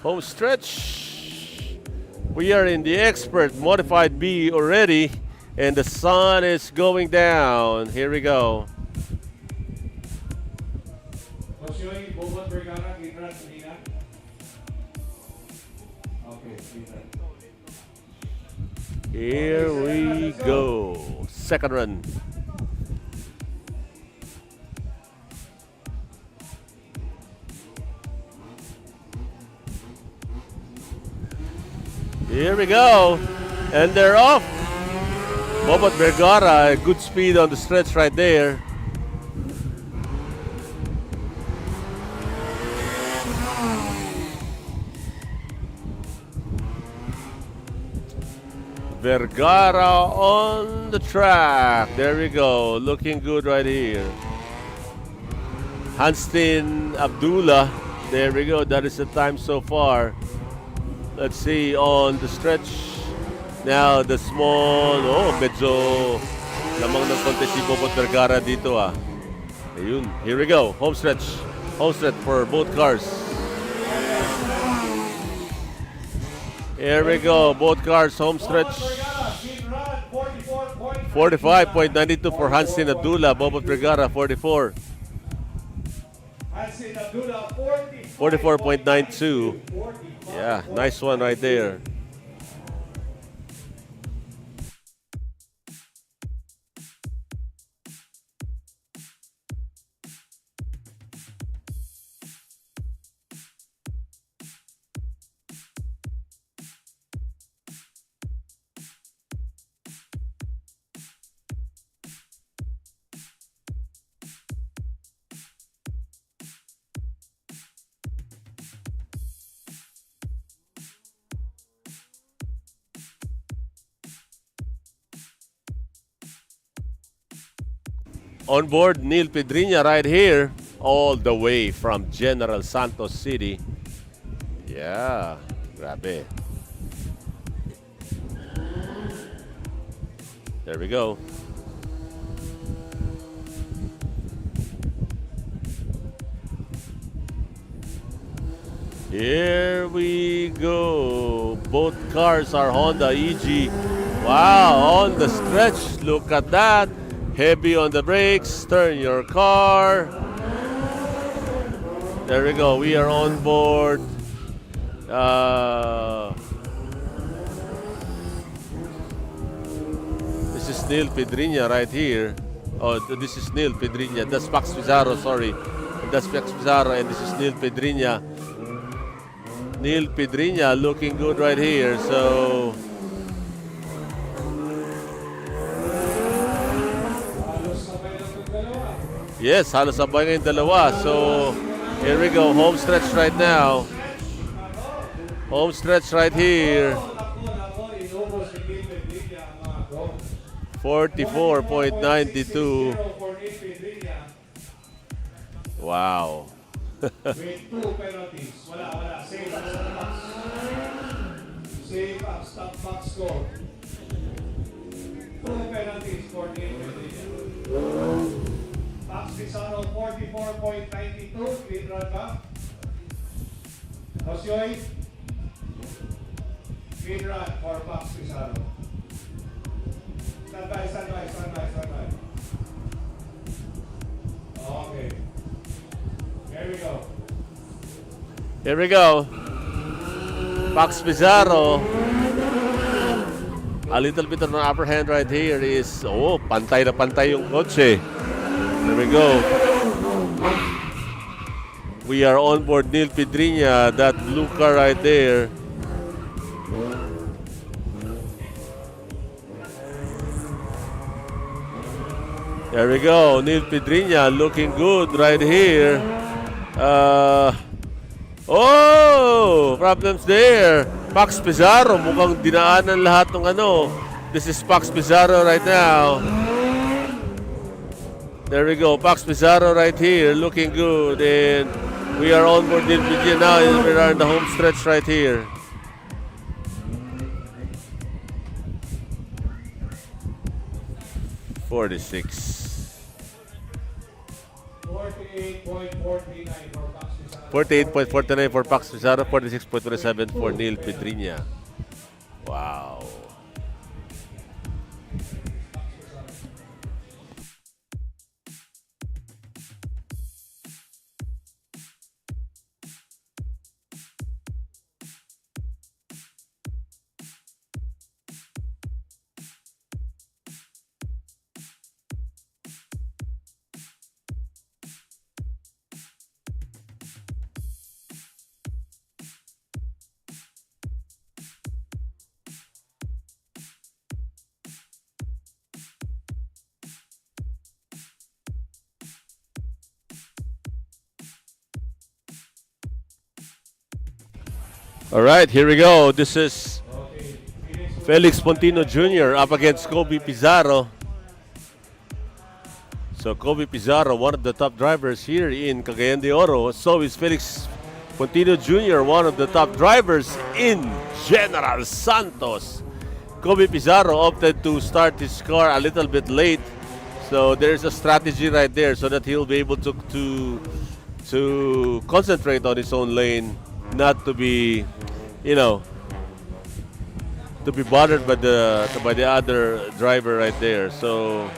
Home stretch. We are in the expert modified B already, and the sun is going down. Here we go. Osyoy, Bobot Vergara, Kidrat, Lina. Okay, Kidrat. Here we go. Second run. Here we go. And they're off. Bobot Vergara, good speed on the stretch right there. Vergara on the track. There we go. Looking good right here. Hanstin Abdullah. There we go. That is the time so far. Let's see on the stretch. Now the small, medyo lamang ng konti si Bobot Vergara dito ah. Ayun, here we go. Home stretch. Home stretch for both cars. Here we go. Both cars home stretch. 45.92 for Hanstin Abdullah. Bobot Vergara 44. Hansin Abdullah, 44.92. Yeah, nice one right there. On board, Neil Pedriña right here, all the way from General Santos City. Yeah, grabe. There we go. Here we go. Both cars are Honda EG. Wow, on the stretch, look at that. Heavy on the brakes, turn your car. There we go, we are on board. Neil Pedriña right here. Oh, this is Neil Pedriña. That's Max Pizarro, sorry. That's Max Pizarro, and this is Neil Pedriña. Neil Pedriña looking good right here. So, Halos sabay lang yung dalawa. yes, halos sabay ngayong dalawa. So, here we go. Home stretch right now. Home stretch right here. Nako, inubos ni Neil Pedriña ang mga goal. 44.92. 0 for Neil Pedriña Wow. with 2 penalties. Wala. Save up, stop box. Save up, stop box goal. 2 penalties for Neil Pedriña. Max Pizarro, 44.92. Clean run ba? Josioy? Clean run for Max Pizarro. Stand by. Okay. Here we go. Max Pizarro. A little bit of an upper hand right here is, pantay na pantay yung kotse. There we go. We are on board Neil Pedriña, that blue car right there. There we go. Neil Pedriña looking good right here. Problems there. Max Pizarro mukhang dinaanan lahat ng ano. This is Max Pizarro right now. There we go. Max Pizarro right here looking good, and we are on board Neil Pedriña now. We are in the home stretch right here. $46. 48.49 for Max Pizarro. 48.49 for Max Pizarro, 46.27 for Neil Pedriña. Wow. All right, here we go. This is Felix Pontino Jr. up against Kobe Pizarro. So Kobe Pizarro, one of the top drivers here in Cagayan de Oro. So is Felix Pontino Jr., one of the top drivers in General Santos. Kobe Pizarro opted to start his car a little bit late. So there's a strategy right there so that he'll be able to concentrate on his own lane, not to be, to be bothered by the other driver right there. So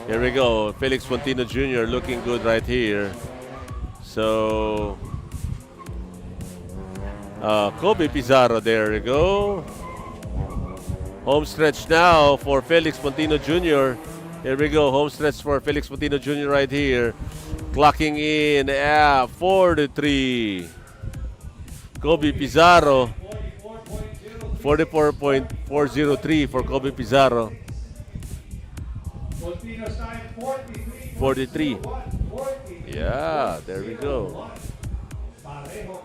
here we go. Felix Pontino Jr. looking good right here. So Kobe Pizarro, there we go. Home stretch now for Felix Pontino Jr. Here we go. Home stretch for Felix Pontino Jr. right here. Clocking in at 43. Kobe Pizarro. 44.403 for Kobe Pizarro. 43. Yeah, there we go.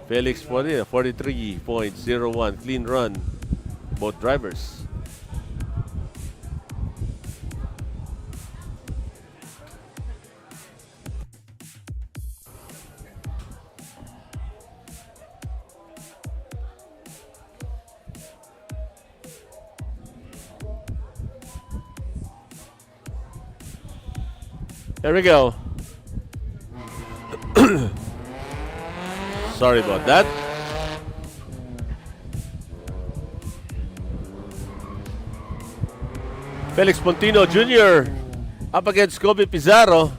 Felix 43.01. Clean run. Both drivers. There we go. Sorry about that. Felix Pontino Jr. up against Kobe Pizarro.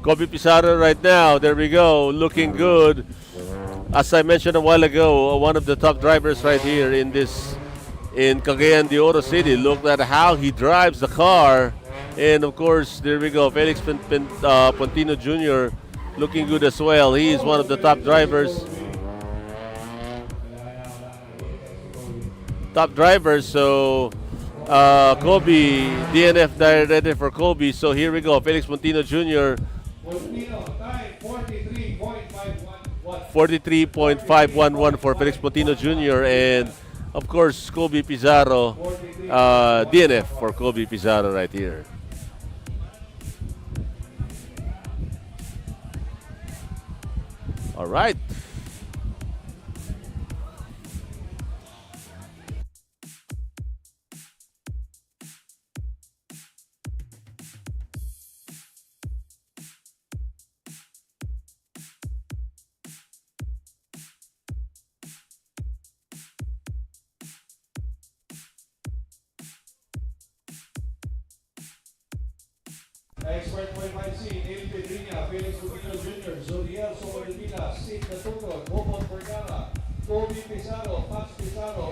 Kobe Pizarro right now, there we go, looking good. As I mentioned a while ago, one of the top drivers right here in this in Cagayan de Oro City. Look at how he drives the car. And of course, there we go. Felix Pontino Jr. looking good as well. He is one of the top drivers. So Kobe, DNF ready for Kobe. So here we go. Felix Pontino Jr. Pontino, time 43.511. 43.511 for Felix Pontino Jr. And of course, Kobe Pizarro, DNF for Kobe Pizarro right here. All right. Expert 45C, Neil Pedriña, Felix Pontino Jr., Zodiel Somalina, Sid Natuto, Bobon Vergara, Kobe Pizarro, Max Pizarro,